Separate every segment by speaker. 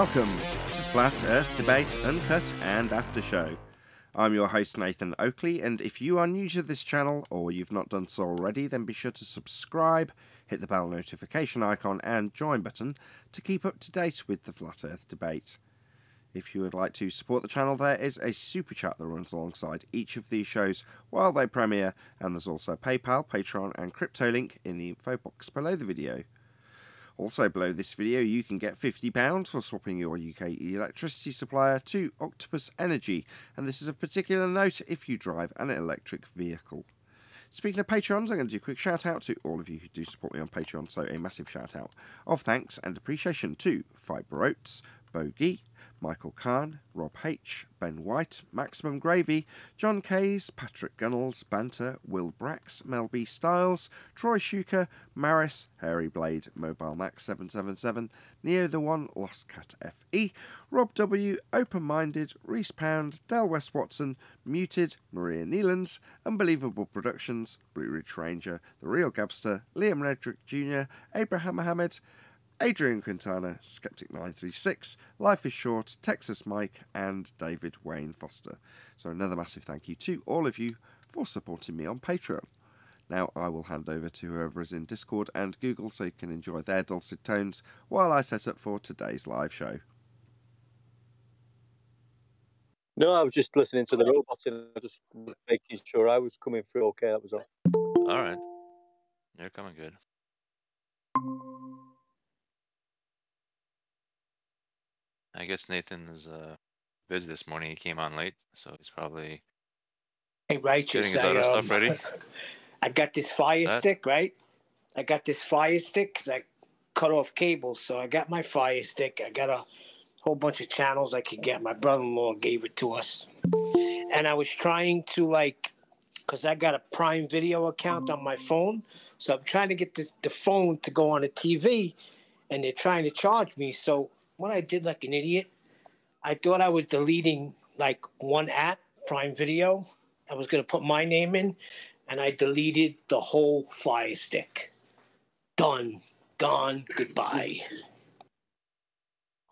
Speaker 1: Welcome to Flat Earth Debate Uncut and After Show. I'm your host Nathan Oakley, and if you are new to this channel or you've not done so already, then be sure to subscribe, hit the bell notification icon and join button to keep up to date with the Flat Earth Debate. If you would like to support the channel, there is a super chat that runs alongside each of these shows while they premiere, and there's also PayPal, Patreon and crypto link in the info box below the video. Also below this video you can get £50 for swapping your UK electricity supplier to Octopus Energy, and this is of particular note if you drive an electric vehicle. Speaking of Patreons, I'm going to do a quick shout out to all of you who do support me on Patreon, so a massive shout out of thanks and appreciation to Fiber Oats, Bogey, Michael Kahn, Rob H, Ben White, Maximum Gravy, John Kays, Patrick Gunnels, Banter, Will Brax, Mel B Styles, Troy Shuker, Maris, Hairy Blade, Mobile Max 777, Neo the One, Lost Cat FE, Rob W, Open Minded, Reese Pound, Del West Watson, Muted, Maria Neelands, Unbelievable Productions, Blue Ridge Ranger, The Real Gabster, Liam Redrick Jr., Abraham Mohammed, Adrian Quintana, Skeptic936, Life is Short, Texas Mike, and David Wayne Foster. So another massive thank you to all of you for supporting me on Patreon. Now I will hand over to whoever is in Discord and Google so you can enjoy their dulcet tones while I set up for today's live show.
Speaker 2: No, I was just listening to the robots and just making sure I was coming through okay, that was all.
Speaker 3: All right. You're coming good. I guess Nathan is busy this morning. He came on late, so he's probably
Speaker 4: Righteous.
Speaker 3: getting his other stuff ready.
Speaker 4: I got this fire stick, right? I got this fire stick because I cut off cables, so I got my fire stick. I got a whole bunch of channels I could get. My brother-in-law gave it to us. And I was trying to, because I got a Prime Video account on my phone, so I'm trying to get the phone to go on the TV, and they're trying to charge me, so what I did like an idiot, I thought I was deleting one app, Prime Video. I was going to put my name in, and I deleted the whole Fire Stick. Done. Gone. Goodbye.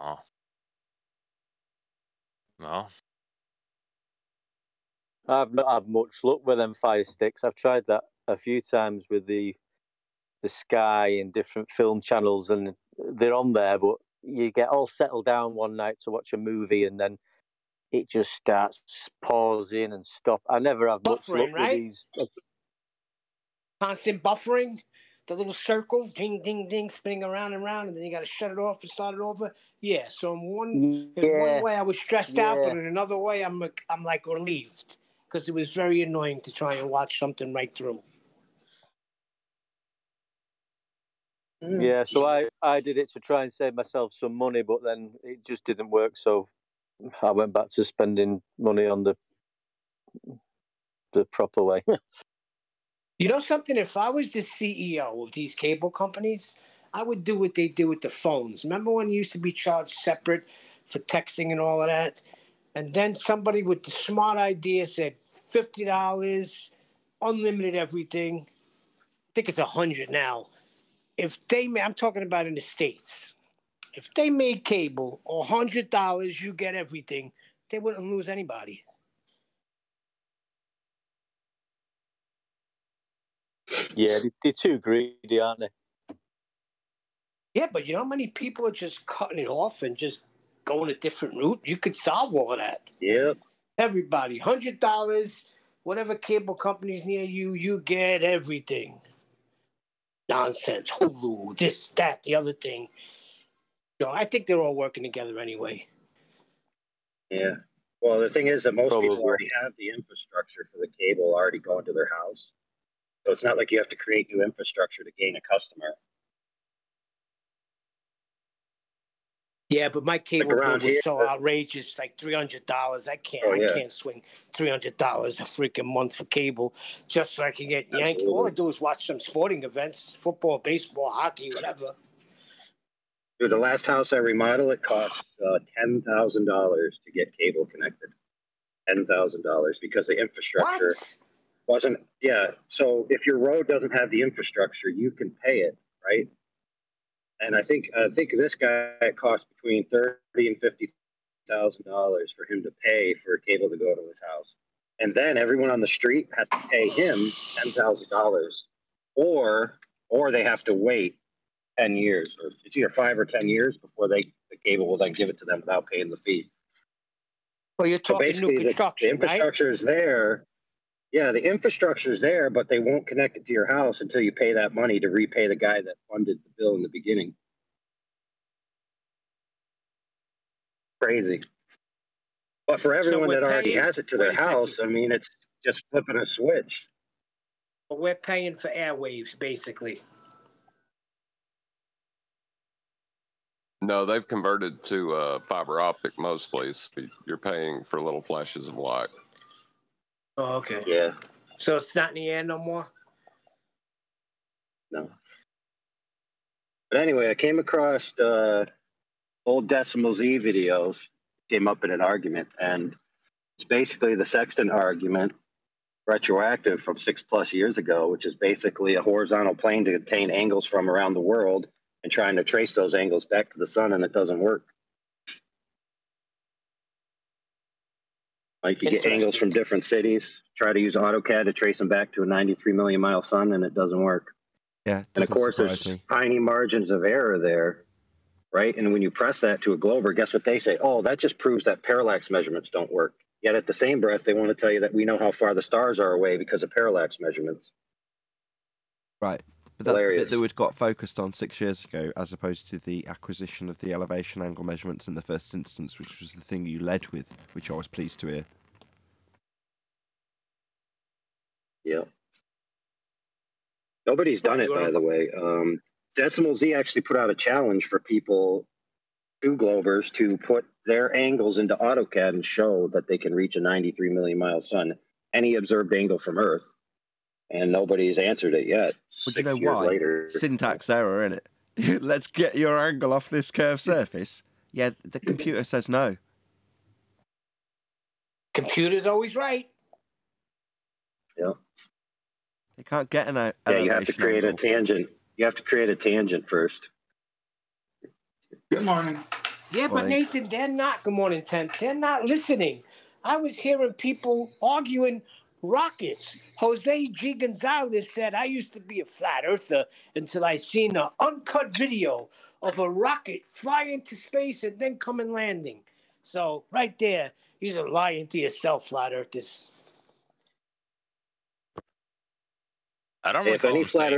Speaker 3: Oh. Well.
Speaker 2: I've not had much luck with them Fire Sticks. I've tried that a few times with the Sky and different film channels, and they're on there, but you get all settled down one night to watch a movie and then it just starts pausing and stop. I never have much luck with these.
Speaker 4: Constant buffering, the little circles, ding, ding, ding, spinning around and around, and then you got to shut it off and start it over. Yeah, so in one way I was stressed out, but in another way I'm relieved because it was very annoying to try and watch something right through.
Speaker 2: Yeah, so I did it to try and save myself some money, but then it just didn't work, so I went back to spending money on the proper way.
Speaker 4: You know something? If I was the CEO of these cable companies, I would do what they do with the phones. Remember when you used to be charged separate for texting and all of that? And then somebody with the smart idea said $50, unlimited everything. I think it's $100 now. If I'm talking about in the States, if they made cable $100, you get everything, they wouldn't lose anybody.
Speaker 2: Yeah, they're too greedy, aren't they?
Speaker 4: Yeah, but you know how many people are just cutting it off and just going a different route? You could solve all of that.
Speaker 5: Yep.
Speaker 4: Everybody, $100, whatever cable company's near you, you get everything. Nonsense. Hulu, this, that, the other thing. I think they're all working together anyway.
Speaker 5: Yeah. Well, the thing is that most people already have the infrastructure for the cable already going to their house. So it's not like you have to create new infrastructure to gain a customer.
Speaker 4: Yeah, but my cable bill was so outrageous, like $300. I can't swing $300 a freaking month for cable just so I can get Yankee. All I do is watch some sporting events, football, baseball, hockey, whatever.
Speaker 5: Dude, the last house I remodeled, it cost $10,000 to get cable connected. $10,000 because the infrastructure wasn't. Yeah, so if your road doesn't have the infrastructure, you can pay it, right? And I think this guy cost between $30,000 and $50,000 for him to pay for a cable to go to his house. And then everyone on the street has to pay him $10,000, or they have to wait 10 years, or it's either 5 or 10 years before the cable will then give it to them without paying the fee.
Speaker 4: Well, you're talking
Speaker 5: so
Speaker 4: new construction,
Speaker 5: the infrastructure is there. Yeah, the infrastructure is there, but they won't connect it to your house until you pay that money to repay the guy that funded the bill in the beginning. Crazy. But for everyone that already has it to their house, I mean, it's just flipping a switch.
Speaker 4: But we're paying for airwaves, basically.
Speaker 6: No, they've converted to fiber optic mostly. So you're paying for little flashes of light.
Speaker 4: Oh, okay.
Speaker 5: Yeah.
Speaker 4: So it's not in the air no more?
Speaker 5: No. But anyway, I came across old Decimal Z videos, came up in an argument, and it's basically the sextant argument, retroactive from 6+ years ago, which is basically a horizontal plane to obtain angles from around the world and trying to trace those angles back to the sun, and it doesn't work. Like you get angles from different cities, try to use AutoCAD to trace them back to a 93 million mile sun, and it doesn't work.
Speaker 1: Yeah,
Speaker 5: and of course, there's tiny margins of error there, right? And when you press that to a glober, guess what they say? Oh, that just proves that parallax measurements don't work. Yet at the same breath, they want to tell you that we know how far the stars are away because of parallax measurements.
Speaker 1: Right. But that's the bit that we'd got focused on 6 years ago, as opposed to the acquisition of the elevation angle measurements in the first instance, which was the thing you led with, which I was pleased to hear.
Speaker 5: Yeah. Nobody's done it, by the way. Decimal Z actually put out a challenge for people, two Globers, to put their angles into AutoCAD and show that they can reach a 93 million mile sun, any observed angle from Earth. And nobody's answered it yet.
Speaker 1: But you know why?
Speaker 5: Later.
Speaker 1: Syntax error, innit? Let's get your angle off this curved surface. Yeah, the computer says no.
Speaker 4: Computer's always right.
Speaker 5: Yeah.
Speaker 1: They can't get an
Speaker 5: yeah, you have to create a tangent. You have to create a tangent first.
Speaker 7: Good morning.
Speaker 4: Yeah, but Nathan, they're not. Good morning, Ted. They're not listening. I was hearing people arguing rockets. Jose G. Gonzalez said, I used to be a flat earther until I seen an uncut video of a rocket fly into space and then come and landing. So right there, you're lying to yourself, flat earthers.
Speaker 3: I don't
Speaker 5: if any flat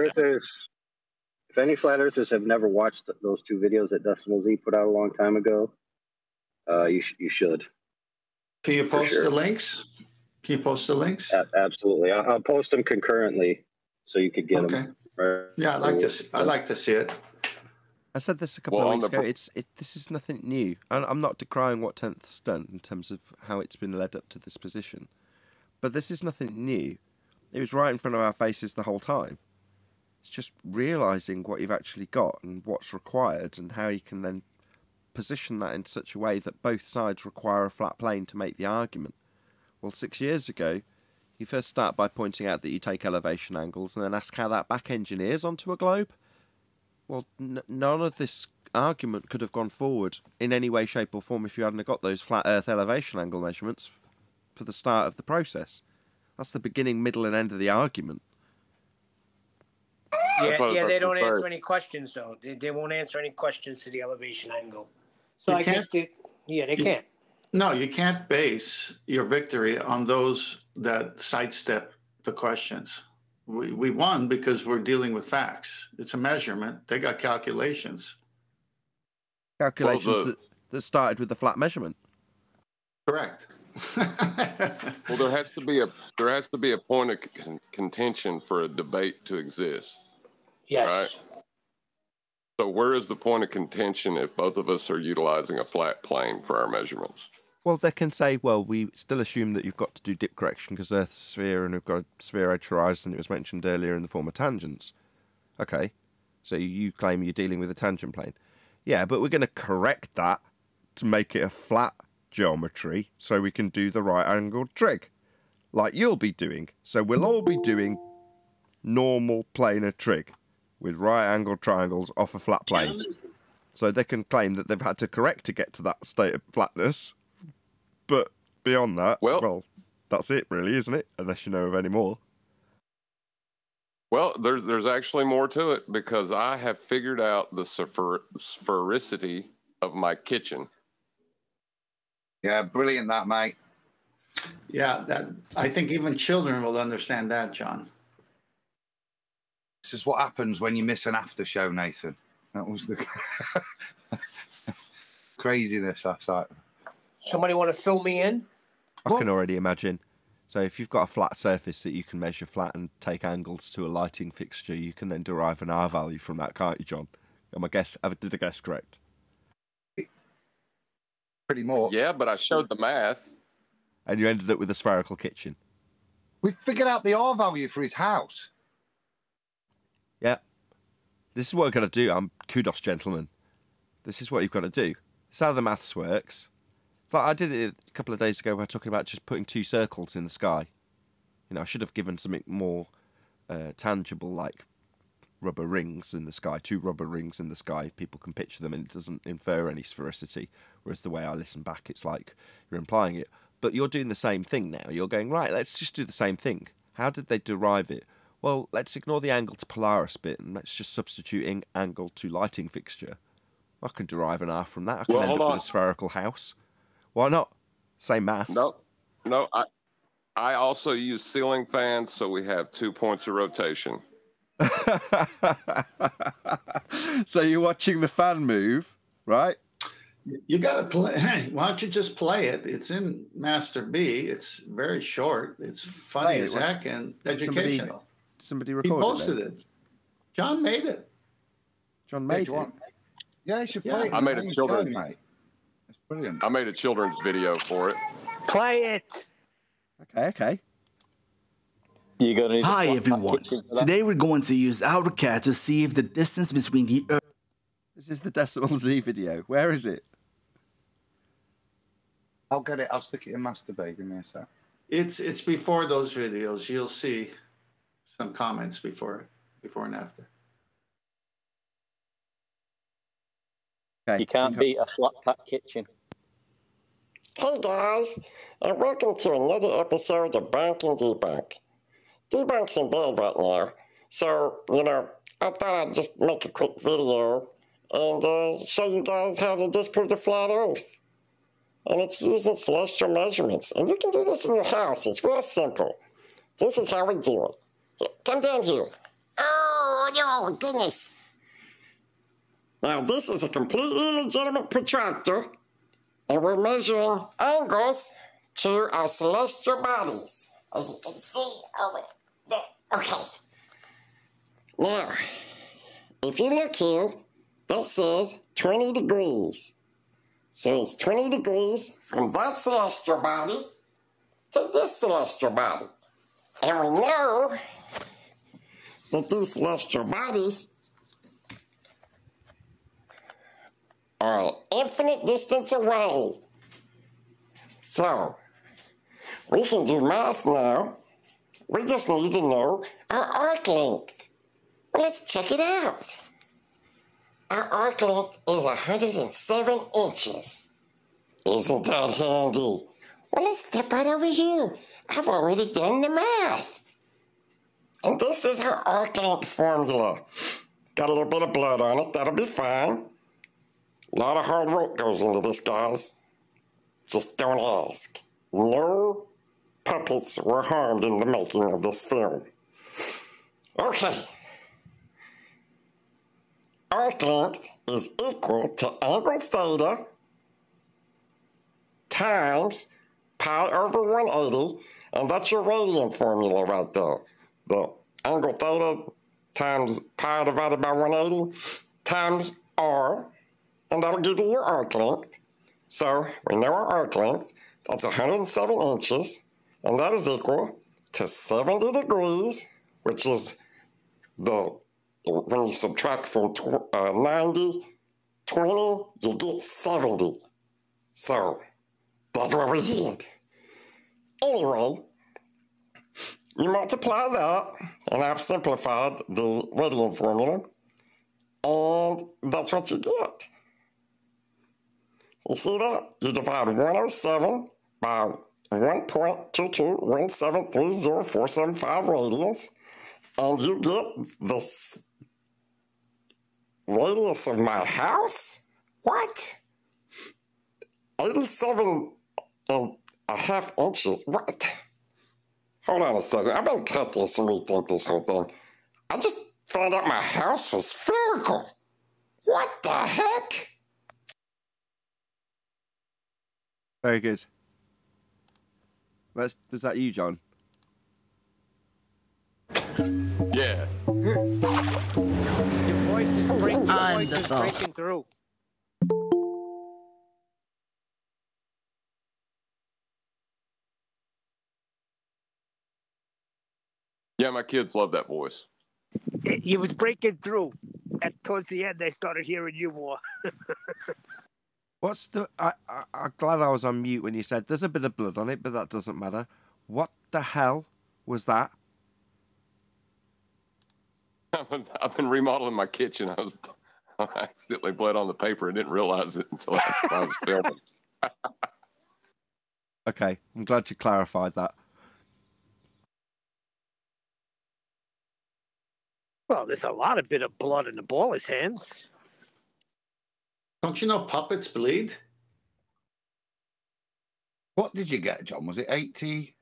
Speaker 5: earthers have never watched those two videos that Decimal Z put out a long time ago, you should.
Speaker 7: Can you post the links? Can you post the links?
Speaker 5: Absolutely. I'll post them concurrently so you could get them. Right.
Speaker 7: Yeah, I'd like to see it.
Speaker 1: I said this a couple of weeks ago. This is nothing new. I'm not decrying what 10th's done in terms of how it's been led up to this position. But this is nothing new. It was right in front of our faces the whole time. It's just realising what you've actually got and what's required and how you can then position that in such a way that both sides require a flat plane to make the argument. Well, 6 years ago, you first start by pointing out that you take elevation angles and then ask how that back engineers onto a globe. Well, none of this argument could have gone forward in any way, shape or form if you hadn't got those flat Earth elevation angle measurements for the start of the process. That's the beginning, middle and end of the argument.
Speaker 4: Yeah, they don't answer any questions, though. They won't answer any questions to the elevation angle. So I guess they can't.
Speaker 7: No, you can't base your victory on those that sidestep the questions. We won because we're dealing with facts. It's a measurement. They got calculations.
Speaker 1: Calculations that started with the flat measurement.
Speaker 7: Correct.
Speaker 6: Well, there has to be a point of contention for a debate to exist.
Speaker 4: Yes.
Speaker 6: Right? So where is the point of contention if both of us are utilizing a flat plane for our measurements?
Speaker 1: Well, they can say, well, we still assume that you've got to do dip correction because Earth's a sphere and we've got a sphere edge horizon, it was mentioned earlier, in the form of tangents. Okay, so you claim you're dealing with a tangent plane. Yeah, but we're going to correct that to make it a flat geometry so we can do the right angled trig, like you'll be doing. So we'll all be doing normal planar trig. with right-angled triangles off a flat plane. So they can claim that they've had to correct to get to that state of flatness. But beyond that, well, that's it really, isn't it? Unless you know of any more.
Speaker 6: Well, there's actually more to it, because I have figured out the sphericity of my kitchen.
Speaker 8: Yeah, brilliant that, mate.
Speaker 7: Yeah, that I think even children will understand that, John.
Speaker 8: This is what happens when you miss an after show, Nathan. That was the craziness last night.
Speaker 4: Somebody want to fill me in?
Speaker 1: I can already imagine. So if you've got a flat surface that you can measure flat and take angles to a lighting fixture, you can then derive an R value from that, can't you, John? Did I guess correct?
Speaker 8: Pretty much.
Speaker 6: Yeah, but I showed the math.
Speaker 1: And you ended up with a spherical kitchen.
Speaker 8: We figured out the R value for his house.
Speaker 1: Yeah. This is what we've got to do. Kudos, gentlemen. This is what you've got to do. This is how the maths works. It's like I did it a couple of days ago. We were talking about just putting 2 circles in the sky. You know, I should have given something more tangible, like rubber rings in the sky. 2 rubber rings in the sky. People can picture them and it doesn't infer any sphericity. Whereas the way I listen back, it's like you're implying it. But you're doing the same thing now. You're going, right, let's just do the same thing. How did they derive it? Well, let's ignore the angle to Polaris bit and let's just substitute angle to lighting fixture. I can derive an R from that. I can end up with a spherical house. Why not? Same maths.
Speaker 6: No. I also use ceiling fans, so we have 2 points of rotation.
Speaker 1: So you're watching the fan move, right?
Speaker 7: You got to play. Hey, why don't you just play it? It's in Master B. It's very short. It's funny as heck and educational.
Speaker 1: Somebody recorded it.
Speaker 7: He posted it. John made it.
Speaker 1: John made it.
Speaker 8: Yeah, you should play it.
Speaker 6: I made a children's.
Speaker 8: It's brilliant.
Speaker 6: I made a children's video for it.
Speaker 4: Play it.
Speaker 1: Okay.
Speaker 2: You're gonna need
Speaker 9: Hi everyone. Today we're going to use AutoCAD to see if the distance between the Earth.
Speaker 1: This is the Decimal Z video. Where is it?
Speaker 8: I'll get it. I'll stick it in Master B. Give me a sec.
Speaker 7: It's before those videos. You'll see some comments before and after.
Speaker 2: You can't beat a flat pack kitchen.
Speaker 10: Hey guys, and welcome to another episode of Bank and Debunk. Debunk's in bed right now, so, I thought I'd just make a quick video and show you guys how to disprove the flat Earth. And it's using celestial measurements. And you can do this in your house. It's real simple. This is how we do it. Here, come down here. Oh, no, goodness. Now, this is a completely legitimate protractor, and we're measuring angles to our celestial bodies, as you can see over there. Okay. Now, if you look here, that says 20 degrees. So it's 20 degrees from that celestial body to this celestial body. And we know that these celestial bodies are an infinite distance away. So, we can do math now. We just need to know our arc length. Well, let's check it out. Our arc length is 107 inches. Isn't that handy? Well, let's step right over here. I've already done the math. And this is our arc length formula. Got a little bit of blood on it. That'll be fine. A lot of hard work goes into this, guys. Just don't ask. No puppets were harmed in the making of this film. Okay. Arc length is equal to angle theta times pi over 180, and that's your radian formula right there. The angle theta times pi divided by 180 times r, and that'll give you your arc length. So we know our arc length. That's 107 inches, and that is equal to 70 degrees, which is when you subtract from 90, 20, you get 70. So that's what we did. Anyway, You multiply that, and I've simplified the radian formula, and that's what you get. You see that? You divide 107 by 1.221730475 radians, and you get this radius of my house? What? 87.5 inches? What? Hold on a second. I better cut this and rethink this whole thing. I just found out my house was spherical. What the heck?
Speaker 1: Very good. Was that you, John?
Speaker 6: Yeah.
Speaker 4: Your voice is breaking through.
Speaker 6: Yeah, my kids love that voice.
Speaker 4: It was breaking through. Towards the end, I started hearing you more.
Speaker 1: What's the... I'm glad I was on mute when you said there's a bit of blood on it, but that doesn't matter. What the hell was that?
Speaker 6: I've been remodeling my kitchen. I accidentally bled on the paper and didn't realize it until I was filming.
Speaker 1: Okay, I'm glad you clarified that.
Speaker 4: Well, there's a lot of bit of blood in the baller's hands.
Speaker 7: Don't you know puppets bleed?
Speaker 8: What did you get, John? Was it 80?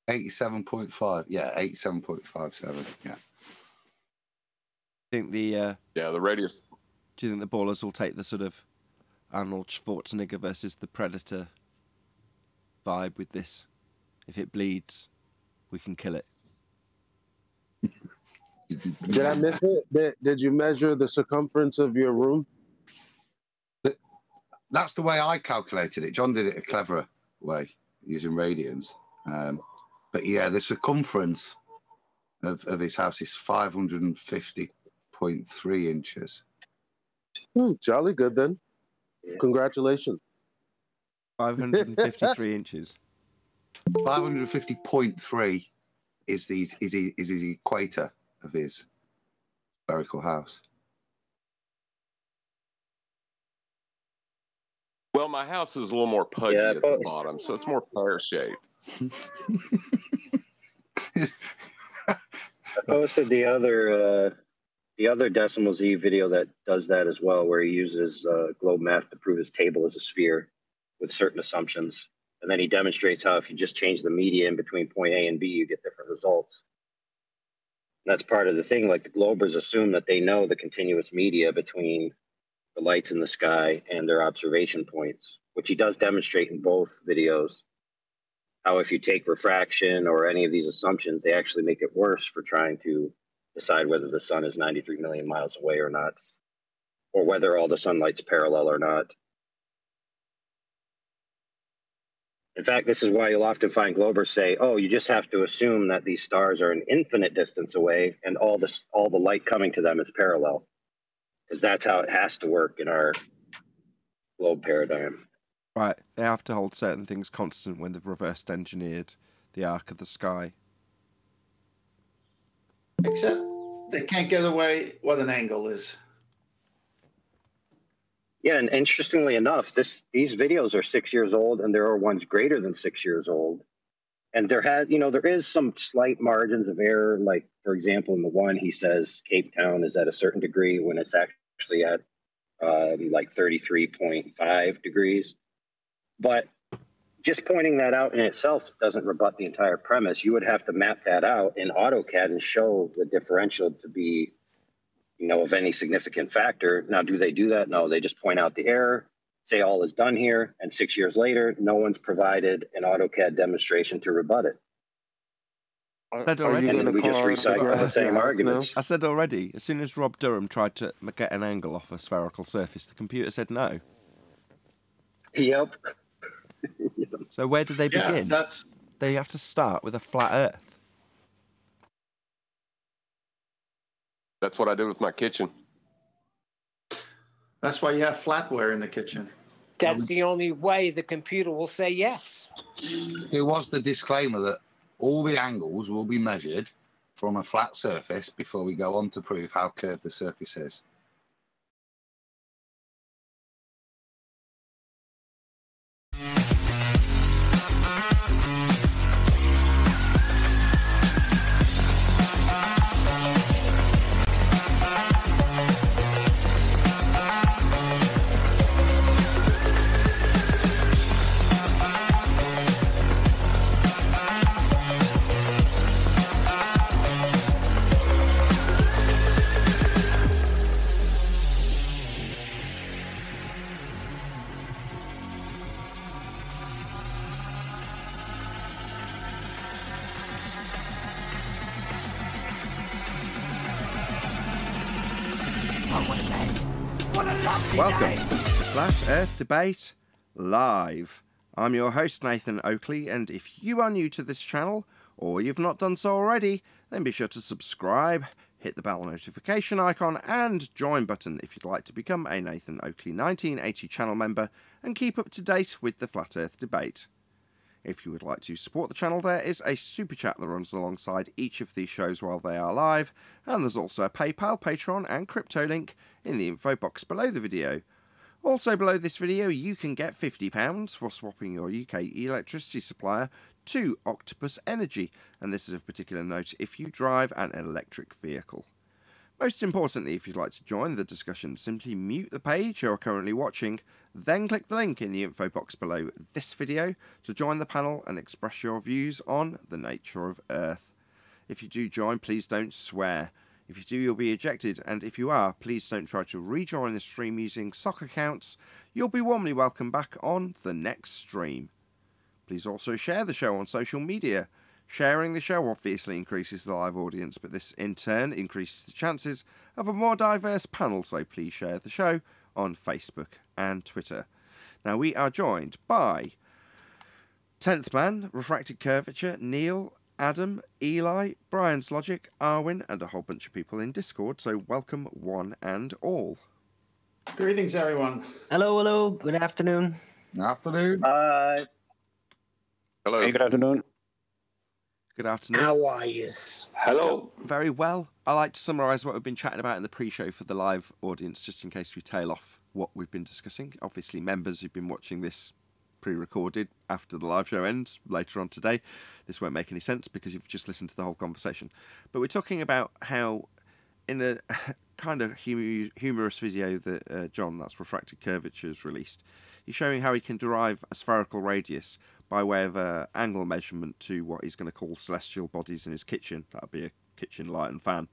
Speaker 8: 87.5? Yeah, 87.57. Yeah.
Speaker 1: Think the
Speaker 6: yeah, the radius.
Speaker 1: Do you think the ballers will take the sort of Arnold Schwarzenegger versus the Predator vibe with this? If it bleeds, we can kill it.
Speaker 11: Did I miss it? Did you measure the circumference of your room?
Speaker 8: That's the way I calculated it. John did it a cleverer way, using radians. But yeah, the circumference of his house is 550.3 inches.
Speaker 11: Jolly good then. Congratulations.
Speaker 1: 553 inches.
Speaker 8: 550.3 is his equator of his spherical house.
Speaker 6: Well, my house is a little more pudgy at the bottom, so it's more pear-shaped.
Speaker 5: I posted the other Decimal Z video that does that as well, where he uses globe math to prove his table is a sphere with certain assumptions. And then he demonstrates how if you just change the median between point A and B, you get different results. And that's part of the thing. Like the Globers assume that they know the continuous media between the lights in the sky and their observation points, which he does demonstrate in both videos. How if you take refraction or any of these assumptions, they actually make it worse for trying to decide whether the sun is 93 million miles away or not, or whether all the sunlight's parallel or not. In fact, this is why you'll often find Globers say, oh, you just have to assume that these stars are an infinite distance away and all the light coming to them is parallel, because that's how it has to work in our globe paradigm.
Speaker 1: Right, they have to hold certain things constant when they've reversed engineered the arc of the sky.
Speaker 7: Except they can't get away what an angle is.
Speaker 5: Yeah, and interestingly enough, these videos are 6 years old, and there are ones greater than 6 years old. And there is some slight margins of error. Like, for example, in the one, he says Cape Town is at a certain degree when it's actually at like 33.5 degrees. But just pointing that out in itself doesn't rebut the entire premise. You would have to map that out in AutoCAD and show the differential to be, of any significant factor. Now, do they do that? No, they just point out the error, say all is done here, and 6 years later, no one's provided an AutoCAD demonstration to rebut it. And then we just recycle the same arguments.
Speaker 1: I said already, as soon as Rob Durham tried to get an angle off a spherical surface, the computer said no.
Speaker 5: Yep.
Speaker 1: So where do they begin? They have to start with a flat Earth.
Speaker 6: That's what I do with my kitchen.
Speaker 7: That's why you have flatware in the kitchen.
Speaker 4: That's the only way the computer will say yes.
Speaker 8: There was the disclaimer that All the angles will be measured from a flat surface before we go on to prove how curved the surface is. Welcome to Flat Earth Debate Live. I'm your host, Nathan Oakley, and if you are new to this channel, or you've not done so already, then be sure to subscribe, hit the bell notification icon, and join button if you'd like to become a Nathan Oakley 1980 channel member and keep up to date with the Flat Earth Debate. If you would like to support the channel, there is a super chat that runs alongside each of these shows while they are live, and there's also a PayPal, Patreon and crypto link in the info box below the video. Also below this video, you can get £50 for swapping your UK electricity supplier to Octopus Energy, and this is of particular note if you drive an electric vehicle. Most importantly, if you'd like to join the discussion, simply mute the page you're currently watching, then click the link in the info box below this video to join the panel and express your views on the nature of Earth. If you do join, please don't swear. If you do, you'll be ejected, and if you are, please don't try to rejoin the stream using sock accounts. You'll be warmly welcomed back on the next stream. Please also share the show on social media. Sharing the show obviously increases the live audience, but this in turn increases the chances of a more diverse panel, so please share the show on Facebook and Twitter. Now we are joined by 10th Man, Refracted Curvature, Neil, Adam, Eli, Brian's Logic, Arwin, and a whole bunch of people in Discord, so welcome one and all.
Speaker 7: Greetings, everyone.
Speaker 12: Hello, hello. Good afternoon.
Speaker 8: Afternoon.
Speaker 2: Hi.
Speaker 6: Hello.
Speaker 13: Hey, good afternoon.
Speaker 1: Good afternoon.
Speaker 4: How are you?
Speaker 13: Hello.
Speaker 1: Very well. I like to summarise what we've been chatting about in the pre-show for the live audience, just in case we tail off what we've been discussing. Obviously, members who've been watching this pre-recorded after the live show ends later on today, this won't make any sense because you've just listened to the whole conversation. But we're talking about how, in a kind of humorous video that John, that's Refracted Curvature, has released, he's showing how he can derive a spherical radius by way of angle measurement to what he's going to call celestial bodies in his kitchen. That'll be a kitchen light and fan.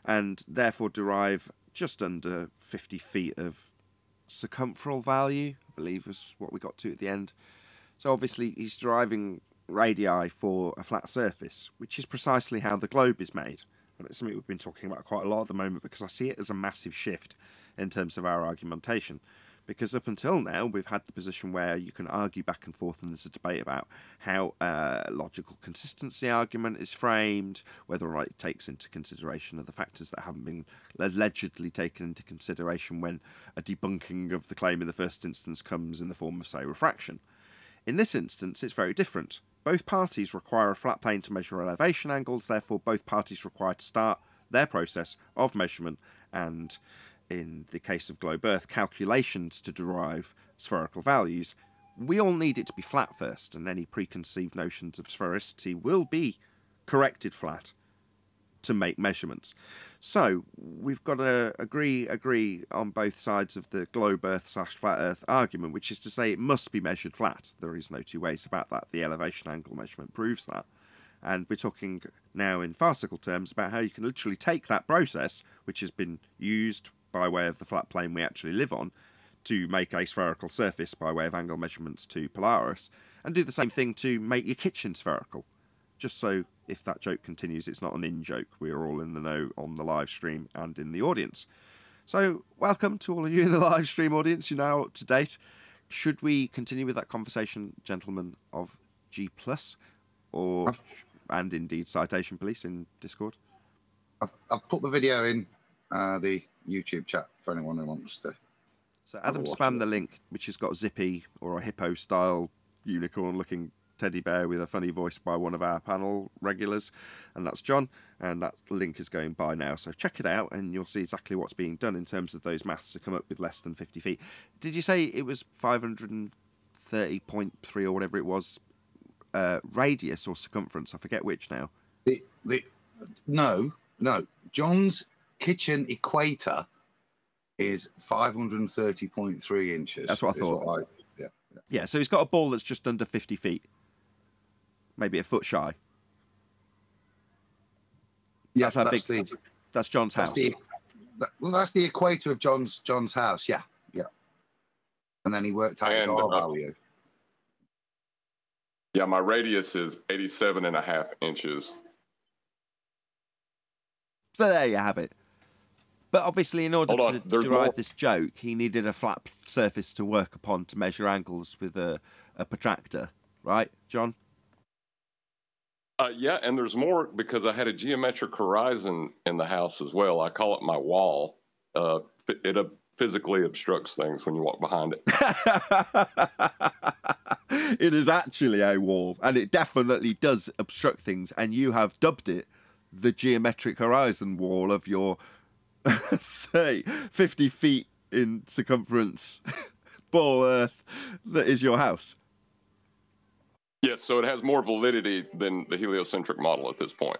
Speaker 1: And therefore derive just under 50 feet of circumferential value, I believe was what we got to at the end. So obviously he's deriving radii for a flat surface, which is precisely how the globe is made. And it's something we've been talking about quite a lot at the moment because I see it as a massive shift in terms of our argumentation. Because up until now, we've had the position where you can argue back and forth, and there's a debate about how logical consistency argument is framed, whether or not it takes into consideration of the factors that haven't been allegedly taken into consideration when a debunking of the claim in the first instance comes in the form of, say, refraction. In this instance, it's very different. Both parties require a flat plane to measure elevation angles, therefore both parties require to start their process of measurement and, in the case of globe Earth, calculations to derive spherical values. We all need it to be flat first, and any preconceived notions of sphericity will be corrected flat to make measurements. So we've got to agree on both sides of the globe Earth / flat Earth argument, which is to say it must be measured flat. There is no two ways about that. The elevation angle measurement proves that. And we're talking now in farcical terms about how you can literally take that process, which has been used by way of the flat plane we actually live on, to make a spherical surface by way of angle measurements to Polaris, and do the same thing to make your kitchen spherical. Just so, if that joke continues, it's not an in-joke. We're all in the know on the live stream and in the audience. So, welcome to all of you in the live stream audience. You're now up to date. Should we continue with that conversation, gentlemen of G+, or and indeed Citation Police in Discord?
Speaker 8: I've put the video in the YouTube chat for anyone who wants to.
Speaker 1: So Adam spammed the link, which has got Zippy or a hippo-style unicorn-looking
Speaker 8: teddy bear with a funny voice by one of our panel regulars, and that's John, and that link is going by now, so check it out and you'll see exactly what's being done in terms of those maths to come up with less than 50 feet. Did you say it was 530.3 or whatever it was, radius or circumference? I forget which now.
Speaker 13: No, John's kitchen equator is 530.3 inches.
Speaker 8: That's what I thought. Yeah, so he's got a ball that's just under 50 feet. Maybe a foot shy.
Speaker 13: Yeah,
Speaker 8: that's John's house.
Speaker 13: That's the equator of John's house, yeah. And then he worked out his R value.
Speaker 6: Yeah, my radius is 87.5 inches.
Speaker 8: So there you have it. But obviously, in order to derive this joke, he needed a flat surface to work upon to measure angles with a protractor, right, John?
Speaker 6: Yeah, and there's more because I had a geometric horizon in the house as well. I call it my wall. It physically obstructs things when you walk behind it.
Speaker 8: It is actually a wall, and it definitely does obstruct things, and you have dubbed it the geometric horizon wall of your 50 feet in circumference ball earth that is your house.
Speaker 6: Yes, so it has more validity than the heliocentric model at this point.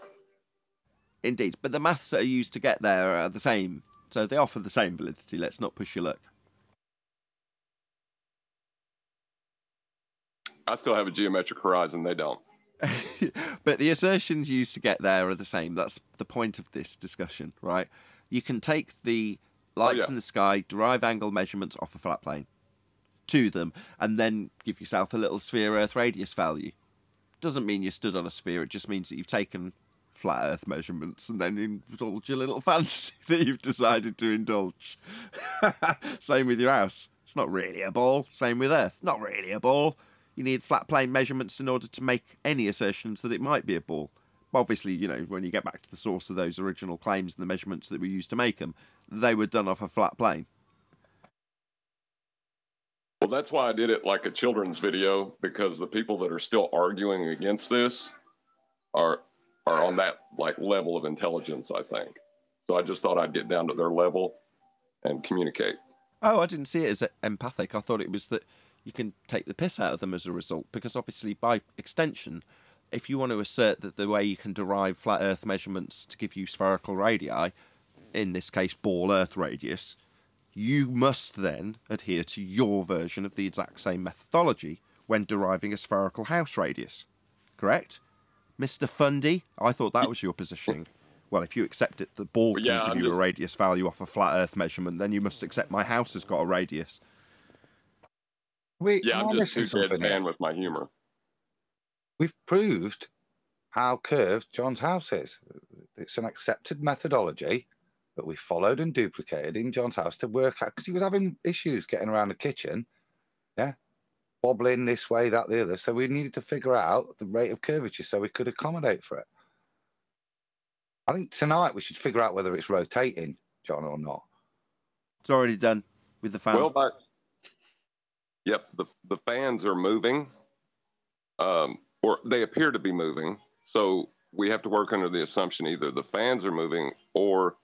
Speaker 8: Indeed, but the maths that are used to get there are the same, so they offer the same validity. Let's not push your luck.
Speaker 6: I still have a geometric horizon, they don't.
Speaker 8: But the assertions used to get there are the same. That's the point of this discussion, right? You can take the lights in the sky, derive angle measurements off a flat plane to them, and then give yourself a little sphere Earth radius value. Doesn't mean you stood on a sphere, it just means that you've taken flat Earth measurements and then indulge your little fantasy that you've decided to indulge. Same with your house. It's not really a ball. Same with Earth. Not really a ball. You need flat plane measurements in order to make any assertions that it might be a ball. Obviously, you know, when you get back to the source of those original claims and the measurements that were used to make them, they were done off a flat plane.
Speaker 6: Well, that's why I did it like a children's video, because the people that are still arguing against this are on that like level of intelligence, I think. So I just thought I'd get down to their level and communicate.
Speaker 8: Oh, I didn't see it as empathic. I thought it was that you can take the piss out of them as a result, because obviously by extension, if you want to assert that the way you can derive flat Earth measurements to give you spherical radii, in this case ball Earth radius, you must then adhere to your version of the exact same methodology when deriving a spherical house radius. Correct? Mr. Fundy? I thought that was your positioning. Well, if you accept it, the ball can give you a radius value off a flat Earth measurement, then you must accept my house has got a radius.
Speaker 6: I'm just too deadpan with my humor.
Speaker 13: We've proved how curved John's house is. It's an accepted methodology that we followed and duplicated in John's house to work out, because he was having issues getting around the kitchen, wobbling this way, that, the other. So we needed to figure out the rate of curvature so we could accommodate for it. I think tonight we should figure out whether it's rotating, John, or not.
Speaker 8: It's already done with the fan.
Speaker 6: Well, yep, the fans are moving, or they appear to be moving. So we have to work under the assumption either the fans are moving or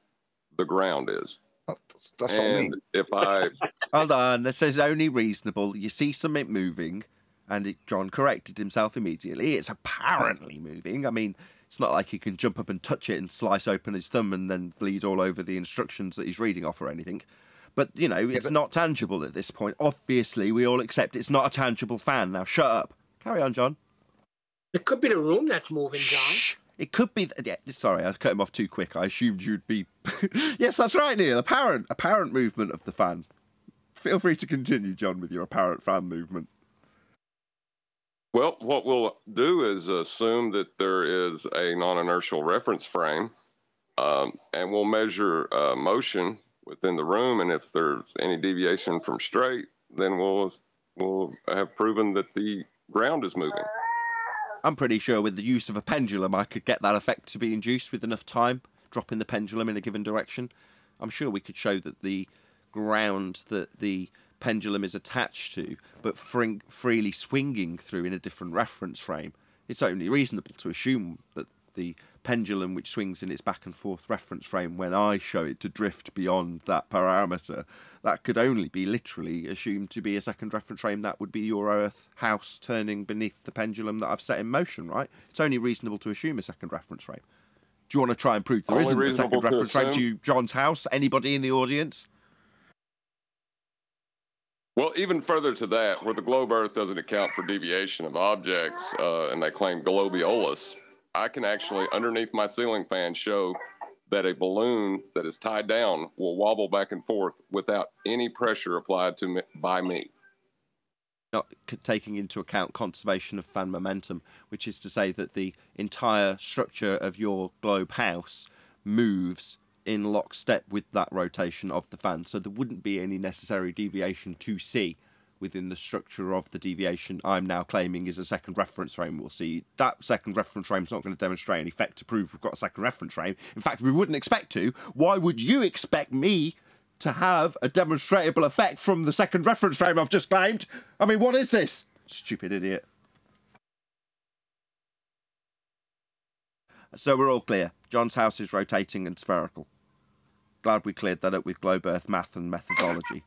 Speaker 6: the ground is.
Speaker 13: That's what I mean.
Speaker 6: If I
Speaker 8: hold on, this is only reasonable. You see something moving, and John corrected himself immediately. It's apparently moving. I mean, it's not like he can jump up and touch it and slice open his thumb and then bleed all over the instructions that he's reading off or anything. But, you know, it's not tangible at this point. Obviously, we all accept it's not a tangible fan. Now, shut up. Carry on, John.
Speaker 4: It could be the room that's moving, John.
Speaker 8: Shh. It could be... sorry, I cut him off too quick. I assumed you'd be... Yes, that's right, Neil. Apparent movement of the fan. Feel free to continue, John, with your apparent fan movement.
Speaker 6: Well, what we'll do is assume that there is a non-inertial reference frame, and we'll measure motion within the room, and if there's any deviation from straight, then we'll have proven that the ground is moving.
Speaker 8: I'm pretty sure with the use of a pendulum I could get that effect to be induced with enough time, dropping the pendulum in a given direction. I'm sure we could show that the ground that the pendulum is attached to, but freely swinging through in a different reference frame, it's only reasonable to assume that the pendulum which swings in its back and forth reference frame when I show it to drift beyond that parameter, that could only be literally assumed to be a second reference frame. That would be your Earth house turning beneath the pendulum that I've set in motion, right? It's only reasonable to assume a second reference frame. Do you want to try and prove there isn't a second reference frame to John's house? Anybody in the audience?
Speaker 6: Well, even further to that, where the globe Earth doesn't account for deviation of objects, and they claim globiolus, I can actually, underneath my ceiling fan, show that a balloon that is tied down will wobble back and forth without any pressure applied to me, by me.
Speaker 8: Not taking into account conservation of fan momentum, which is to say that the entire structure of your globe house moves in lockstep with that rotation of the fan, so there wouldn't be any necessary deviation to see within the structure of the deviation I'm now claiming is a second reference frame. We'll see that second reference frame is not going to demonstrate any effect to prove we've got a second reference frame. In fact, we wouldn't expect to. Why would you expect me to have a demonstrable effect from the second reference frame I've just claimed? I mean, what is this? Stupid idiot. So we're all clear. John's house is rotating and spherical. Glad we cleared that up with globe Earth math and methodology.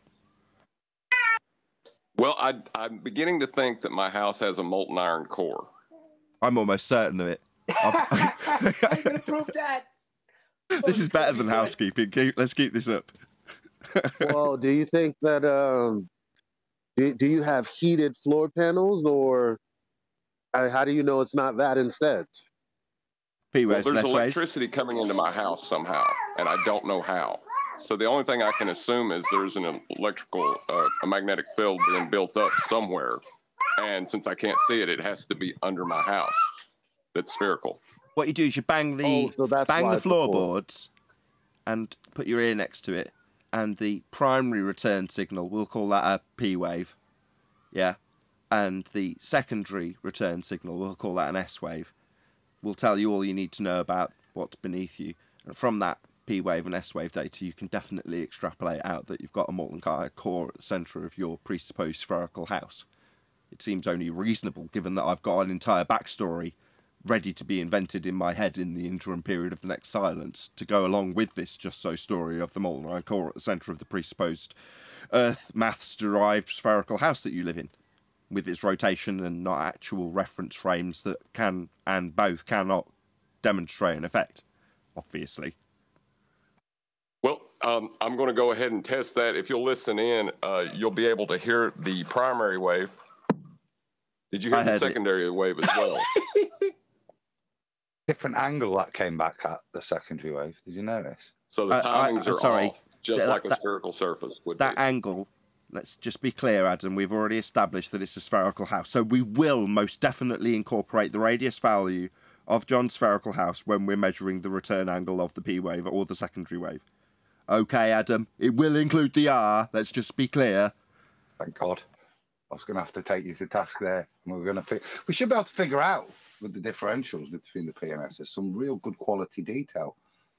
Speaker 6: Well, I'm beginning to think that my house has a molten iron core.
Speaker 8: I'm almost certain of it.
Speaker 4: I'm going to prove that.
Speaker 8: This is better than housekeeping. Let's keep this up.
Speaker 11: Well, do you think that, do you have heated floor panels, or how do you know it's not that instead?
Speaker 6: Well, there's electricity coming into my house somehow, and I don't know how. So the only thing I can assume is there's an electrical, a magnetic field being built up somewhere. And since I can't see it, it has to be under my house. That's spherical.
Speaker 8: What you do is you bang the floorboards and put your ear next to it, and the primary return signal, we'll call that a P wave. Yeah. And the secondary return signal, we'll call that an S wave. Will tell you all you need to know about what's beneath you. And from that P wave and S wave data, you can definitely extrapolate out that you've got a molten core at the centre of your presupposed spherical house. It seems only reasonable, given that I've got an entire backstory ready to be invented in my head in the interim period of the next silence, to go along with this just-so story of the molten iron core at the centre of the presupposed Earth maths-derived spherical house that you live in, with its rotation and not actual reference frames that can and both cannot demonstrate an effect, obviously.
Speaker 6: Well, I'm going to go ahead and test that. If you'll listen in, you'll be able to hear the primary wave. Did you hear the secondary wave as well?
Speaker 13: Different angle that came back at the secondary wave. Did you notice?
Speaker 6: So the timings are off, just like a spherical surface would be.
Speaker 8: That angle, let's just be clear, Adam, we've already established that it's a spherical house. So we will most definitely incorporate the radius value of John's spherical house when we're measuring the return angle of the P wave or the secondary wave. Okay, Adam, it will include the R. Let's just be clear.
Speaker 13: Thank God. I was going to have to take you to task there. We should be able to figure out with the differentials between the P and S. There's some real good quality detail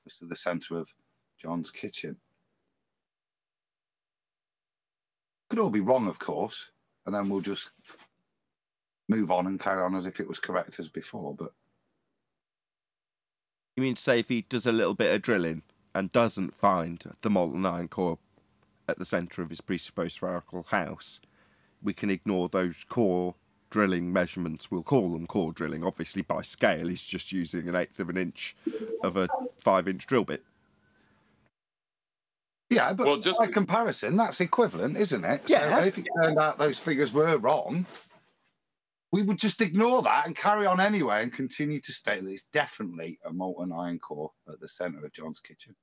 Speaker 13: as to the centre of John's kitchen. Could all be wrong, of course, and then we'll just move on and carry on as if it was correct as before. But
Speaker 8: you mean to say if he does a little bit of drilling and doesn't find the molten iron core at the centre of his presupposed spherical house, we can ignore those core drilling measurements? We'll call them core drilling. Obviously, by scale, he's just using 1/8 of an inch of a 5-inch drill bit.
Speaker 13: Yeah, but by comparison, that's equivalent, isn't it?
Speaker 8: Yeah.
Speaker 13: So if it turned out those figures were wrong, we would just ignore that and carry on anyway and continue to state that it's definitely a molten iron core at the centre of John's kitchen.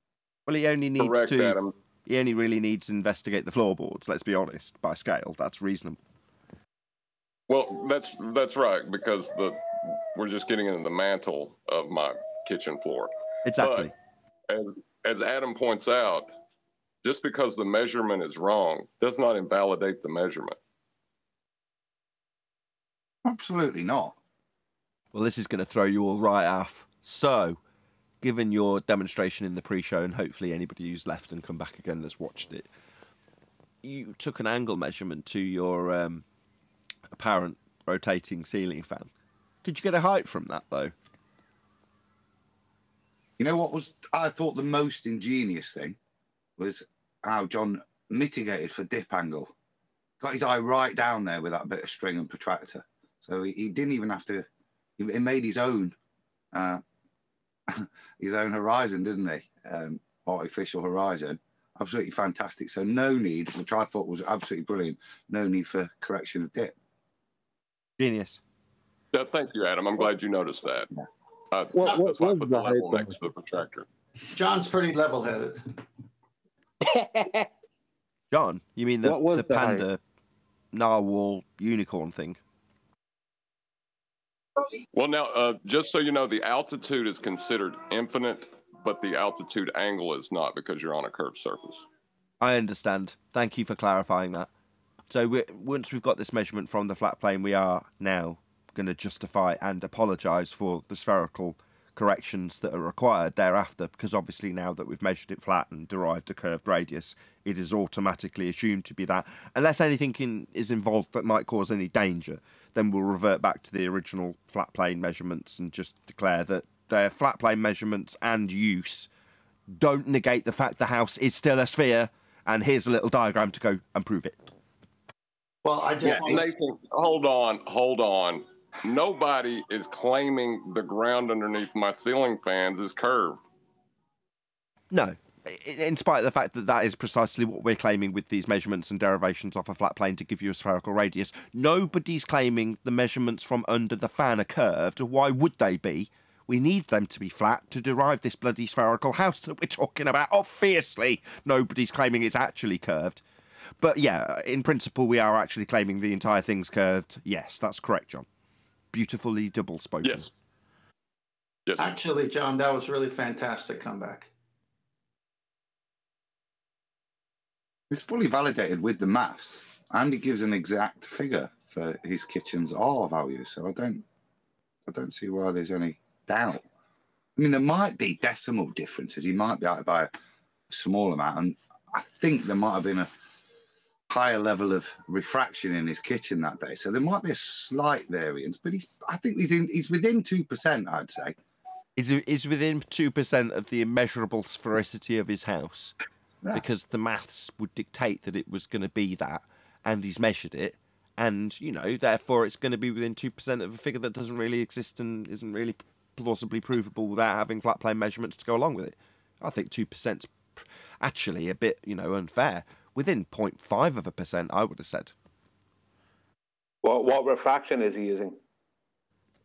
Speaker 8: Well, he only needs
Speaker 6: Correct, Adam.
Speaker 8: He only really needs to investigate the floorboards, let's be honest. By scale, that's reasonable.
Speaker 6: Well, that's right, because we're just getting into the mantle of my kitchen floor.
Speaker 8: Exactly.
Speaker 6: But as Adam points out, just because the measurement is wrong does not invalidate the measurement.
Speaker 13: Absolutely not.
Speaker 8: Well, this is going to throw you all right off. So, given your demonstration in the pre-show, and hopefully anybody who's left and come back again that's watched it, you took an angle measurement to your apparent rotating ceiling fan. Could you get a height from that, though?
Speaker 13: You know what was, I thought, the most ingenious thing was how John mitigated for dip angle. Got his eye right down there with that bit of string and protractor. So he didn't even have to, he made his own horizon, didn't he? Artificial horizon. Absolutely fantastic. So no need, which I thought was absolutely brilliant, no need for correction of dip.
Speaker 8: Genius.
Speaker 6: Yeah, thank you, Adam. I'm glad you noticed that.
Speaker 11: What
Speaker 6: that's why I
Speaker 11: was
Speaker 6: put
Speaker 11: the
Speaker 6: the level
Speaker 11: height
Speaker 6: next to the protractor.
Speaker 7: John's pretty level-headed.
Speaker 8: John, you mean the
Speaker 11: height?
Speaker 8: panda narwhal unicorn thing?
Speaker 6: Well, now, just so you know, the altitude is considered infinite, but the altitude angle is not because you're on a curved surface.
Speaker 8: I understand. Thank you for clarifying that. So once we've got this measurement from the flat plane, we are now going to justify and apologise for the spherical corrections that are required thereafter, because obviously now that we've measured it flat and derived a curved radius, it is automatically assumed to be that. Unless anything is involved that might cause any danger, then we'll revert back to the original flat plane measurements and just declare that their flat plane measurements and use don't negate the fact the house is still a sphere, and here's a little diagram to go and prove it.
Speaker 7: Well, I just
Speaker 6: Nathan, hold on. Nobody is claiming the ground underneath my ceiling fans is curved.
Speaker 8: No, in spite of the fact that that is precisely what we're claiming with these measurements and derivations off a flat plane to give you a spherical radius. Nobody's claiming the measurements from under the fan are curved. Why would they be? We need them to be flat to derive this bloody spherical house that we're talking about. Obviously, nobody's claiming it's actually curved. But yeah, in principle, we are actually claiming the entire thing's curved. Yes, that's correct, John. Beautifully double spoken.
Speaker 6: Yes. Yes.
Speaker 7: Actually, John, that was really fantastic comeback.
Speaker 13: It's fully validated with the maths, and it gives an exact figure for his kitchen's R value. So I don't see why there's any doubt. I mean, there might be decimal differences. He might be out by a small amount, and I think there might have been a higher level of refraction in his kitchen that day, so there might be a slight variance. But I think he's within 2%. I'd say
Speaker 8: is within 2% of the immeasurable sphericity of his house, because the maths would dictate that it was going to be that, and he's measured it, and therefore it's going to be within 2% of a figure that doesn't really exist and isn't really plausibly provable without having flat plane measurements to go along with it. I think 2%'s actually a bit unfair. Within 0.5%, I would have said.
Speaker 14: What refraction is he using?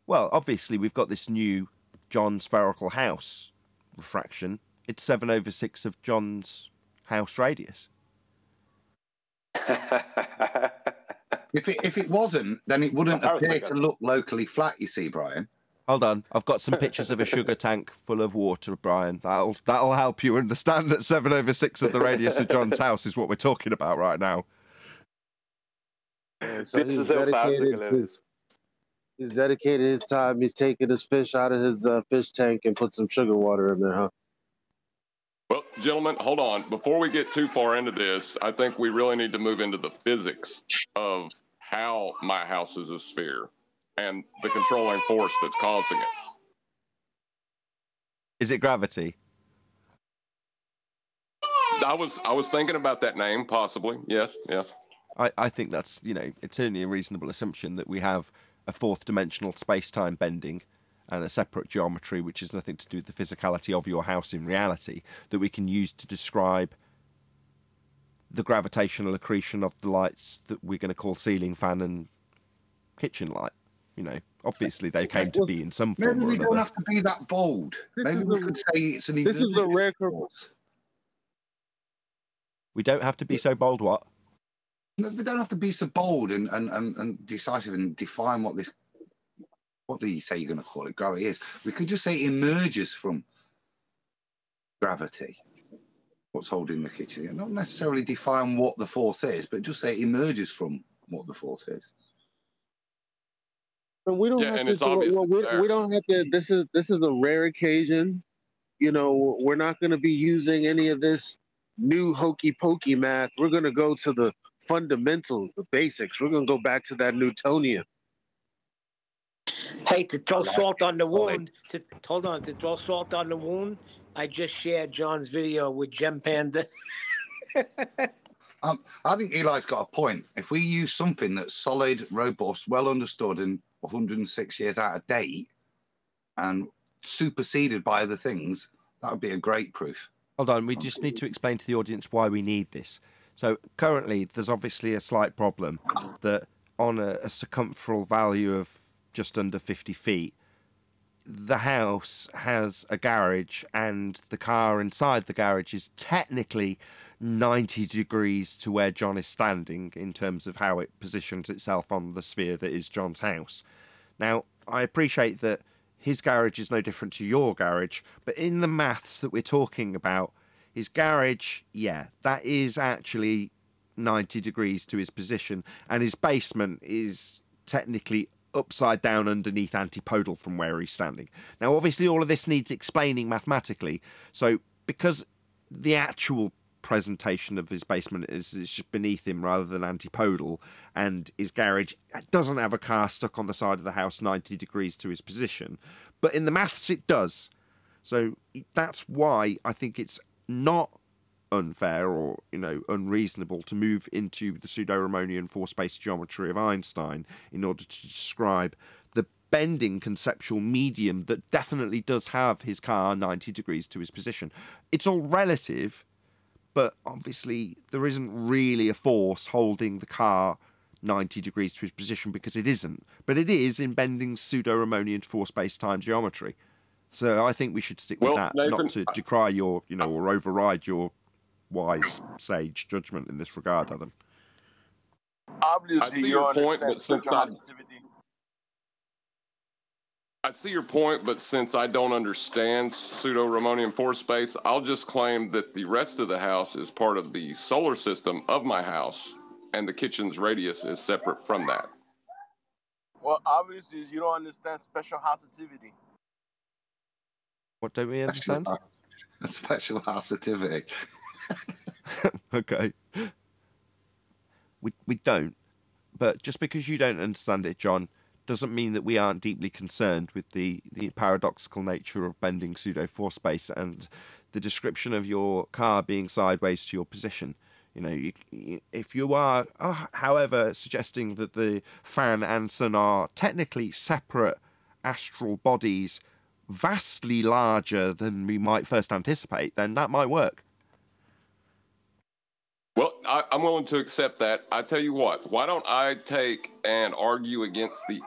Speaker 8: Well, obviously, we've got this new John spherical house refraction. It's 7/6 of John's house radius.
Speaker 13: If it wasn't, then it wouldn't appear to look locally flat, you see, Brian.
Speaker 8: Hold on, I've got some pictures of a sugar tank full of water, Brian. That'll help you understand that 7/6 of the radius of John's house is what we're talking about right now.
Speaker 11: So he's dedicated his time. He's taking his fish out of his fish tank and put some sugar water in there, huh?
Speaker 6: Well, gentlemen, hold on. Before we get too far into this, I think we really need to move into the physics of how my house is a sphere and the controlling force that's causing it.
Speaker 8: Is it gravity?
Speaker 6: I was thinking about that name, possibly. Yes.
Speaker 8: I think that's, it's only a reasonable assumption that we have a fourth dimensional space-time bending and a separate geometry, which has nothing to do with the physicality of your house in reality, that we can use to describe the gravitational accretion of the lights that we're going to call ceiling fan and kitchen light. Obviously they came to be in some form.
Speaker 13: Maybe we don't have to be that bold. Maybe we could say it's an.
Speaker 11: This is a rare course.
Speaker 8: We don't have to be so bold. What?
Speaker 13: No, we don't have to be so bold and decisive and define what this. What do you say you're going to call it? Gravity is. We could just say it emerges from gravity. What's holding the kitchen? Not necessarily define what the force is, but just say it emerges from what the force is.
Speaker 11: And we don't have to. We don't have to. This is a rare occasion. We're not going to be using any of this new hokey pokey math. We're going to go to the fundamentals, the basics. We're going to go back to that Newtonian.
Speaker 4: Hey, to throw salt on the wound, to throw salt on the wound, I just shared John's video with Gem Panda.
Speaker 13: I think Eli's got a point. If we use something that's solid, robust, well understood, and 106 years out of date, and superseded by other things, that would be a great proof.
Speaker 8: Hold on, we just need to explain to the audience why we need this. So currently, there's obviously a slight problem that on a circumferential value of just under 50 feet, the house has a garage and the car inside the garage is technically 90 degrees to where John is standing in terms of how it positions itself on the sphere that is John's house. Now, I appreciate that his garage is no different to your garage, but in the maths that we're talking about, his garage, yeah, that is actually 90 degrees to his position, and his basement is technically upside down underneath antipodal from where he's standing. Now, obviously, all of this needs explaining mathematically, so because the actual presentation of his basement is beneath him rather than antipodal, and his garage doesn't have a car stuck on the side of the house 90 degrees to his position, but in the maths it does. So that's why I think it's not unfair or, you know, unreasonable to move into the pseudo-Riemannian four-space geometry of Einstein in order to describe the bending conceptual medium that definitely does have his car 90 degrees to his position. It's all relative, but obviously there isn't really a force holding the car 90 degrees to his position because it isn't. But it is in bending pseudo-Riemannian four-space-time geometry. So I think we should stick with that, Nathan, not to decry your, you know, or override your wise sage judgment in this regard, Adam.
Speaker 14: Obviously,
Speaker 6: I see your point, but since I see your point, but since I don't understand pseudo-Riemannian force space, I'll just claim that the rest of the house is part of the solar system of my house, and the kitchen's radius is separate from that.
Speaker 14: Well, obviously, you don't understand special housativity.
Speaker 8: What don't we understand?
Speaker 13: Special housativity.
Speaker 8: Okay. We don't. But just because you don't understand it, John, doesn't mean that we aren't deeply concerned with the paradoxical nature of bending pseudo-force space and the description of your car being sideways to your position. You know, if you are, however, suggesting that the fan and sun are technically separate astral bodies vastly larger than we might first anticipate, then that might work.
Speaker 6: Well, I'm willing to accept that. I tell you what, why don't I take and argue against the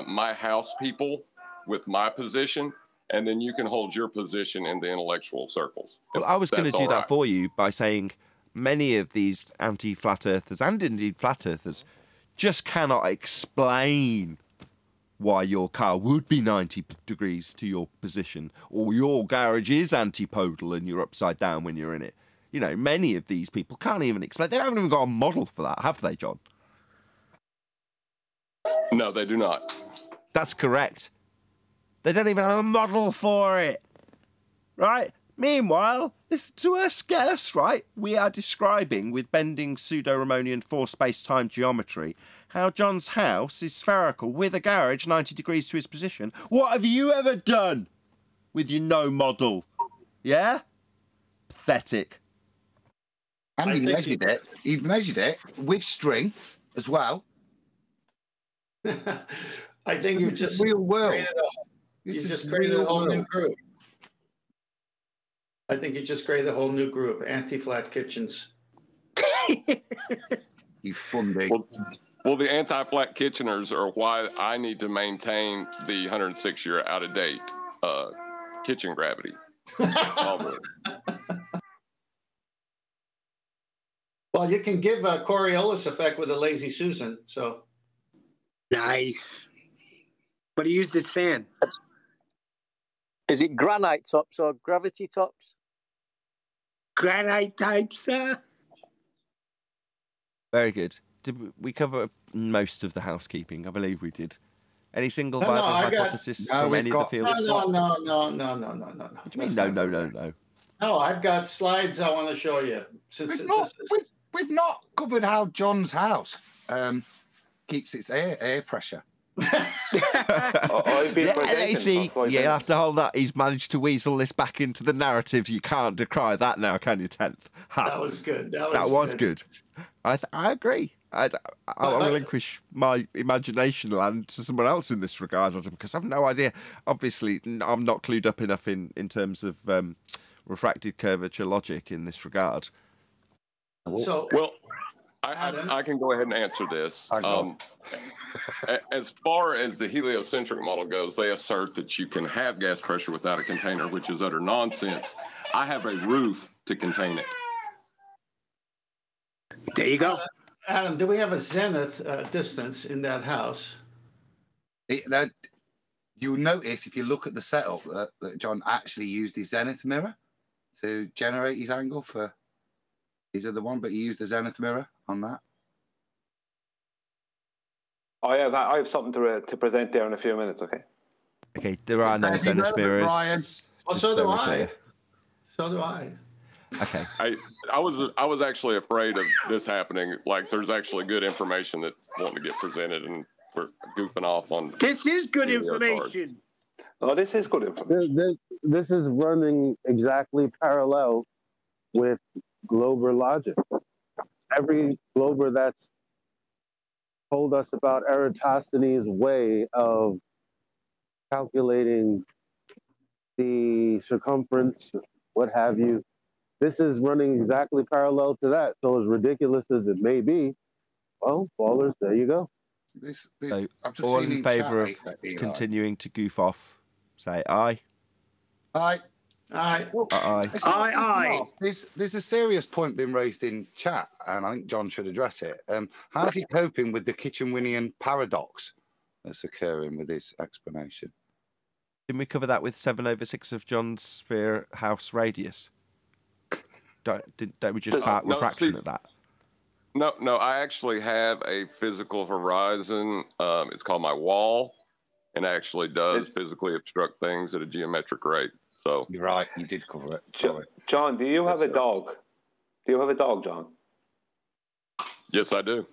Speaker 6: my house people with my position, and then you can hold your position in the intellectual circles.
Speaker 8: Well, I was going to do that for you by saying many of these anti-flat earthers, and indeed flat earthers, just cannot explain why your car would be 90 degrees to your position, or your garage is antipodal and you're upside down when you're in it. You know, many of these people can't even explain. They haven't even got a model for that, have they, John?
Speaker 6: No, they do not.
Speaker 8: That's correct. They don't even have a model for it. Right? Meanwhile, listen to us, get us, right? We are describing, with bending pseudo-Riemannian four-space-time geometry, how John's house is spherical with a garage 90 degrees to his position. What have you ever done with your no model? Yeah? Pathetic.
Speaker 13: And he measured it. He measured it with string as well.
Speaker 7: I think you just
Speaker 13: real world.
Speaker 7: You just created a whole new group. I think you just created a whole new group, anti-flat kitchens.
Speaker 13: You fundy.
Speaker 6: Well, the anti-flat kitcheners are why I need to maintain the 106-year out-of-date kitchen gravity.
Speaker 7: Well, you can give a Coriolis effect with a lazy Susan. So
Speaker 4: nice. But he used his fan.
Speaker 2: Is it granite tops or gravity tops?
Speaker 4: Granite types.
Speaker 8: Very good. Did we cover most of the housekeeping? I believe we did. Any single viable hypothesis from any of the fields?
Speaker 7: No.
Speaker 8: What do you mean, no?
Speaker 7: Oh, I've got slides I want to show you.
Speaker 13: We've not covered how John's house keeps its air pressure.
Speaker 8: You see, you have to hold that. He's managed to weasel this back into the narrative. You can't decry that now, can you, 10th?
Speaker 7: That was good.
Speaker 8: That was good. I agree. I'll relinquish my imagination land to someone else in this regard, because I've no idea. Obviously, I'm not clued up enough in terms of refracted curvature logic in this regard.
Speaker 7: So,
Speaker 6: well, I can go ahead and answer this. As far as the heliocentric model goes, they assert that you can have gas pressure without a container, which is utter nonsense. I have a roof to contain it.
Speaker 4: There you go.
Speaker 7: Adam, do we have a zenith distance in that house?
Speaker 13: You'll notice if you look at the setup that John actually used his zenith mirror to generate his angle for his other one, but he used the zenith mirror on that.
Speaker 15: I have something to present there in a few minutes.
Speaker 8: Okay, there are no zenith mirrors.
Speaker 7: Brian. Well, so do I. So do I.
Speaker 8: Okay.
Speaker 6: I was actually afraid of this happening. Like, there's actually good information that's wanting to get presented, and we're goofing off on.
Speaker 4: This is good information.
Speaker 15: Oh, this is good information.
Speaker 11: This is running exactly parallel with Glober logic. Every Glober that's told us about Eratosthenes' way of calculating the circumference, what have you. This is running exactly parallel to that. So as ridiculous as it may be, well, ballers, there you go.
Speaker 8: So all in favour of continuing to goof off, say aye.
Speaker 7: Aye.
Speaker 13: Aye.
Speaker 8: Aye.
Speaker 4: Aye.
Speaker 13: There's a serious point being raised in chat, and I think John should address it. How's he coping with the Kitchenwinian paradox that's occurring with his explanation?
Speaker 8: Didn't we cover that with 7/6 of John's sphere house radius? Don't we just part refraction at that?
Speaker 6: No, I actually have a physical horizon. It's called my wall, and actually does physically obstruct things at a geometric rate. So
Speaker 13: you're right, you did cover it.
Speaker 15: Sorry. John, do you have a dog? Do you have a dog, John?
Speaker 6: Yes, I do.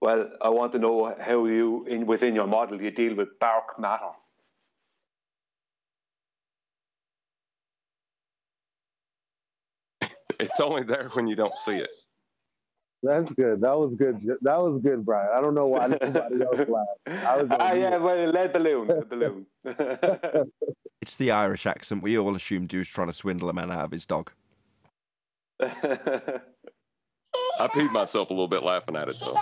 Speaker 15: Well, I want to know how within your model you deal with bark matter.
Speaker 6: It's only there when you don't see it.
Speaker 11: That's good. That was good. That was good, Brian. I don't know why nobody else laughed.
Speaker 15: Well, lead balloon. The balloon.
Speaker 8: It's the Irish accent. We all assumed he was trying to swindle a man out of his dog.
Speaker 6: I peed myself a little bit laughing at it, though.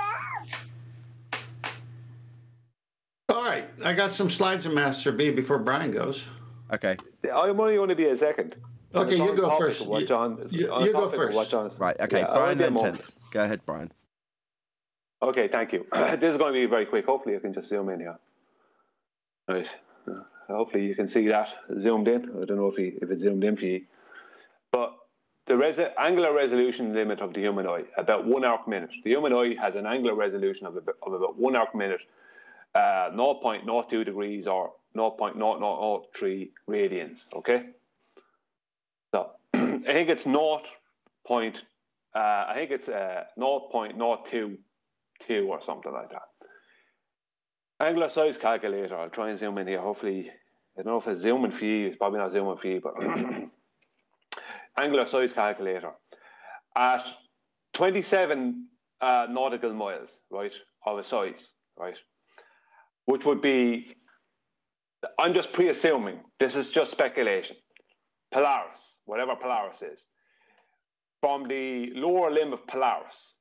Speaker 7: All right. I got some slides of Master B before Brian goes.
Speaker 8: Okay.
Speaker 15: I'm only going to be a second.
Speaker 7: Okay, you go first. You go first.
Speaker 8: Right, okay. Yeah, Brian then 10th. Go ahead, Brian.
Speaker 15: Okay, thank you. This is going to be very quick. Hopefully I can just zoom in here. Right. Hopefully you can see that zoomed in. I don't know if it's zoomed in for you. But the angular resolution limit of the human eye, about 1 arc minute. The human eye has an angular resolution of about 1 arc minute, 0.02 degrees or 0.0003 radians, okay? So I think it's 0.022 or something like that. Angular size calculator. I'll try and zoom in here. Hopefully, I don't know if it's zooming for you. It's probably not zooming for you, but angular size calculator at 27 nautical miles, right, of a size, right, which would be. I'm just pre-assuming. This is just speculation. Polaris. Whatever Polaris is, from the lower limb of Polaris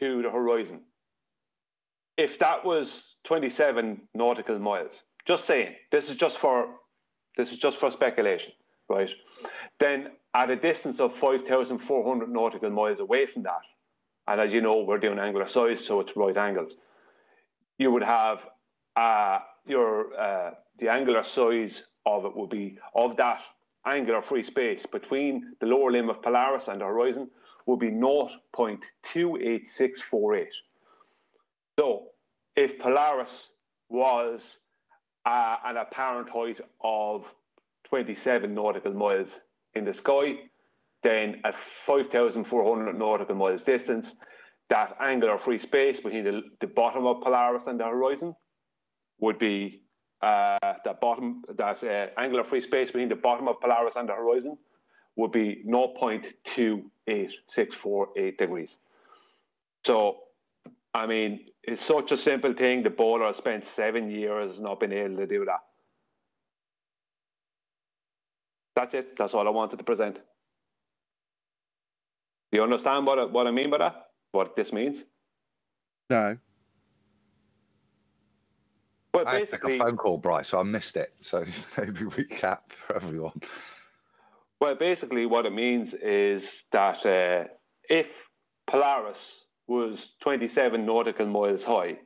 Speaker 15: to the horizon. If that was 27 nautical miles, just saying, this is just for speculation, right? Then at a distance of 5,400 nautical miles away from that, and as you know, we're doing angular size, so it's right angles. You would have the angular size of it would be of that angular free space between the lower limb of Polaris and the horizon would be 0.28648. So if Polaris was an apparent height of 27 nautical miles in the sky, then at 5,400 nautical miles distance, that angular free space between the bottom of Polaris and the horizon would be angular free space between the bottom of Polaris and the horizon would be 0.28648 degrees. So, I mean, it's such a simple thing. The bowler has spent 7 years not being able to do that. That's it. That's all I wanted to present. Do you understand what I mean by that? What this means?
Speaker 8: No.
Speaker 15: Well,
Speaker 13: I took a phone call, Bryce, so I missed it. So maybe recap for everyone.
Speaker 15: Well, basically what it means is that if Polaris was 27 nautical miles high,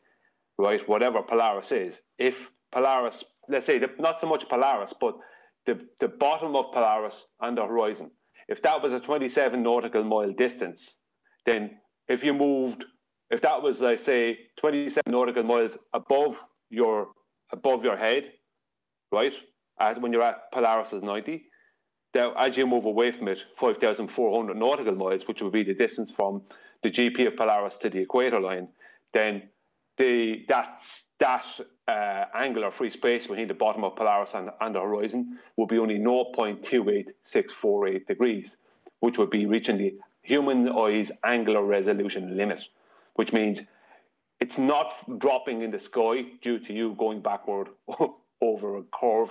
Speaker 15: right, whatever Polaris is, if Polaris, let's say, not so much Polaris, but the bottom of Polaris and the horizon, if that was a 27 nautical mile distance, then if that was, let's say, 27 nautical miles above your head, right, when you're at Polaris is 90, then as you move away from it, 5,400 nautical miles, which would be the distance from the GP of Polaris to the equator line, then that angular free space between the bottom of Polaris and the horizon will be only 0.28648 degrees, which would be reaching the human eye's angular resolution limit, which means it's not dropping in the sky due to you going backward over a curve.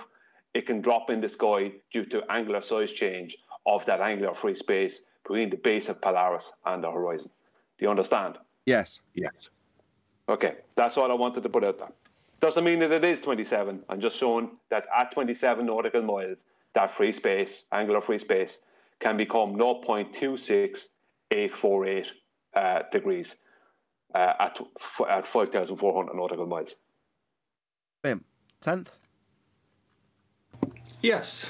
Speaker 15: It can drop in the sky due to angular size change of that angular free space between the base of Polaris and the horizon. Do you understand?
Speaker 8: Yes.
Speaker 13: Yes.
Speaker 15: Okay, that's all I wanted to put out there. Doesn't mean that it is 27. I'm just showing that at 27 nautical miles, that free space, angular free space, can become 0.26848 degrees at 5,400 nautical miles.
Speaker 8: Bim, 10th?
Speaker 7: Yes.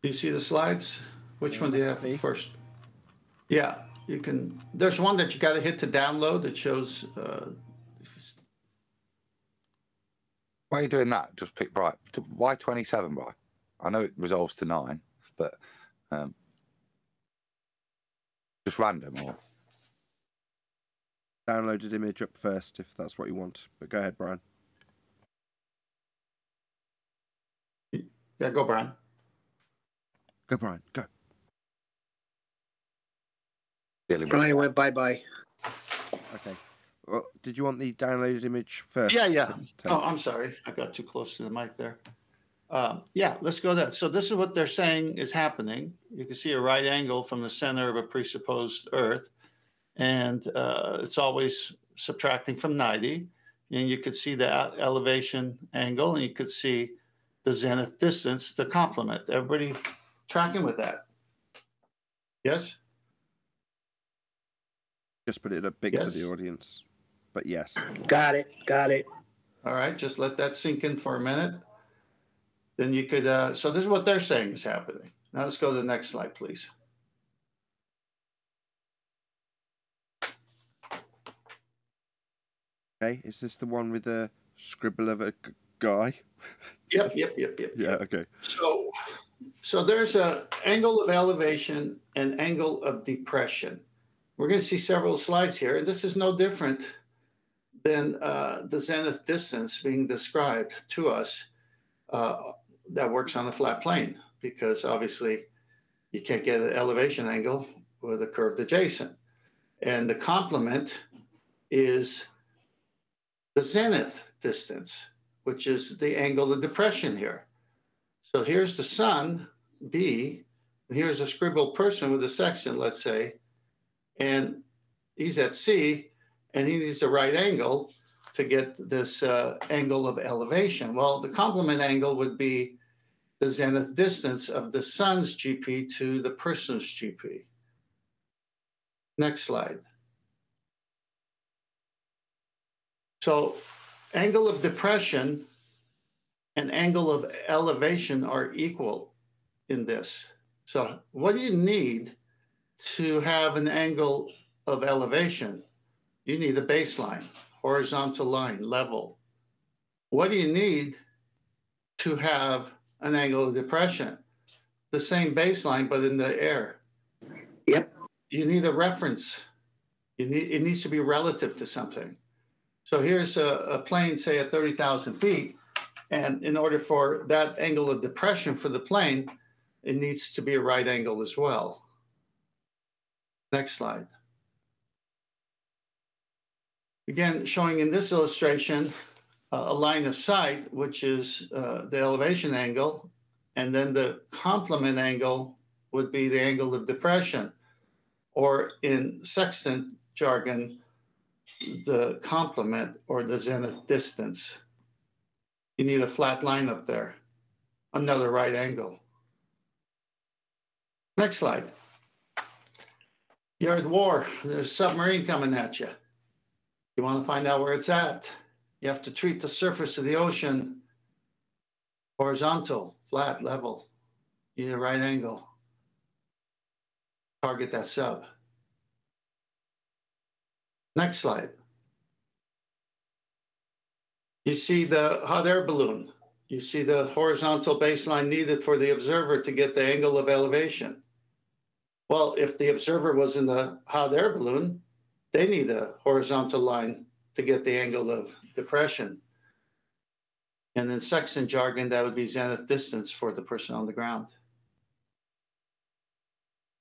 Speaker 7: Do you see the slides? Which one do you have first? Yeah, you can. There's one that you got to hit to download that shows.
Speaker 13: Why are you doing that? Just pick Bright. Why 27, Bright? I know it resolves to 9, but just random or
Speaker 8: downloaded image up first if that's what you want. But go ahead, Brian.
Speaker 7: Yeah, go, Brian.
Speaker 8: Go, Brian. Go.
Speaker 4: Brian went bye-bye.
Speaker 8: Okay. Well, did you want the downloaded image first?
Speaker 7: Yeah. Oh, I'm sorry. I got too close to the mic there. Yeah, let's go there. So this is what they're saying is happening. You can see a right angle from the center of a presupposed Earth, and it's always subtracting from 90. And you could see the elevation angle, and you could see the zenith distance to complement. Everybody tracking with that? Yes?
Speaker 8: Just put it up big for the audience. But yes.
Speaker 4: Got it.
Speaker 7: All right, just let that sink in for a minute. Then you could, so this is what they're saying is happening. Now let's go to the next slide, please.
Speaker 8: Okay, is this the one with the scribble of a guy?
Speaker 7: Yep.
Speaker 8: Yeah, okay.
Speaker 7: So there's an angle of elevation and angle of depression. We're going to see several slides here, and this is no different than the zenith distance being described to us that works on a flat plane, because obviously you can't get an elevation angle with a curved adjacent. And the complement is the zenith distance, which is the angle of depression here. So here's the sun, B, and here's a scribbled person with a sextant, let's say, and he's at C, and he needs the right angle to get this angle of elevation. Well, the complement angle would be the zenith distance of the sun's GP to the person's GP. Next slide. So angle of depression and angle of elevation are equal in this. So what do you need to have an angle of elevation? You need a baseline, horizontal line, level. What do you need to have an angle of depression? the same baseline, but in the air.
Speaker 4: Yep.
Speaker 7: You need a reference. It needs to be relative to something. So here's a plane, say at 30,000 feet. And in order for that angle of depression for the plane, it needs to be a right angle as well. Next slide. Again, showing in this illustration a line of sight, which is the elevation angle, and then the complement angle would be the angle of depression, or in sextant jargon, the complement or the zenith distance. You need a flat line up there, another right angle. Next slide. You're at war. There's a submarine coming at you. You want to find out where it's at. You have to treat the surface of the ocean horizontal, flat, level. You need a right angle. Target that sub. Next slide. You see the hot air balloon. You see the horizontal baseline needed for the observer to get the angle of elevation. Well, if the observer was in the hot air balloon, they need a horizontal line to get the angle of depression. And in sextant jargon, that would be zenith distance for the person on the ground.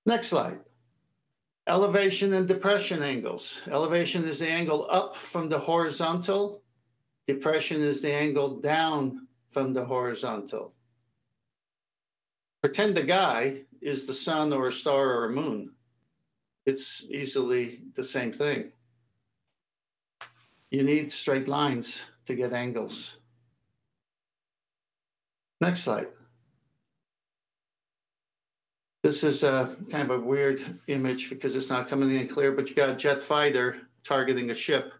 Speaker 7: Next slide. Elevation and depression angles. Elevation is the angle up from the horizontal. Depression is the angle down from the horizontal. Pretend the guy is the sun or a star or a moon. It's easily the same thing. You need straight lines to get angles. Next slide. This is a kind of a weird image because it's not coming in clear, but you got a jet fighter targeting a ship.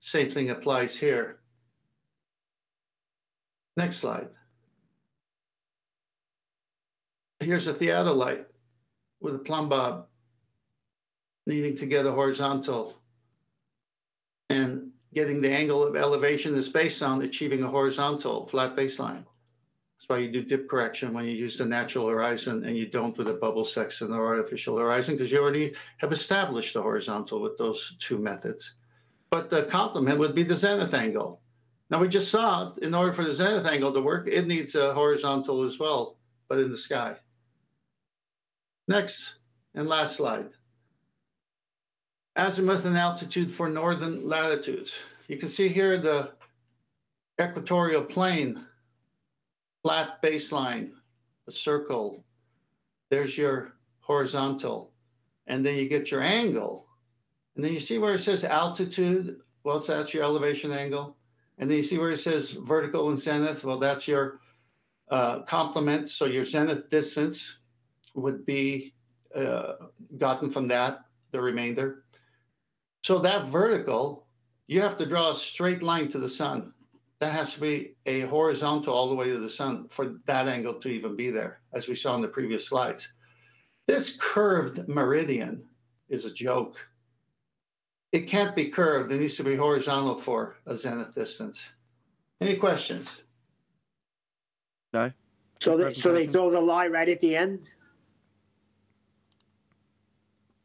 Speaker 7: Same thing applies here. Next slide. Here's a theodolite with a plumb bob needing to get a horizontal, and getting the angle of elevation is based on achieving a horizontal flat baseline. That's why you do dip correction when you use the natural horizon and you don't with a bubble sextant or artificial horizon, because you already have established the horizontal with those two methods. But the complement would be the zenith angle. Now we just saw, in order for the zenith angle to work, it needs a horizontal as well, but in the sky. Next and last slide. Azimuth and altitude for northern latitudes. You can see here the equatorial plane, flat baseline, a circle. There's your horizontal. And then you get your angle. And then you see where it says altitude. Well, that's your elevation angle. And then you see where it says vertical and zenith. Well, that's your complement. So your zenith distance would be gotten from that, the remainder. So that vertical, you have to draw a straight line to the sun. That has to be a horizontal all the way to the sun for that angle to even be there, as we saw in the previous slides. This curved meridian is a joke. It can't be curved. It needs to be horizontal for a zenith distance. Any questions?
Speaker 8: No.
Speaker 4: So they throw the lie right at the end?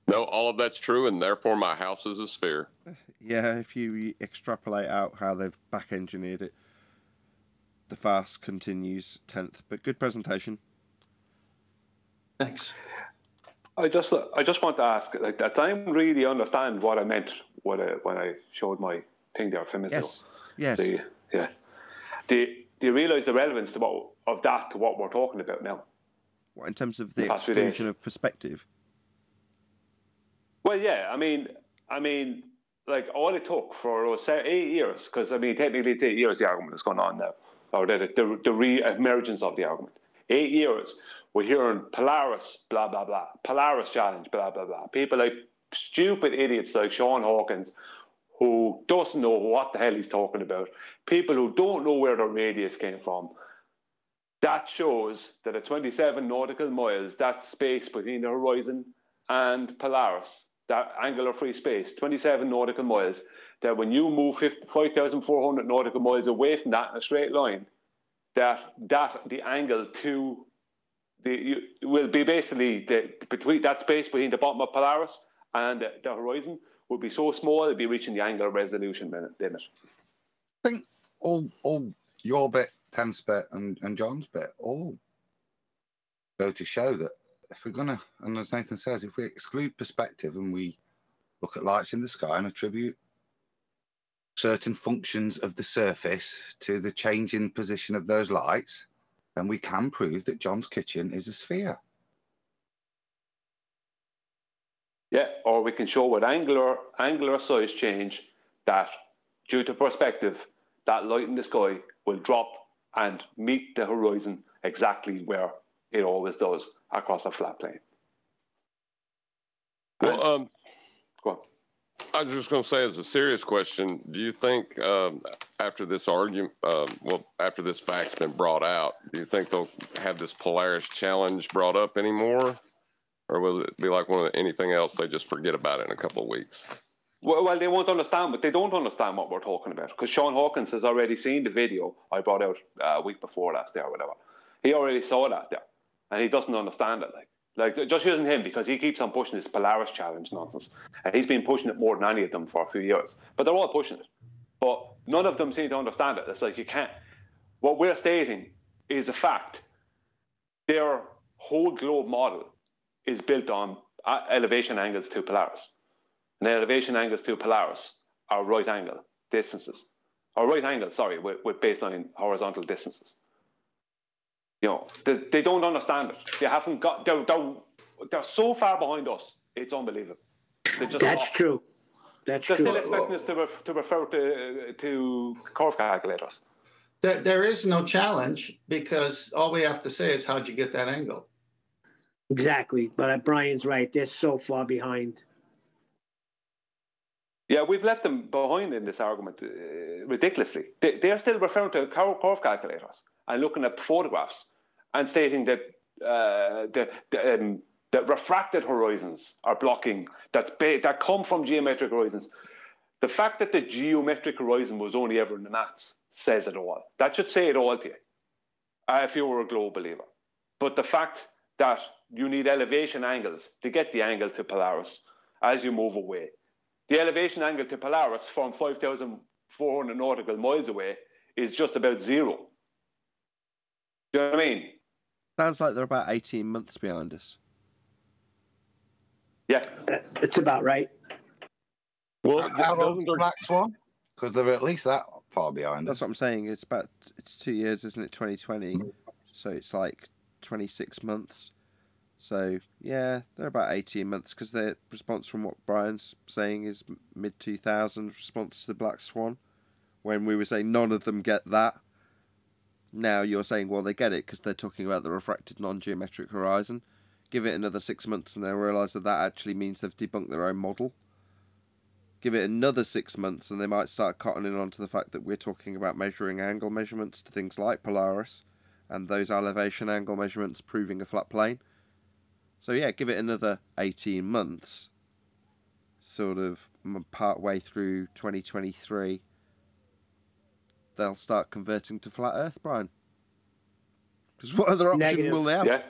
Speaker 6: No, all of that's true, and therefore my house is a sphere.
Speaker 8: Yeah, if you extrapolate out how they've back-engineered it, the farce continues 10th. But good presentation.
Speaker 7: Thanks.
Speaker 15: I just want to ask, like, that I don't really understand what I meant when I showed my thing there a few minutes ago.
Speaker 8: Yes.
Speaker 15: Do you realise the relevance of that to what we're talking about now?
Speaker 8: What, in terms of the exclusion of perspective?
Speaker 15: Well, yeah. I mean, like, all it took for us 8 years, because I mean, technically it's 8 years the argument is going on now, or the re-emergence of the argument. 8 years. We're hearing Polaris, blah, blah, blah. Polaris challenge, blah, blah, blah. People like stupid idiots like Sean Hawkins, who doesn't know what the hell he's talking about. People who don't know where the radius came from. That shows that at 27 nautical miles, that space between the horizon and Polaris, that angular free space, 27 nautical miles, that when you move 5,400 nautical miles away from that in a straight line, that the angle to will be basically between that space between the bottom of Polaris and the horizon will be so small it'll be reaching the angular resolution limit.
Speaker 13: I think all your bit, Tem's bit, and John's bit all go to show that if we're gonna, and as Nathan says, if we exclude perspective and we look at lights in the sky and attribute certain functions of the surface to the change in position of those lights, then we can prove that John's kitchen is a sphere.
Speaker 15: Yeah, or we can show with angular size change that due to perspective, that light in the sky will drop and meet the horizon exactly where it always does across a flat plane.
Speaker 6: Well,
Speaker 15: go on.
Speaker 6: I was just going to say, as a serious question, do you think after this argument, after this fact's been brought out, do you think they'll have this Polaris challenge brought up anymore? Or will it be like anything else, they just forget about it in a couple of weeks?
Speaker 15: Well, they won't understand, but they don't understand what we're talking about. Because Sean Hawkins has already seen the video I brought out a week before last day or whatever. He already saw that there. And he doesn't understand it. Like just using him because he keeps on pushing this Polaris challenge nonsense. And he's been pushing it more than any of them for a few years. But they're all pushing it. But none of them seem to understand it. It's like you can't. What we're stating is a fact. Their whole globe model is built on elevation angles to Polaris. And elevation angles to Polaris are right angle distances. Or right angle, sorry, with baseline horizontal distances. You know, they don't understand it. They haven't got. They're so far behind us. It's unbelievable.
Speaker 4: That's true. That's
Speaker 15: they're
Speaker 4: true.
Speaker 15: Still expecting us to refer to curve calculators.
Speaker 7: There is no challenge because all we have to say is how'd you get that angle.
Speaker 4: Exactly, but Brian's right. They're so far behind.
Speaker 15: Yeah, we've left them behind in this argument ridiculously. They're still referring to curve calculators and looking at photographs and stating that that refracted horizons are blocking, that come from geometric horizons. The fact that the geometric horizon was only ever in the maths says it all. That should say it all to you, if you were a globe believer. But the fact that you need elevation angles to get the angle to Polaris as you move away. The elevation angle to Polaris from 5,400 nautical miles away is just about zero. Do you know what I mean?
Speaker 8: Sounds like they're about 18 months behind us.
Speaker 15: Yeah.
Speaker 4: It's about right.
Speaker 13: Well, how old is the Black Swan? Because they're at least that far behind us.
Speaker 8: That's what I'm saying. It's 2 years, isn't it? 2020. So it's like 26 months. So, yeah, they're about 18 months because their response from what Brian's saying is mid-2000s response to the Black Swan. When we were saying none of them get that. Now you're saying, well, they get it because they're talking about the refracted non-geometric horizon. Give it another 6 months and they'll realise that actually means they've debunked their own model. Give it another 6 months and they might start cottoning on to the fact that we're talking about measuring angle measurements to things like Polaris and those elevation angle measurements proving a flat plane. So yeah, give it another 18 months, sort of part way through 2023, they'll start converting to flat Earth, Brian. Because what other option will they have?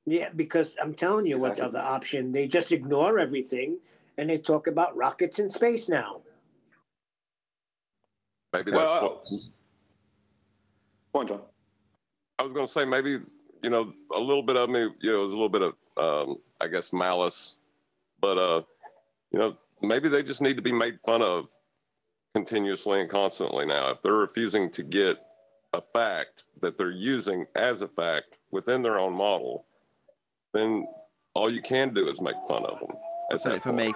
Speaker 4: Yeah, because I'm telling you what other option. They just ignore everything and they talk about rockets in space now.
Speaker 6: Maybe that's what... Point on. I was going to say maybe... You know, a little bit of me, you know, is a little bit of, I guess, malice. But, you know, maybe they just need to be made fun of continuously and constantly now. If they're refusing to get a fact that they're using as a fact within their own model, then all you can do is make fun of them.
Speaker 8: What's in it for me?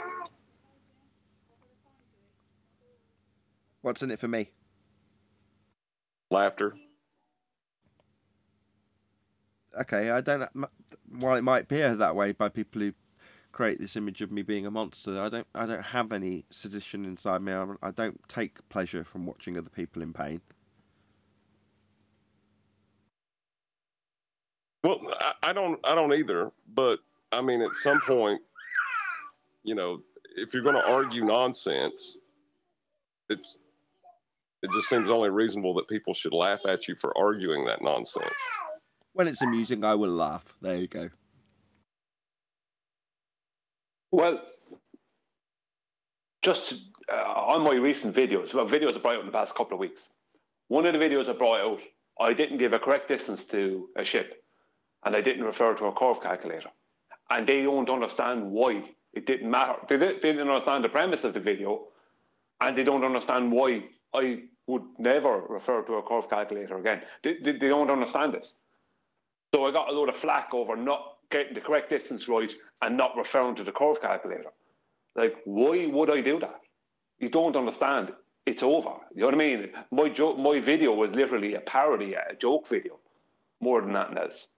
Speaker 8: What's in it for me?
Speaker 6: Laughter.
Speaker 8: Okay, I don't. While it might appear that way by people who create this image of me being a monster, I don't have any sedition inside me. I don't take pleasure from watching other people in pain.
Speaker 6: Well, I don't either. But I mean, at some point, you know, if you're going to argue nonsense, it just seems only reasonable that people should laugh at you for arguing that nonsense.
Speaker 8: When it's amusing, I will laugh. There you go.
Speaker 15: Well, just on my recent videos, videos I brought out in the past couple of weeks. One of the videos I brought out, I didn't give a correct distance to a ship, and I didn't refer to a curve calculator. And they don't understand why it didn't matter. They didn't understand the premise of the video, and they don't understand why I would never refer to a curve calculator again. They don't understand this. So I got a load of flack over not getting the correct distance right and not referring to the curve calculator. Like, why would I do that? You don't understand. It's over. You know what I mean? My video was literally a parody, a joke video, more than anything else.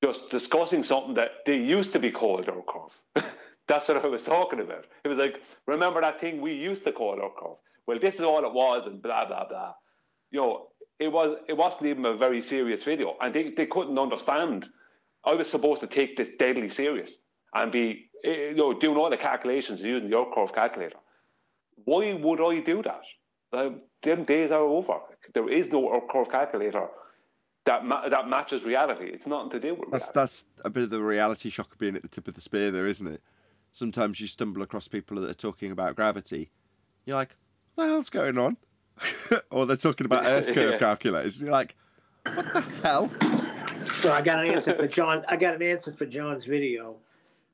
Speaker 15: Just discussing something that they used to be called our curve. That's what I was talking about. It was like, remember that thing we used to call our curve? Well, this is all it was, and blah, blah, blah. You know, it wasn't even a very serious video, and they couldn't understand. I was supposed to take this deadly serious and be, you know, doing all the calculations using your curve calculator. Why would I do that? Them days are over. There is no curve calculator that matches reality. It's nothing to do with reality.
Speaker 8: That's a bit of the reality shock of being at the tip of the spear there, isn't it? Sometimes you stumble across people that are talking about gravity. You're like, what the hell's going on? Or they're talking about Earth curve calculators. And you're like, what the hell?
Speaker 4: So I got an answer for John. I got an answer for John's video,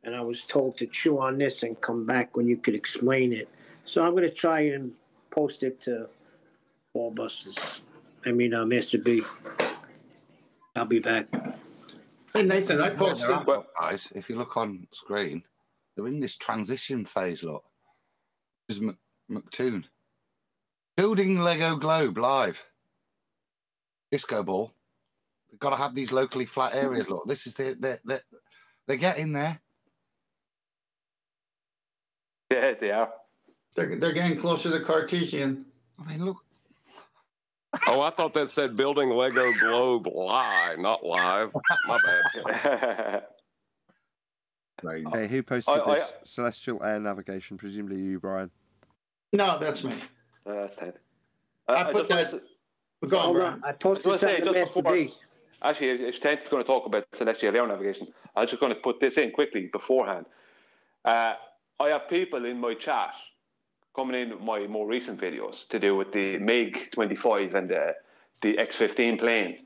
Speaker 4: and I was told to chew on this and come back when you could explain it. So I'm going to try and post it to Ballbusters. I mean, Mr. B. I'll be back.
Speaker 7: Hey, Nathan, I posted.
Speaker 13: Guys, if you look on screen, they're in this transition phase, look. This is McToon. Building Lego Globe live. Disco ball. We've got to have these locally flat areas, look. This is they're getting there.
Speaker 15: Yeah, they are.
Speaker 7: They're getting closer to Cartesian.
Speaker 13: I mean, look.
Speaker 6: Oh, I thought that said building Lego Globe live, not live. My bad.
Speaker 8: Hey, who posted this? Celestial Air Navigation, presumably you, Brian.
Speaker 7: No, that's me.
Speaker 15: That's Ted.
Speaker 7: I put that. Go on, Brian.
Speaker 4: I posted something to Mr. B.
Speaker 15: Actually, if Ted's going to talk about celestial air navigation, I'm just going to put this in quickly beforehand. I have people in my chat coming in with my more recent videos to do with the MiG-25 and the X-15 planes,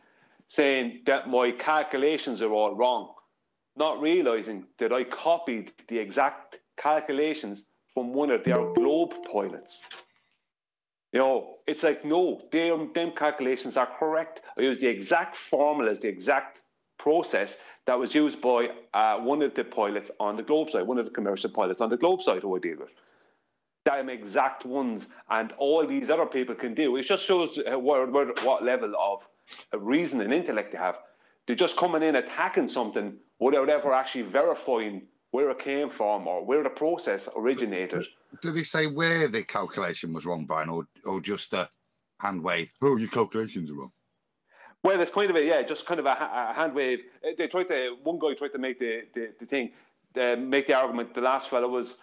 Speaker 15: saying that my calculations are all wrong, not realising that I copied the exact calculations from one of their Globe pilots. You know, it's like, no, them calculations are correct. I used the exact formulas, the exact process that was used by one of the pilots on the Globe side, one of the commercial pilots on the Globe side who I deal with. Them exact ones, and all these other people can do. It just shows what level of reason and intellect they have. They're just coming in attacking something without ever actually verifying where it came from or where the process originated.
Speaker 13: Did they say where the calculation was wrong, Brian, or just a hand wave? Oh, your calculations are wrong.
Speaker 15: Well, it's kind of just kind of a hand wave. One guy tried to make make the argument. The last fellow was,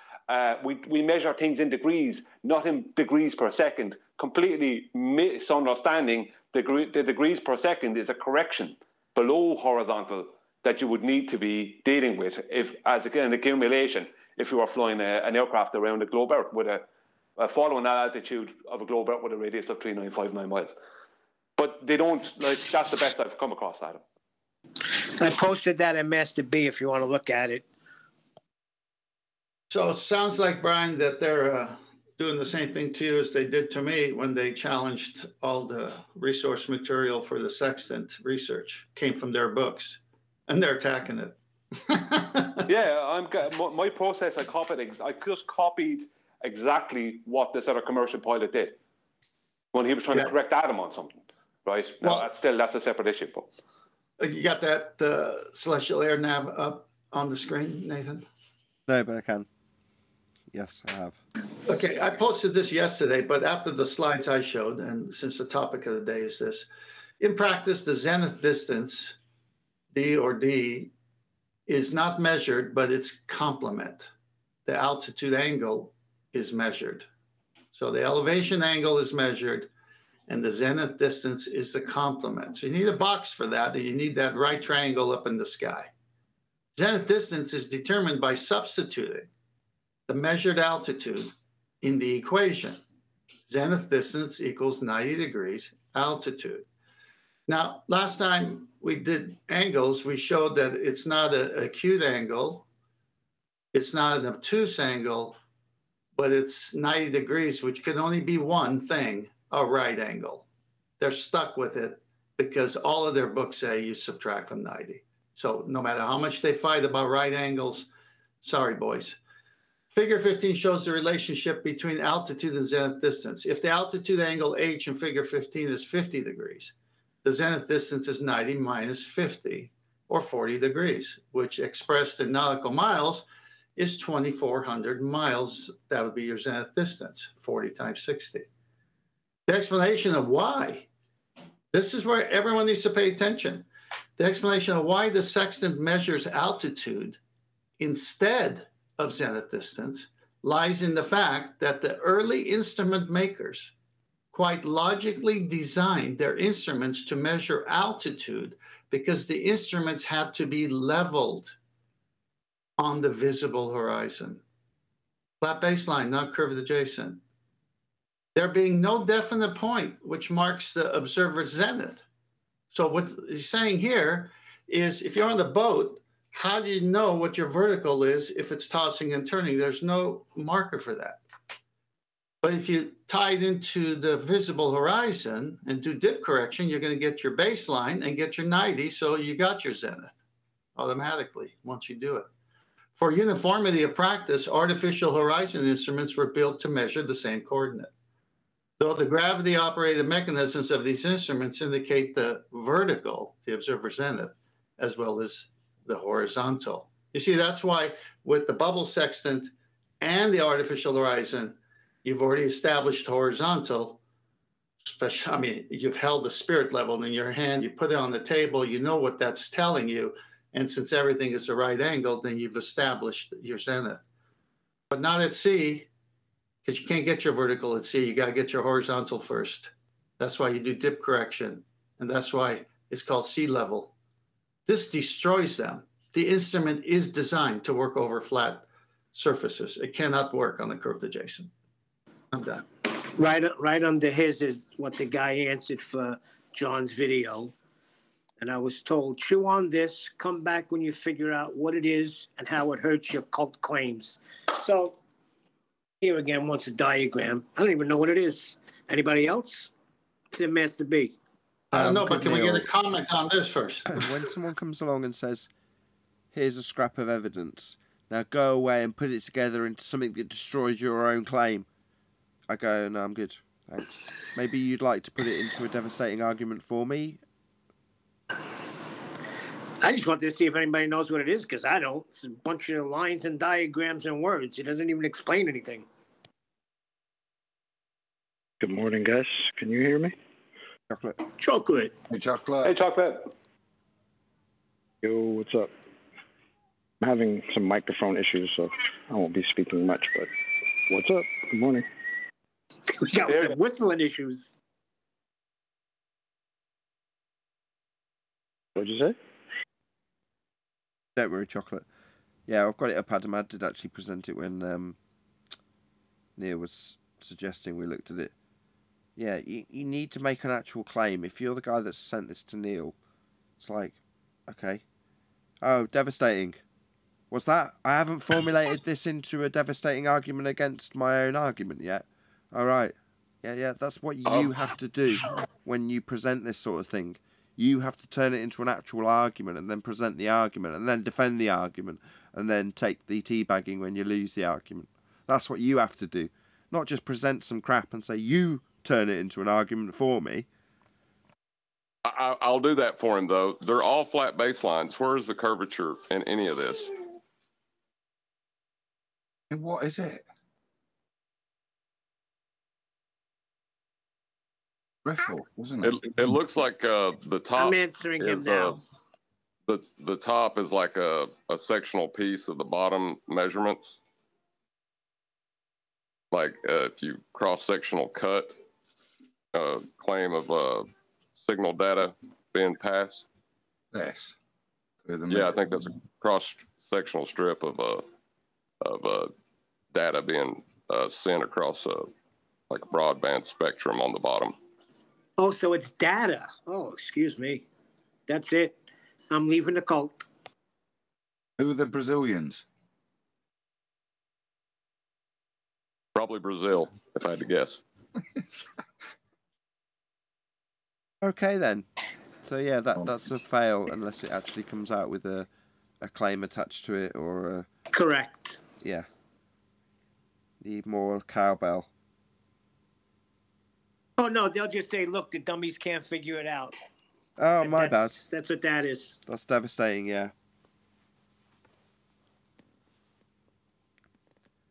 Speaker 15: we measure things in degrees, not in degrees per second. Completely misunderstanding the degrees per second is a correction below horizontal that you would need to be dealing with as an accumulation if you were flying an aircraft around the globe Earth with following that altitude of a globe Earth with a radius of 3,959 miles. But they don't, that's the best I've come across, Adam.
Speaker 4: I posted that in Master B if you want to look at it.
Speaker 7: So it sounds like, Brian, that they're doing the same thing to you as they did to me when they challenged all the resource material for the sextant research came from their books, and they're attacking it.
Speaker 15: Yeah, my process. I just copied exactly what this other commercial pilot did when he was trying to correct Adam on something. Right? Now, that's a separate issue. But
Speaker 7: you got that celestial air nav up on the screen, Nathan?
Speaker 8: No, but I can. Yes, I have.
Speaker 7: Okay, I posted this yesterday, but after the slides I showed, and since the topic of the day is this, in practice, the zenith distance, D or D, is not measured, but it's complement. The altitude angle is measured. So the elevation angle is measured, and the zenith distance is the complement. So you need a box for that, and you need that right triangle up in the sky. Zenith distance is determined by substituting the measured altitude in the equation. Zenith distance equals 90 degrees altitude. Now, last time we did angles, we showed that it's not an acute angle, it's not an obtuse angle, but it's 90 degrees, which can only be one thing, a right angle. They're stuck with it because all of their books say you subtract from 90. So no matter how much they fight about right angles, sorry, boys. Figure 15 shows the relationship between altitude and zenith distance. If the altitude angle h in figure 15 is 50 degrees, the zenith distance is 90 minus 50, or 40 degrees, which expressed in nautical miles is 2,400 miles. That would be your zenith distance, 40 times 60. The explanation of why, this is where everyone needs to pay attention. The explanation of why the sextant measures altitude instead of zenith distance lies in the fact that the early instrument makers quite logically designed their instruments to measure altitude because the instruments had to be leveled on the visible horizon. Flat baseline, not curved adjacent. There being no definite point which marks the observer's zenith. So what he's saying here is if you're on the boat, how do you know what your vertical is if it's tossing and turning? There's no marker for that. But if you tie it into the visible horizon and do dip correction, you're going to get your baseline and get your 90, so you got your zenith automatically once you do it. For uniformity of practice, artificial horizon instruments were built to measure the same coordinate. Though the gravity-operated mechanisms of these instruments indicate the vertical, the observer's zenith, as well as the horizontal. You see, that's why with the bubble sextant and the artificial horizon, you've already established horizontal. Especially, I mean, you've held the spirit level in your hand, you put it on the table, you know what that's telling you. And since everything is a right angle, then you've established your zenith. But not at sea, because you can't get your vertical at sea. You got to get your horizontal first. That's why you do dip correction. And that's why it's called sea level. This destroys them. The instrument is designed to work over flat surfaces. It cannot work on the curved adjacent. I'm done.
Speaker 4: Right under his is what the guy answered for John's video. And I was told, chew on this, come back when you figure out what it is and how it hurts your cult claims. So here again, once a diagram. I don't even know what it is. Anybody else? It's a Master B.
Speaker 7: I don't know, but can we get a comment on this first?
Speaker 8: When someone comes along and says, here's a scrap of evidence, now go away and put it together into something that destroys your own claim, I go, no, I'm good, thanks. Maybe you'd like to put it into a devastating argument for me?
Speaker 4: I just wanted to see if anybody knows what it is, because I don't. It's a bunch of lines and diagrams and words. It doesn't even explain anything.
Speaker 16: Good morning, guys. Can you hear me?
Speaker 8: Chocolate.
Speaker 4: Chocolate.
Speaker 13: Hey, Chocolate.
Speaker 15: Hey, Chocolate.
Speaker 16: Yo, what's up? I'm having some microphone issues, so I won't be speaking much, but what's up? Good morning.
Speaker 4: We got some whistling issues.
Speaker 16: What'd you say?
Speaker 8: Don't worry, Chocolate. Yeah, I've got it up, Adam. I did actually present it when Neil was suggesting we looked at it. Yeah, you need to make an actual claim. If you're the guy that sent this to Neil, it's like, okay. Oh, devastating. What's that? I haven't formulated this into a devastating argument against my own argument yet. All right. Yeah, that's what you have to do when you present this sort of thing. You have to turn it into an actual argument and then present the argument and then defend the argument and then take the teabagging when you lose the argument. That's what you have to do. Not just present some crap and say, you turn it into an argument for me.
Speaker 6: I'll do that for him, though. They're all flat baselines. Where is the curvature in any of this?
Speaker 13: And what is it? Riffle, wasn't it?
Speaker 6: It looks like the top.
Speaker 4: I'm answering him now.
Speaker 6: The top is like a sectional piece of the bottom measurements. Like if you cross-sectional cut claim of signal data being passed.
Speaker 13: Yes.
Speaker 6: Yeah, I think that's a cross-sectional strip of data being sent across like a broadband spectrum on the bottom.
Speaker 4: Oh, so it's data. Oh, excuse me. That's it. I'm leaving the cult.
Speaker 13: Who are the Brazilians?
Speaker 6: Probably Brazil, if I had to guess.
Speaker 8: Okay, then. So, yeah, that's a fail unless it actually comes out with a claim attached to it or a...
Speaker 4: Correct.
Speaker 8: Yeah. Need more cowbell.
Speaker 4: Oh, no, they'll just say, look, the dummies can't figure it out.
Speaker 8: Oh, my bad.
Speaker 4: That's what that is.
Speaker 8: That's devastating, yeah.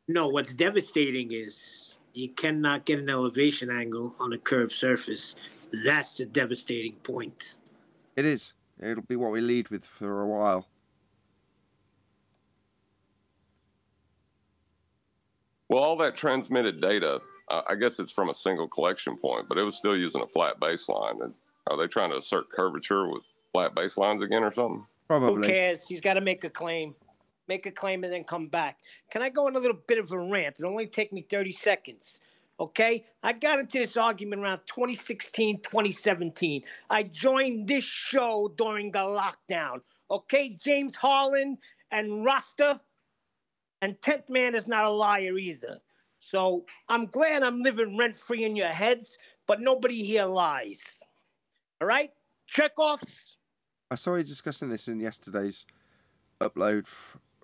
Speaker 4: No, what's devastating is you cannot get an elevation angle on a curved surface. That's the devastating point.
Speaker 8: It is. It'll be what we lead with for a while.
Speaker 6: Well, all that transmitted data, I guess it's from a single collection point, but it was still using a flat baseline. And are they trying to assert curvature with flat baselines again or something?
Speaker 8: Probably.
Speaker 4: Who cares? He's got to make a claim. Make a claim and then come back. Can I go on a little bit of a rant? It'll only take me 30 seconds. Okay? I got into this argument around 2016, 2017. I joined this show during the lockdown. Okay? James Harlan and Rasta. And 10th Man is not a liar either. So I'm glad I'm living rent-free in your heads, but nobody here lies. All right? Checkoffs.
Speaker 8: I saw you discussing this in yesterday's upload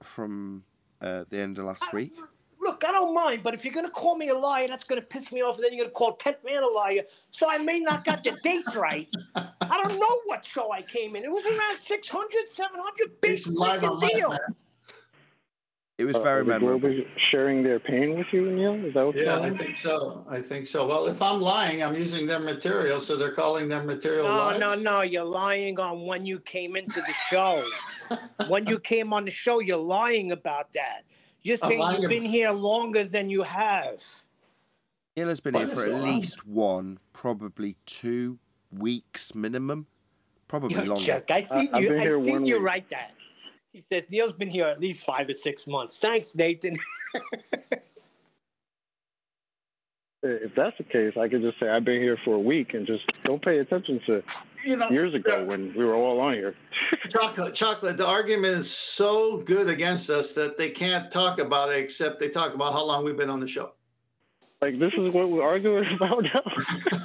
Speaker 8: from the end of last week.
Speaker 4: Look, I don't mind, but if you're going to call me a liar, that's going to piss me off, and then you're going to call 10th Man a liar, so I may not got the dates right. I don't know what show I came in. It was around 600, 700, big freaking deal.
Speaker 8: It was very memorable.
Speaker 16: Sharing their pain with you, Neil? Is that what you're
Speaker 7: I think so. I think so. Well, if I'm lying, I'm using their material, so they're calling their material lies.
Speaker 4: No. You're lying on when you came into the show. When you came on the show, you're lying about that. You're saying you've been here longer than you have.
Speaker 8: Neil has been here for at least 1, probably 2 weeks minimum. Probably longer.
Speaker 4: Chuck, I seen you write that. He says Neil's been here at least 5 or 6 months. Thanks, Nathan.
Speaker 16: If that's the case, I could just say I've been here for a week and just don't pay attention to years ago when we were all on here.
Speaker 7: Chocolate, the argument is so good against us that they can't talk about it except they talk about how long we've been on the show.
Speaker 16: Like, this is what we're arguing about now?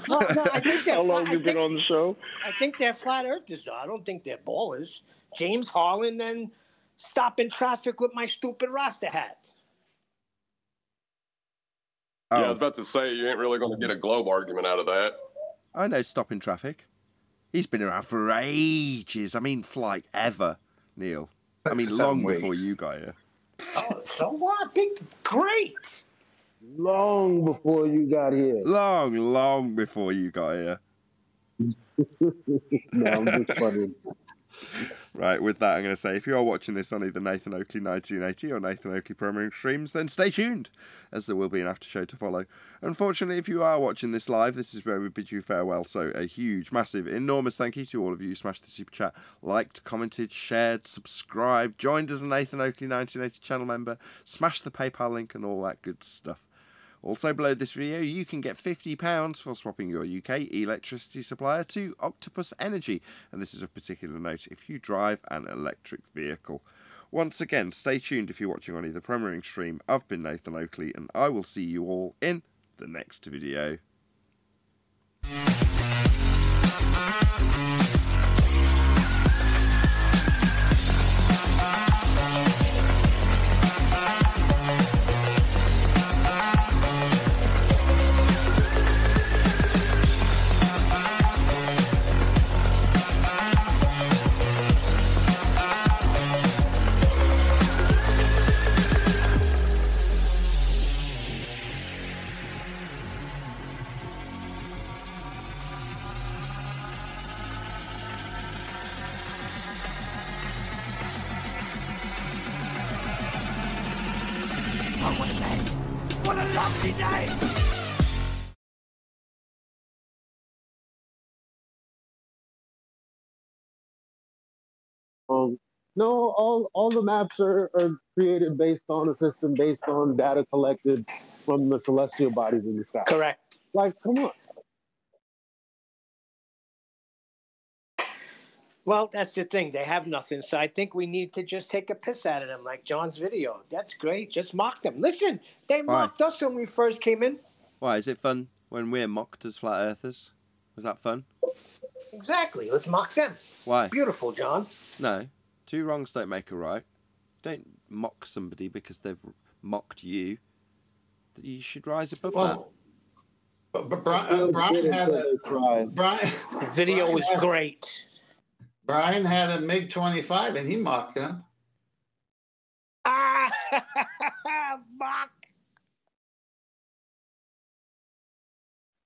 Speaker 4: Well, no, I think
Speaker 16: how long you've been on the show?
Speaker 4: I think they're flat earthers, though. I don't think they're ballers. James Harlan and stopping traffic with my stupid Rasta hat.
Speaker 6: Yeah, I was about to say, you ain't really going to get a globe argument out of that.
Speaker 8: I know stopping traffic. He's been around for ages. I mean, like ever, Neil. I mean, long before you got here.
Speaker 4: Oh, so what? Great.
Speaker 11: Long before you got here.
Speaker 8: Long before you got here.
Speaker 11: No, I'm just funny.
Speaker 8: Right, with that, I'm going to say, if you are watching this on either Nathan Oakley 1980 or Nathan Oakley Premiering Streams, then stay tuned, as there will be an after show to follow. Unfortunately, if you are watching this live, this is where we bid you farewell. So a huge, massive, enormous thank you to all of you who smashed the super chat, liked, commented, shared, subscribed, joined as a Nathan Oakley 1980 channel member, smashed the PayPal link and all that good stuff. Also below this video, you can get £50 for swapping your UK electricity supplier to Octopus Energy. And this is of particular note if you drive an electric vehicle. Once again, stay tuned if you're watching on either Premiering Stream. I've been Nathan Oakley, and I will see you all in the next video.
Speaker 17: What a lovely day!
Speaker 11: No, all the maps are created based on a system based on data collected from the celestial bodies in the sky.
Speaker 4: Correct.
Speaker 11: Like, come on.
Speaker 4: Well, that's the thing. They have nothing. So I think we need to just take a piss out of them, like John's video. That's great. Just mock them. Listen, they mocked us when we first came in.
Speaker 8: Why? Is it fun when we're mocked as flat earthers? Was that fun?
Speaker 4: Exactly. Let's mock them.
Speaker 8: Why?
Speaker 4: Beautiful, John.
Speaker 8: No. Two wrongs don't make a right. Don't mock somebody because they've mocked you. You should rise above that.
Speaker 7: But Brian had
Speaker 4: The video was great.
Speaker 7: Brian had a MiG-25 and he mocked them.
Speaker 4: Mock.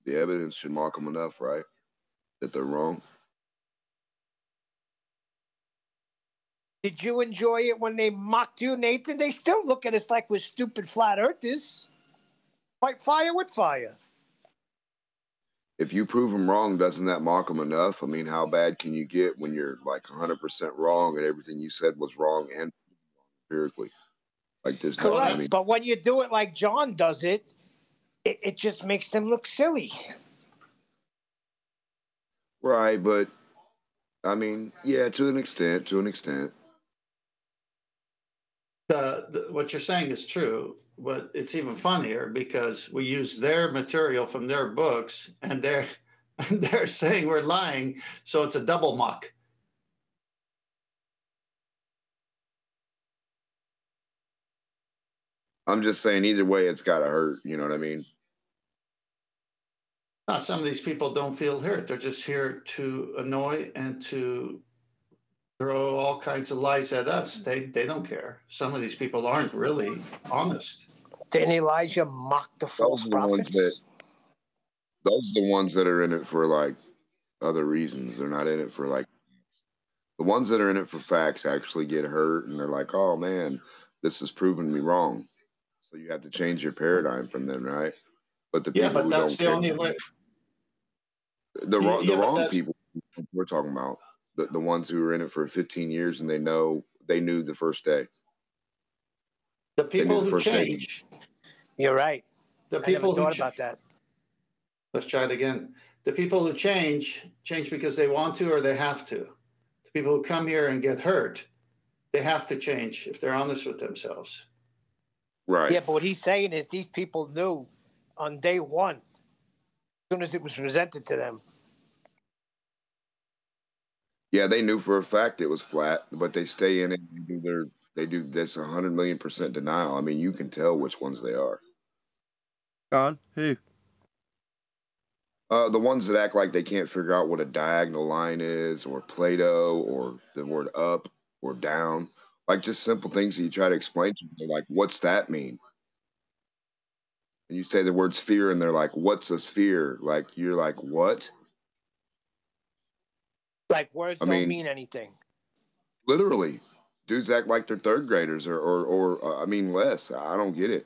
Speaker 17: The evidence should mock them enough, right? That they're wrong.
Speaker 4: Did you enjoy it when they mocked you, Nathan? They still look at us like we're stupid flat earthers. Fight fire with fire.
Speaker 17: If you prove them wrong, doesn't that mock them enough? I mean, how bad can you get when you're like 100% wrong and everything you said was wrong and empirically? Like there's no.
Speaker 4: Correct.
Speaker 17: I mean,
Speaker 4: But when you do it like John does it, it just makes them look silly.
Speaker 17: right, but I mean, yeah, to an extent.
Speaker 7: What you're saying is true, but it's even funnier because we use their material from their books, and they're saying we're lying, so it's a double mock.
Speaker 17: I'm just saying either way, it's got to hurt. You know what I mean?
Speaker 7: Now, some of these people don't feel hurt. They're just here to annoy and to throw all kinds of lies at us. They don't care. Some of these people aren't really honest.
Speaker 4: Didn't Elijah mock the false prophets?
Speaker 17: Those are the ones that are in it for like other reasons. They're not in it for like the ones that are in it for facts actually get hurt and they're like, oh man, this has proven me wrong. So you have to change your paradigm from them, right? But the people who don't care, the wrong people we're talking about, the ones who were in it for 15 years and they knew the first day.
Speaker 7: The people who change.
Speaker 4: You're right.
Speaker 7: The people
Speaker 4: who thought about that.
Speaker 7: Let's try it again. The people who change because they want to or they have to. The people who come here and get hurt, they have to change if they're honest with themselves.
Speaker 17: Right.
Speaker 4: Yeah, but what he's saying is these people knew on day one, as soon as it was presented to them.
Speaker 17: Yeah, they knew for a fact it was flat, but they stay in it and they do this 100,000,000% denial. I mean, you can tell which ones they are.
Speaker 8: Gone? Who?
Speaker 17: The ones that act like they can't figure out what a diagonal line is, or Plato, or the word up or down. Like just simple things that you try to explain to them. They're like, what's that mean? And you say the word sphere and they're like, what's a sphere? Like, you're like, what?
Speaker 4: Like words don't mean anything.
Speaker 17: Literally. Dudes act like they're third graders or I mean, less. I don't get it.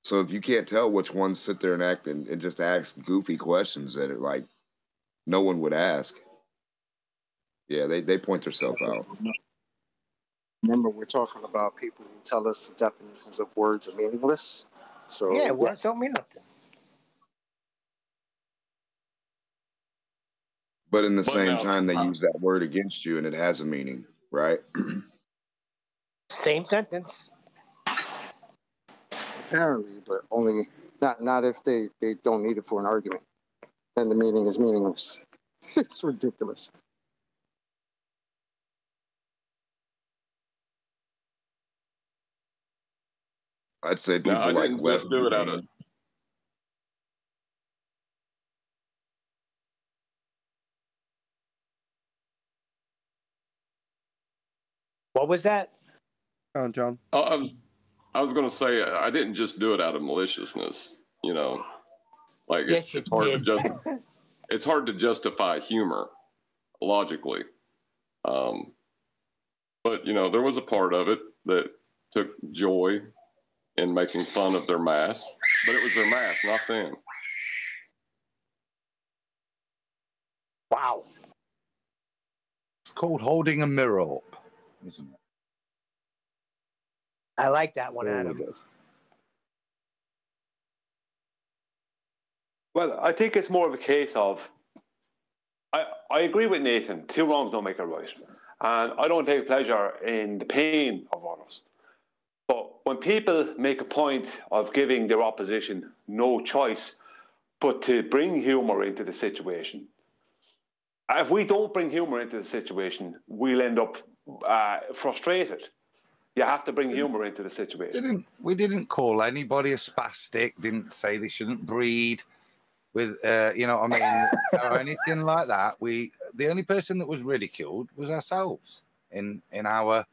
Speaker 17: So if you can't tell which ones sit there and act and just ask goofy questions that are like no one would ask. Yeah, they point themselves out.
Speaker 18: Remember, we're talking about people who tell us the definitions of words are meaningless. So
Speaker 4: yeah, words don't mean nothing.
Speaker 17: But in the same time, they use that word against you and it has a meaning, right?
Speaker 4: Same sentence.
Speaker 18: Apparently, but only not if they don't need it for an argument. Then the meaning is meaningless. It's ridiculous.
Speaker 17: I'd say people
Speaker 6: I
Speaker 17: like
Speaker 6: didn't
Speaker 17: left.
Speaker 6: just do it out of.
Speaker 4: What was that?
Speaker 8: Go on, John.
Speaker 6: I was going to say I didn't just do it out of maliciousness. You know, like
Speaker 4: yes,
Speaker 6: it's hard to it's hard to justify humor logically. But you know, there was a part of it that took joy in making fun of their math, but it was their math, not them.
Speaker 4: Wow.
Speaker 13: It's called holding a mirror up. isn't it?
Speaker 4: I like that one,
Speaker 13: Really
Speaker 4: Adam.
Speaker 13: good.
Speaker 15: Well, I think it's more of a case of, I agree with Nathan, 2 wrongs don't make a right. And I don't take pleasure in the pain of others. But when people make a point of giving their opposition no choice but to bring humour into the situation, if we don't bring humour into the situation, we'll end up frustrated. You have to bring humour into the situation.
Speaker 13: We didn't call anybody a spastic, didn't say they shouldn't breed with, you know what I mean, or anything like that. The only person that was ridiculed was ourselves in our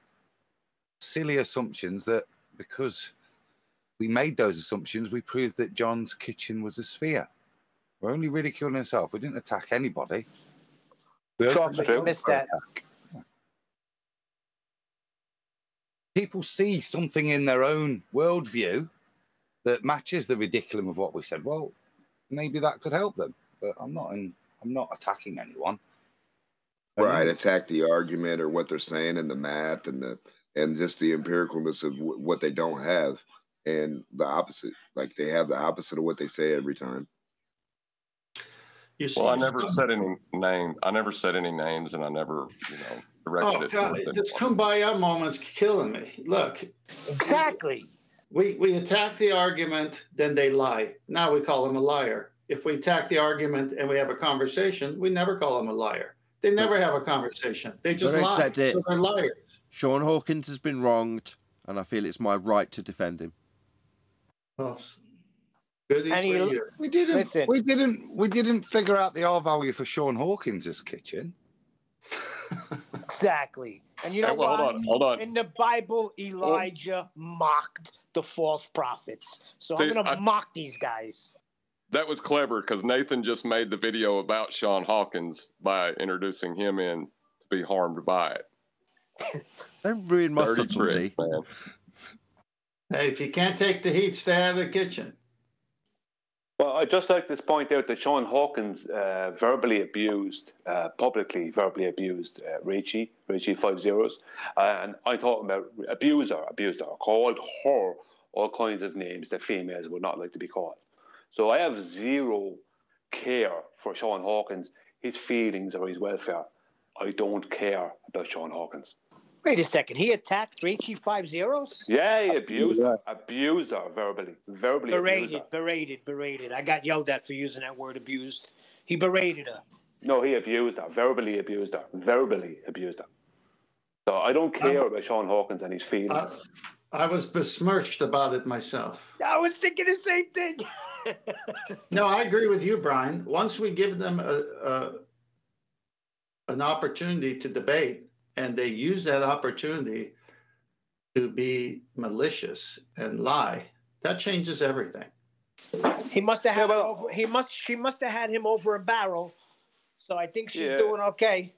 Speaker 13: silly assumptions that because we made those assumptions, we proved that John's kitchen was a sphere. We're only ridiculing ourselves. We didn't attack anybody.
Speaker 4: Chocolate, you missed that.
Speaker 13: People see something in their own worldview that matches the ridiculum of what we said. Well, maybe that could help them, but I'm not attacking anyone.
Speaker 17: Right, attack the argument or what they're saying and the math and just the empiricalness of what they don't have, and the opposite. Like they have the opposite of what they say every time.
Speaker 6: Well, I never said any name. I never said any names, and I never, directed it.
Speaker 7: God, this kumbaya moment's killing me. Look,
Speaker 4: exactly.
Speaker 7: We attack the argument, then they lie. Now we call them a liar. If we attack the argument and we have a conversation, we never call them a liar. They never have a conversation. They just lie.
Speaker 8: Accept it.
Speaker 7: So they're liars.
Speaker 8: Sean Hawkins has been wronged, and I feel it's my right to defend him.
Speaker 7: Oh,
Speaker 13: we didn't figure out the R value for Sean Hawkins' kitchen.
Speaker 4: Exactly. And you know what?
Speaker 6: Hold on.
Speaker 4: In the Bible, Elijah mocked the false prophets. So I'm going to mock these guys.
Speaker 6: That was clever because Nathan just made the video about Sean Hawkins by introducing him in to be harmed by it.
Speaker 8: Don't ruin my subtlety.
Speaker 6: Man.
Speaker 7: Hey, if you can't take the heat, stay out of the kitchen.
Speaker 15: Well, I'd just like to point out that Sean Hawkins publicly verbally abused Rachie 5 zeros. And I thought about abused her, called her all kinds of names that females would not like to be called. So I have zero care for Sean Hawkins, his feelings or his welfare. I don't care about Sean Hawkins.
Speaker 4: Wait a second. He attacked Rachie 5 zeros?
Speaker 15: Yeah, he abused her verbally.
Speaker 4: Berated. I got yelled at for using that word abused. He berated her.
Speaker 15: No, he abused her. Verbally abused her. So I don't care about Sean Hawkins and his feelings.
Speaker 7: I was besmirched about it myself.
Speaker 4: I was thinking the same thing.
Speaker 7: No, I agree with you, Brian. Once we give them an opportunity to debate, and they use that opportunity to be malicious and lie, that changes everything.
Speaker 4: He must have had she must have had him over a barrel. So I think she's doing okay.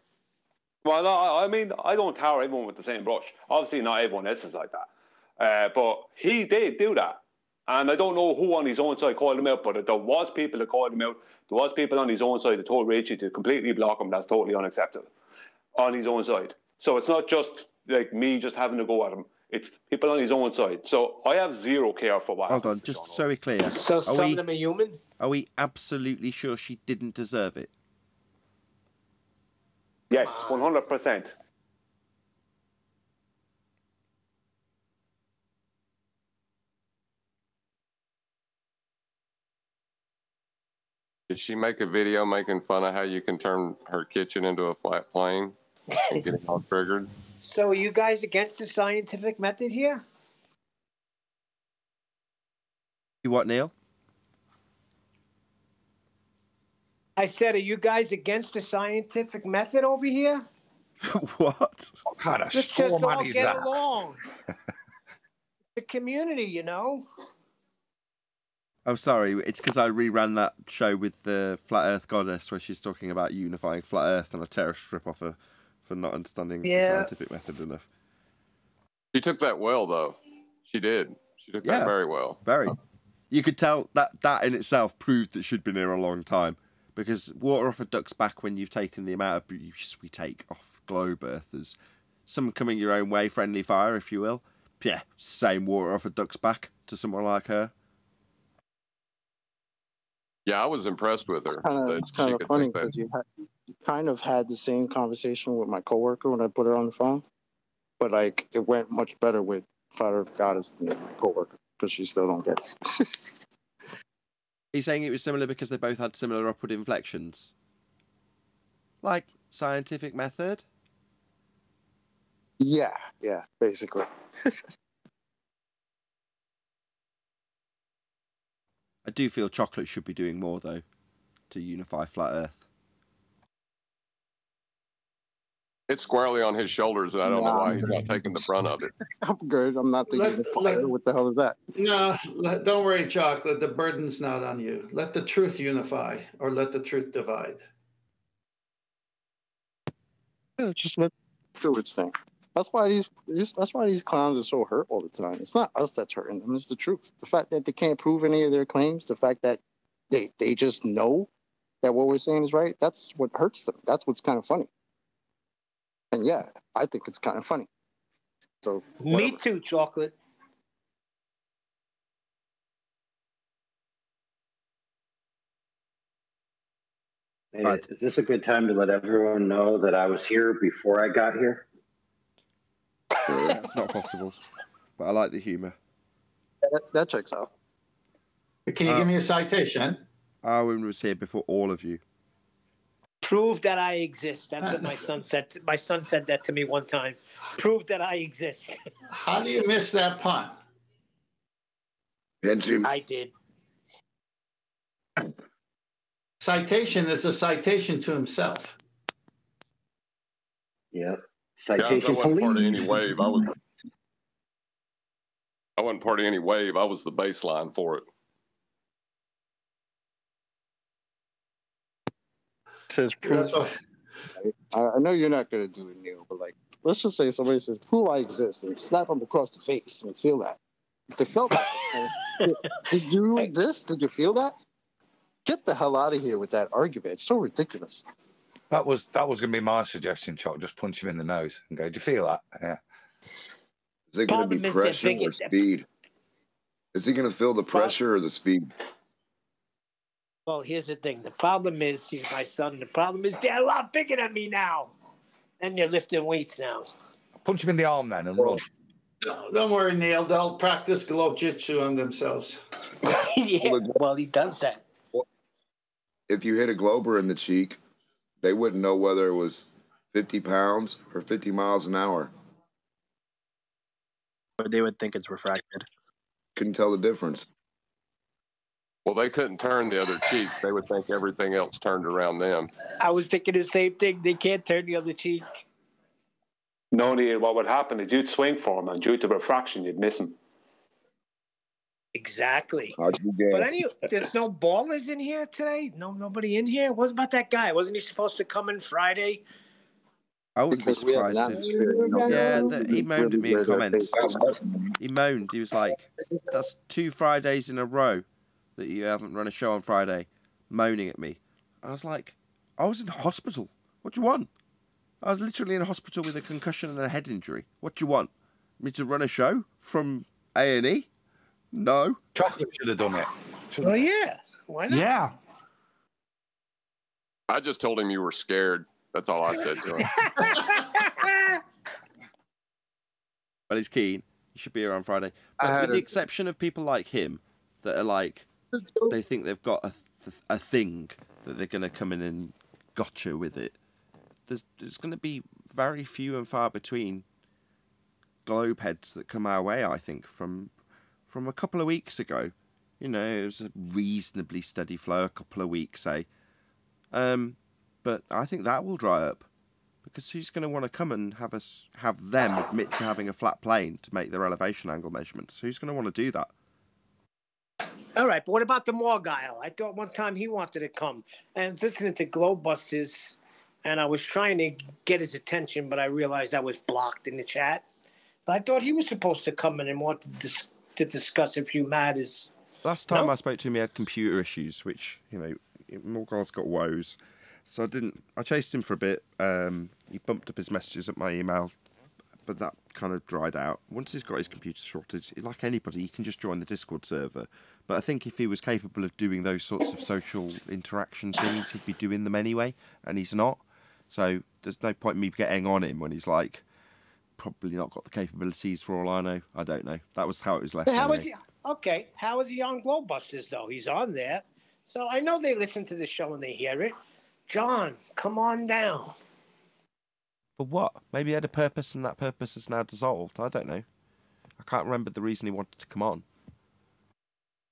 Speaker 15: Well, no, I mean, I don't tar everyone with the same brush. Obviously, not everyone else is like that. But he did do that. And I don't know who on his own side called him out, but there was people that called him out. There was people on his own side that told Rachie to completely block him. That's totally unacceptable on his own side. So it's not just like me just having to go at him. It's people on his own side. So I have zero care for what
Speaker 8: Hold on, just so we're clear.
Speaker 4: So some of them are human?
Speaker 8: Are we absolutely sure she didn't deserve it?
Speaker 15: Yes, 100%.
Speaker 6: Did she make a video making fun of how you can turn her kitchen into a flat plane and getting all triggered?
Speaker 4: So are you guys against the scientific method here?
Speaker 8: You what, Neil?
Speaker 4: I said, are you guys against the scientific method over here?
Speaker 8: What?
Speaker 13: What kind of
Speaker 4: Just
Speaker 13: straw
Speaker 4: all
Speaker 13: man is
Speaker 4: get
Speaker 13: that?
Speaker 4: along. The community, you know.
Speaker 8: Oh, sorry. It's because I reran that show with the Flat Earth Goddess where she's talking about unifying Flat Earth, and I tear a strip off her for not understanding the scientific method enough.
Speaker 6: She took that well, though. She did. She took that very well.
Speaker 8: Very. You could tell that in itself proved that she'd been here a long time, because water off a duck's back when you've taken the amount of abuse we take off globe earthers some coming your own way, friendly fire, if you will. Yeah, same water off a duck's back to someone like her.
Speaker 6: Yeah, I was impressed with her.
Speaker 18: It's kind of funny because you kind of had the same conversation with my coworker when I put her on the phone, but like it went much better with Fire of Goddess than my coworker because she still don't get it.
Speaker 8: He's saying it was similar because they both had similar upward inflections, like scientific method.
Speaker 18: Yeah, basically.
Speaker 8: I do feel chocolate should be doing more, though, to unify Flat Earth.
Speaker 6: It's squarely on his shoulders, and I don't know why he's not taking the brunt of it.
Speaker 18: I'm good. I'm not thinking of fire. What the hell is that?
Speaker 7: No, don't worry, Chocolate. The burden's not on you. Let the truth unify, or let the truth divide.
Speaker 18: Yeah, just let it do its thing. That's why these clowns are so hurt all the time. It's not us that's hurting them. It's the truth. The fact that they can't prove any of their claims, the fact that they just know that what we're saying is right, that's what hurts them. That's what's kind of funny. And yeah, I think it's kind of funny. So
Speaker 4: Me too, Chocolate.
Speaker 5: Hey, is this a good time to let everyone know that I was here before I got here?
Speaker 8: It's not possible, but I like the humour.
Speaker 18: That checks out.
Speaker 7: Can you give me a citation?
Speaker 8: Arwen was here before all of you.
Speaker 4: Prove that I exist. That's what my son said. My son said that to me one time. Prove that I exist.
Speaker 7: How do you miss that pun?
Speaker 4: I did.
Speaker 7: Citation is a citation to himself.
Speaker 5: Yep. Citation
Speaker 6: I wasn't part of any
Speaker 5: police.
Speaker 6: wave. I wasn't part of any wave. I was the baseline for it.
Speaker 18: Says prove. I know you're not going to do it, Neil, but like, let's just say somebody says, prove I exist, and slap them across the face and feel that. If they felt that, did you exist? Did you feel that? Get the hell out of here with that argument. It's so ridiculous.
Speaker 13: That was going to be my suggestion, Chuck. Just punch him in the nose and go, do you feel that? Yeah.
Speaker 17: Is it going to be pressure or speed? Is he going to feel the pressure or the speed?
Speaker 4: Well, here's the thing. The problem is he's my son. The problem is they're a lot bigger than me now. And you're lifting weights now.
Speaker 13: Punch him in the arm then and run.
Speaker 7: Don't worry, Neil. They'll practice globe jitsu on themselves.
Speaker 4: Yeah, well, he does that.
Speaker 17: If you hit a glober in the cheek, they wouldn't know whether it was 50 pounds or 50 miles an hour.
Speaker 19: Or they would think it's refracted.
Speaker 17: Couldn't tell the difference.
Speaker 6: Well, they couldn't turn the other cheek. They would think everything else turned around them.
Speaker 4: I was thinking the same thing. They can't turn the other cheek.
Speaker 15: No, Neil, what would happen is you'd swing for him, and due to refraction, you'd miss him.
Speaker 4: Exactly.
Speaker 17: How'd you guess?
Speaker 4: But there's no ballers in here today? Nobody in here? What about that guy? Wasn't he supposed to come in Friday?
Speaker 8: I wouldn't be surprised if... he moaned at me in comments. He moaned. He was like, that's 2 Fridays in a row that you haven't run a show on Friday, moaning at me. I was like, I was in hospital. What do you want? I was literally in a hospital with a concussion and a head injury. What do you want? Me to run a show from A&E? No.
Speaker 13: Chocolate should have done it.
Speaker 4: Well, yeah. Why not?
Speaker 7: Yeah.
Speaker 6: I just told him you were scared. That's all I said to him.
Speaker 8: Well, he's keen. He should be here on Friday. But with the exception of people like him that are like, they think they've got a thing that they're going to come in and gotcha with it. There's going to be very few and far between globe heads that come our way, I think, from a couple of weeks ago. You know, it was a reasonably steady flow, a couple of weeks, say. But I think that will dry up. Because who's going to want to come and have them admit to having a flat plane to make their elevation angle measurements? Who's going to want to do that?
Speaker 4: All right, but what about the Morgile? I thought one time he wanted to come. And I was listening to Globebusters, and I was trying to get his attention, but I realized I was blocked in the chat. But I thought he was supposed to come in and want to discuss a few matters.
Speaker 8: Last time I spoke to him, he had computer issues, which, you know, Morgile's got woes. So I chased him for a bit. He bumped up his messages at my email but that kind of dried out. Once he's got his computer sorted, like anybody, he can just join the Discord server. But I think if he was capable of doing those sorts of social interaction things, he'd be doing them anyway, and he's not. So there's no point in me getting on him when he's like probably not got the capabilities for all I know. I don't know. That was how it was left.
Speaker 4: How is he? Okay, how is he on Glowbusters though? He's on there, so I know they listen to the show and they hear it. John, come on down.
Speaker 8: For what? Maybe he had a purpose and that purpose is now dissolved. I don't know. I can't remember the reason he wanted to come on.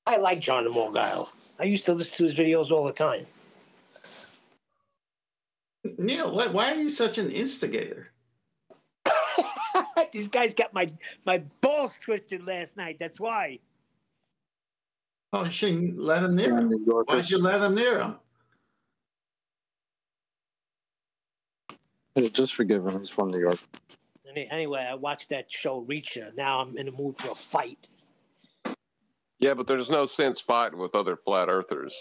Speaker 4: I like John the Morgile. I used to listen to his videos all the time.
Speaker 7: Neil, why are you such an instigator?
Speaker 4: These guys got my balls twisted last night. That's why.
Speaker 7: Oh, you shouldn't let him near him. Why'd you let him near him?
Speaker 18: Just forgive him. He's from New York.
Speaker 4: Anyway, I watched that show, Reacher. Now I'm in the mood for a fight.
Speaker 6: Yeah, but there's no sense fighting with other flat earthers.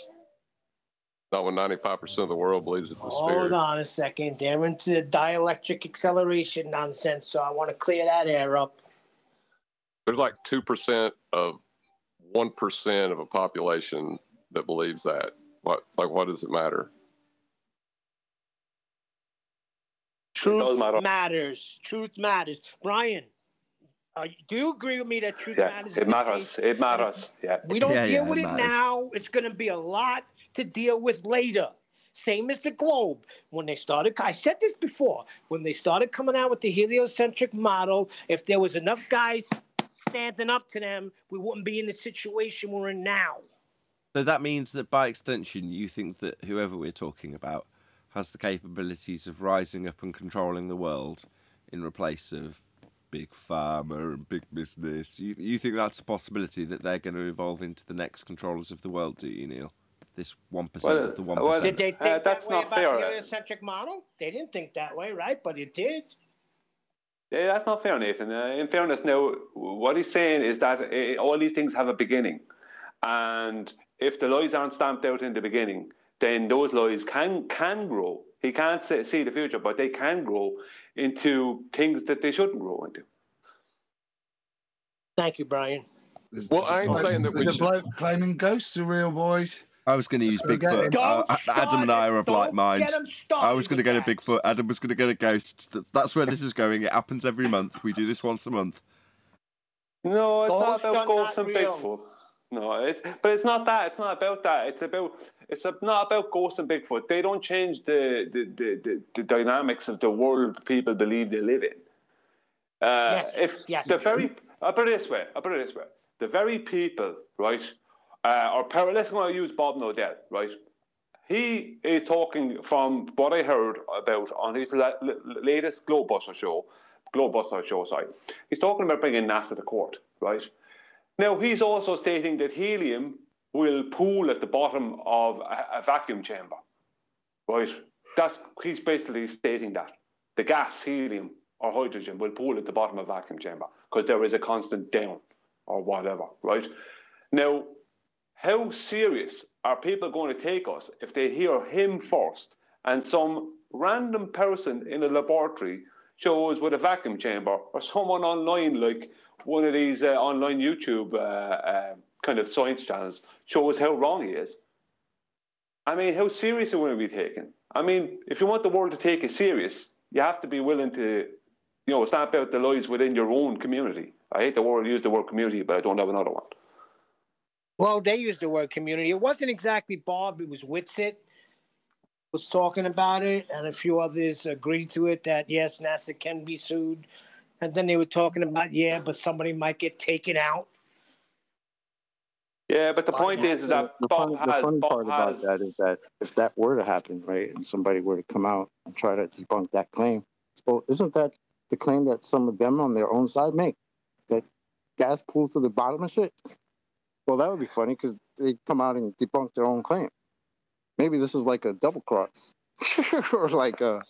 Speaker 6: Not when 95% of the world believes it's a sphere.
Speaker 4: Hold on a second. They're into the dielectric acceleration nonsense, so I want to clear that air up.
Speaker 6: There's like 2% of 1% of a population that believes that. What does it matter?
Speaker 4: Truth matters. Truth matters. Brian, do you agree with me that truth matters?
Speaker 15: It matters. It matters. Yeah.
Speaker 4: We don't deal with it now. It's going to be a lot to deal with later. Same as the globe. When they started, I said this before, when they started coming out with the heliocentric model, if there was enough guys standing up to them, we wouldn't be in the situation we're in now.
Speaker 8: So that means that by extension, you think that whoever we're talking about has the capabilities of rising up and controlling the world in replace of big pharma and big business. You think that's a possibility that they're going to evolve into the next controllers of the world, do you, Neil? This 1% of the 1%.
Speaker 4: Did they think that way about the heliocentric model? They didn't think that way, right? But it did.
Speaker 15: Yeah, that's not fair, Nathan. In fairness, now, what he's saying is that all these things have a beginning. And if the lies aren't stamped out in the beginning, then those lies can grow. He can't see the future, but they can grow into things that they shouldn't grow into.
Speaker 4: Thank you, Brian.
Speaker 6: Well, I ain't saying that we should.
Speaker 13: Bloke claiming ghosts are real, boys.
Speaker 8: I was going to use Bigfoot. Adam and I are of like mind. I was going to go to Bigfoot. Adam was going to go to ghosts. That's where this is going. It happens every month. We do this once a month.
Speaker 15: No, it's not about ghosts and Bigfoot. No, but it's not that. It's not about that. It's not about ghosts and Bigfoot. They don't change the dynamics of the world people believe they live in.
Speaker 4: Yes.
Speaker 15: I'll put it this way. The very people, right? Let's go use Bob Nodell, right? He is talking from what I heard about on his latest Globebuster show. He's talking about bringing NASA to court, right? Now, he's also stating that helium will pool at the bottom of a vacuum chamber, right? He's basically stating that. The gas, helium, or hydrogen will pool at the bottom of a vacuum chamber because there is a constant down or whatever, right? Now, how serious are people going to take us if they hear him first and some random person in a laboratory shows with a vacuum chamber, or someone online like one of these online YouTube kind of science channels shows how wrong he is? I mean, how serious are we going to be taken? I mean, if you want the world to take it serious, you have to be willing to, stamp out the lies within your own community. I hate use the word community, but I don't have another one.
Speaker 4: Well, they used the word community. It wasn't exactly Bob. It was Whitsitt was talking about it, and a few others agreed to it that, yes, NASA can be sued. And then they were talking about, but somebody might get taken out.
Speaker 15: Yeah, but the point is that
Speaker 18: the funny part about that is that if that were to happen, right, and somebody were to come out and try to debunk that claim, so isn't that the claim that some of them on their own side make? That gas pools to the bottom of shit? Well, that would be funny because they come out and debunk their own claim. Maybe this is like a double cross, or like a,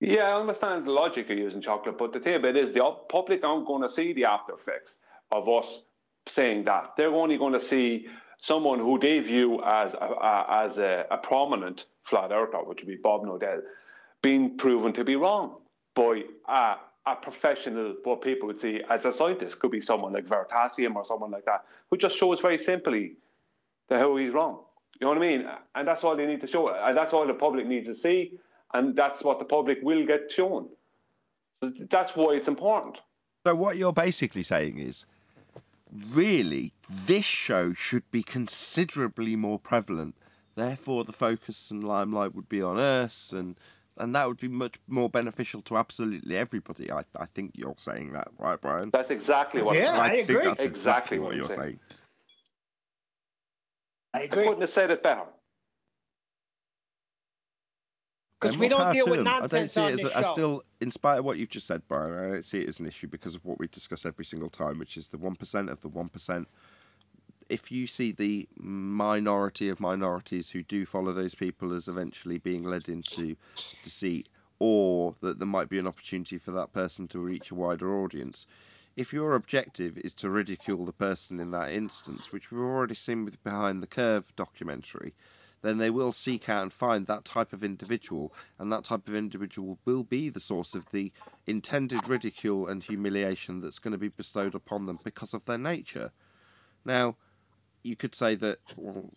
Speaker 15: Yeah, I understand the logic of using chocolate, but the thing about it is the public aren't going to see the after effects of us saying that. They're only going to see someone who they view as a prominent flat earther, which would be Bob Nodell, being proven to be wrong. by a professional, what people would see as a scientist. Could be someone like Veritasium or someone like that, who just shows very simply that how he's wrong. You know what I mean? And that's all they need to show. And that's all the public needs to see. And that's what the public will get shown. So that's why it's important.
Speaker 1: So what you're basically saying is, really, this show should be considerably more prevalent. Therefore, the focus and limelight would be on us, and that would be much more beneficial to absolutely everybody. I think you're saying that, right, Brian?
Speaker 15: That's exactly what
Speaker 4: I agree.
Speaker 1: Think that's
Speaker 15: exactly
Speaker 1: what you're saying.
Speaker 4: I agree.
Speaker 15: I couldn't have said it better.
Speaker 4: Because we don't deal with
Speaker 1: I don't
Speaker 4: nonsense
Speaker 1: see
Speaker 4: on
Speaker 1: it
Speaker 4: this
Speaker 1: as
Speaker 4: show.
Speaker 1: I still, in spite of what you've just said, Brian, I don't see it as an issue because of what we discuss every single time, which is the 1% of the 1%. If you see the minority of minorities who do follow those people as eventually being led into deceit, or that there might be an opportunity for that person to reach a wider audience, if your objective is to ridicule the person in that instance, which we've already seen with Behind the Curve documentary, then they will seek out and find that type of individual, and that type of individual will be the source of the intended ridicule and humiliation that's going to be bestowed upon them because of their nature. Now, you could say that, well,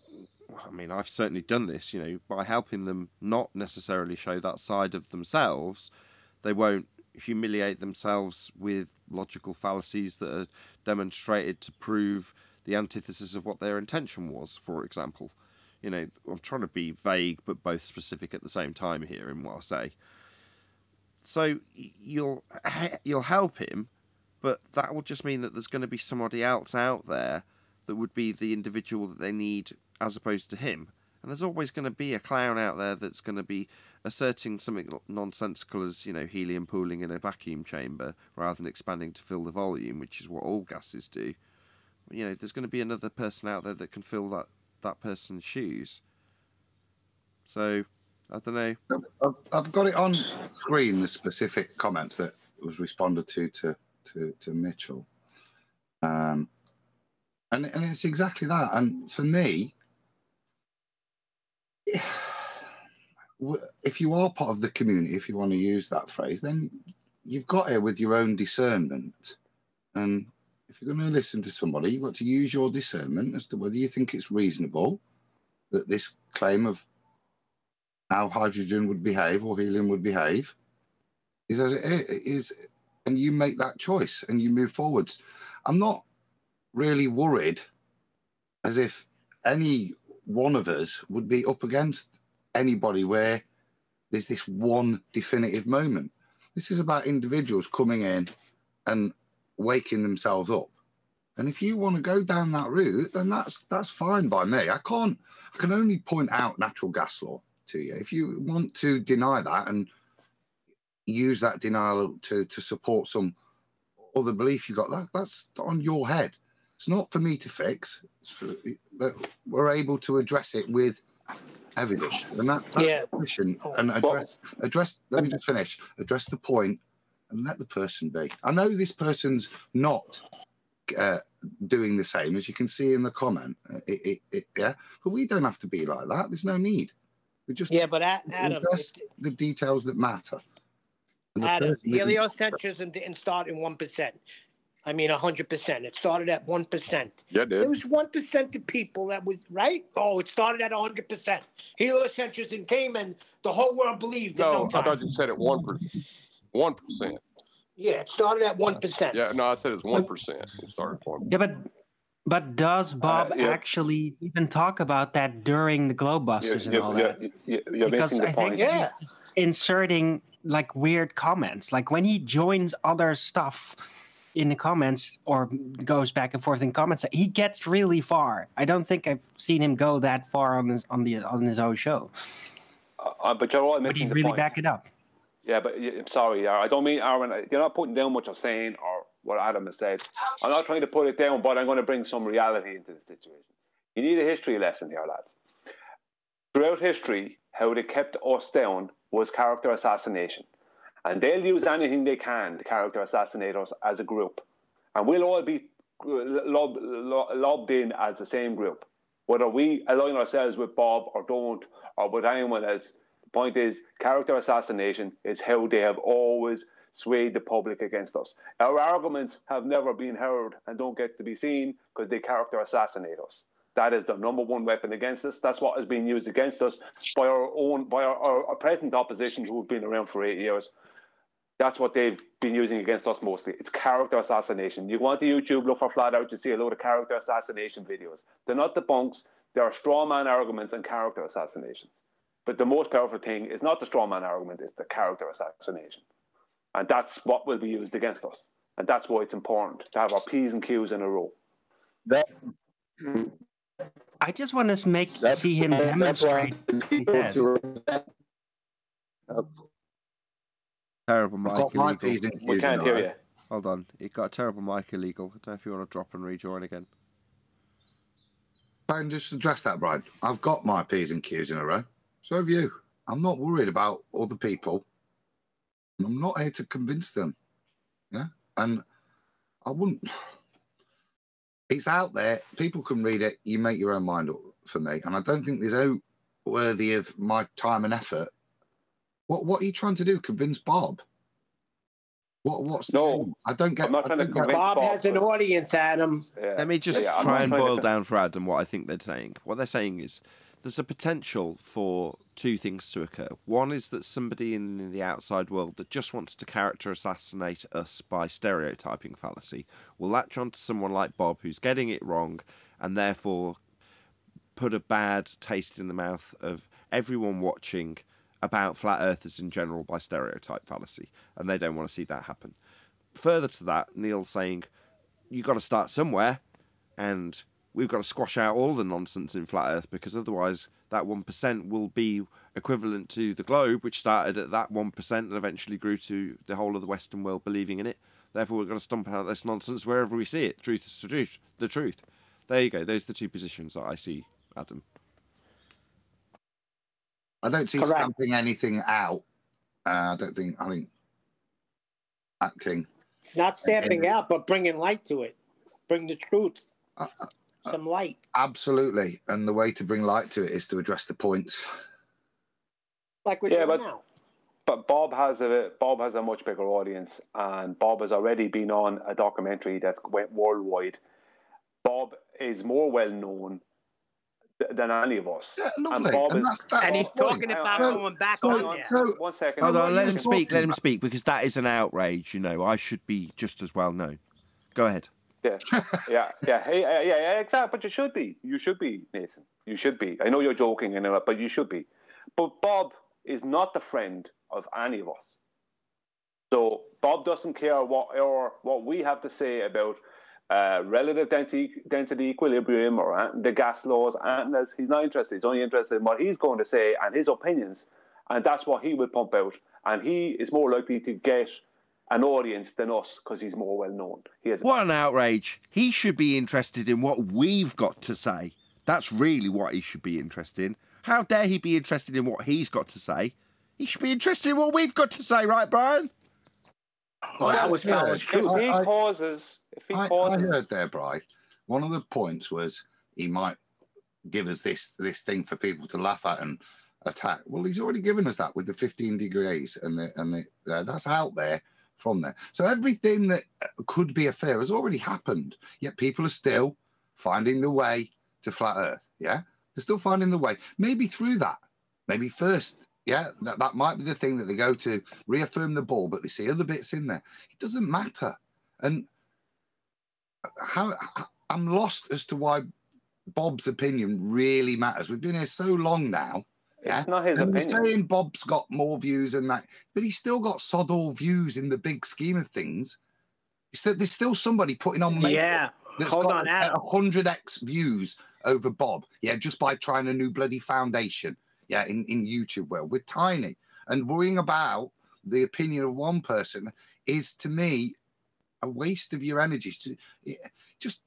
Speaker 1: I mean, I've certainly done this, by helping them not necessarily show that side of themselves, they won't humiliate themselves with logical fallacies that are demonstrated to prove the antithesis of what their intention was, for example. I'm trying to be vague but both specific at the same time here in what I say. So you'll help him, but that will just mean that there's going to be somebody else out there that would be the individual that they need as opposed to him. And there's always going to be a clown out there that's going to be asserting something nonsensical as, helium pooling in a vacuum chamber rather than expanding to fill the volume, which is what all gases do. There's going to be another person out there that can fill that person's shoes. So, I don't know.
Speaker 13: I've got it on screen, the specific comments that was responded to Mitchell. And it's exactly that. And for me, if you are part of the community, if you want to use that phrase, then you've got here with your own discernment. And if you're going to listen to somebody, you've got to use your discernment as to whether you think it's reasonable that this claim of how hydrogen would behave or helium would behave is as it is, and you make that choice and you move forwards. I'm not really worried as if any one of us would be up against anybody where there's this one definitive moment. This is about individuals coming in and waking themselves up. And if you want to go down that route, then that's fine by me. I can only point out natural gas law to you. If you want to deny that and use that denial to support some other belief you got, that's on your head. It's not for me to fix. But we're able to address it with evidence, and that's the mission. And address. Let me just finish. Address the point and let the person be. I know this person's not doing the same, as you can see in the comment. But we don't have to be like that. There's no need. We just
Speaker 4: but Adam,
Speaker 13: address the details that matter.
Speaker 4: Adam, heliocentrism didn't start in 1%. I mean, 100%. It started at 1%.
Speaker 6: Yeah, it did.
Speaker 4: There was 1% of people that was right. Oh, it started at 100%. Heliocentrism came and the whole world believed in no time.
Speaker 6: I thought you said it 1%. 1%.
Speaker 4: Yeah, it started at 1%.
Speaker 6: Yeah, no, I said it's 1%. It started at 1%.
Speaker 12: Yeah, but does Bob actually even talk about that during the Globebusters and all that? Because I think he's inserting like weird comments. Like when he joins other stuff in the comments or goes back and forth in comments, he gets really far. I don't think I've seen him go that far on his own show.
Speaker 15: But you're all
Speaker 12: Would he
Speaker 15: missing the
Speaker 12: really
Speaker 15: point.
Speaker 12: back it up?
Speaker 15: Yeah, but I'm sorry, I don't mean, Aaron, you're not putting down what you're saying or what Adam has said. I'm not trying to put it down, but I'm going to bring some reality into the situation. You need a history lesson here, lads. Throughout history, how they kept us down was character assassination. And they'll use anything they can to character assassinate us as a group. And we'll all be lobbed in as the same group. Whether we align ourselves with Bob or don't, or with anyone else, point is, character assassination is how they have always swayed the public against us. Our arguments have never been heard and don't get to be seen because they character assassinate us. That is the #1 weapon against us. That's what is being used against us by our present opposition who have been around for 8 years. That's what they've been using against us mostly. It's character assassination. You go onto YouTube, look for Flat Out, you see a load of character assassination videos. They're not debunks. They are straw man arguments and character assassinations. But the most powerful thing is not the straw man argument, it's the character assassination. And that's what will be used against us. And that's why it's important to have our P's and Q's in a row.
Speaker 12: I just want to see him demonstrate what he says.
Speaker 8: Terrible mic illegal.
Speaker 15: We can't hear you.
Speaker 8: Hold on. It got a terrible mic illegal. I don't know if you want to drop and rejoin again.
Speaker 13: I can just address that, Brian. I've got my P's and Q's in a row. So have you. I'm not worried about other people. I'm not here to convince them. Yeah? And I wouldn't... It's out there. People can read it. You make your own mind up for me. And I don't think there's no worthy of my time and effort. What are you trying to do? Convince Bob? What's no? I don't get.
Speaker 4: Bob has an audience, Adam.
Speaker 8: Yeah. Let me just try and boil down for Adam what I think they're saying. What they're saying is there's a potential for two things to occur. One is that somebody in the outside world that just wants to character assassinate us by stereotyping fallacy will latch onto someone like Bob who's getting it wrong and therefore put a bad taste in the mouth of everyone watching about flat earthers in general by stereotype fallacy, and they don't want to see that happen. Further to that, Neil's saying you've got to start somewhere, and we've got to squash out all the nonsense in flat earth, because otherwise that 1% will be equivalent to the globe, which started at that 1% and eventually grew to the whole of the Western world believing in it. Therefore, we've got to stomp out this nonsense wherever we see it. Truth is the truth. There you go. Those are the two positions that I see, Adam.
Speaker 13: I don't see stamping anything out. I think acting.
Speaker 4: Not stamping out, but bringing light to it. Bring the truth. Some light.
Speaker 13: Absolutely. And the way to bring light to it is to address the points.
Speaker 4: Like we're doing now.
Speaker 15: But Bob has a much bigger audience, and Bob has already been on a documentary that went worldwide. Bob is more well known than any of us.
Speaker 13: Yeah, lovely.
Speaker 4: And he's talking about going back on there.
Speaker 15: 1 second.
Speaker 8: Hold on, let him speak, because that is an outrage, you know. I should be just as well known. Go ahead.
Speaker 15: Yeah, exactly. But you should be, Nathan. You should be. I know you're joking, but you should be. But Bob is not the friend of any of us. So Bob doesn't care what we have to say about relative density equilibrium or the gas laws. And he's not interested. He's only interested in what he's going to say and his opinions, and that's what he will pump out. And he is more likely to get an audience than us because he's more well known.
Speaker 8: What an outrage! He should be interested in what we've got to say. That's really what he should be interested in. How dare he be interested in what he's got to say? He should be interested in what we've got to say, right, Brian?
Speaker 4: Well, that was true.
Speaker 13: I heard there, Brian. One of the points was he might give us this thing for people to laugh at and attack. Well, he's already given us that with the 15 degrees, and that's out there from there. So everything that could be a fear has already happened. Yet people are still finding the way to flat Earth. Yeah, they're still finding the way. Maybe through that. Maybe first. Yeah, that might be the thing that they go to reaffirm the ball, but they see other bits in there. It doesn't matter. And I'm lost as to why Bob's opinion really matters. We've been here so long now. Yeah?
Speaker 15: It's not his opinion.
Speaker 13: We're saying Bob's got more views than that, but he's still got sod all views in the big scheme of things. There's still somebody putting on makeup that's got 100x views over Bob. Yeah, just by trying a new bloody foundation. Yeah, in YouTube world. We're tiny. And worrying about the opinion of one person is, to me, a waste of your energies. Just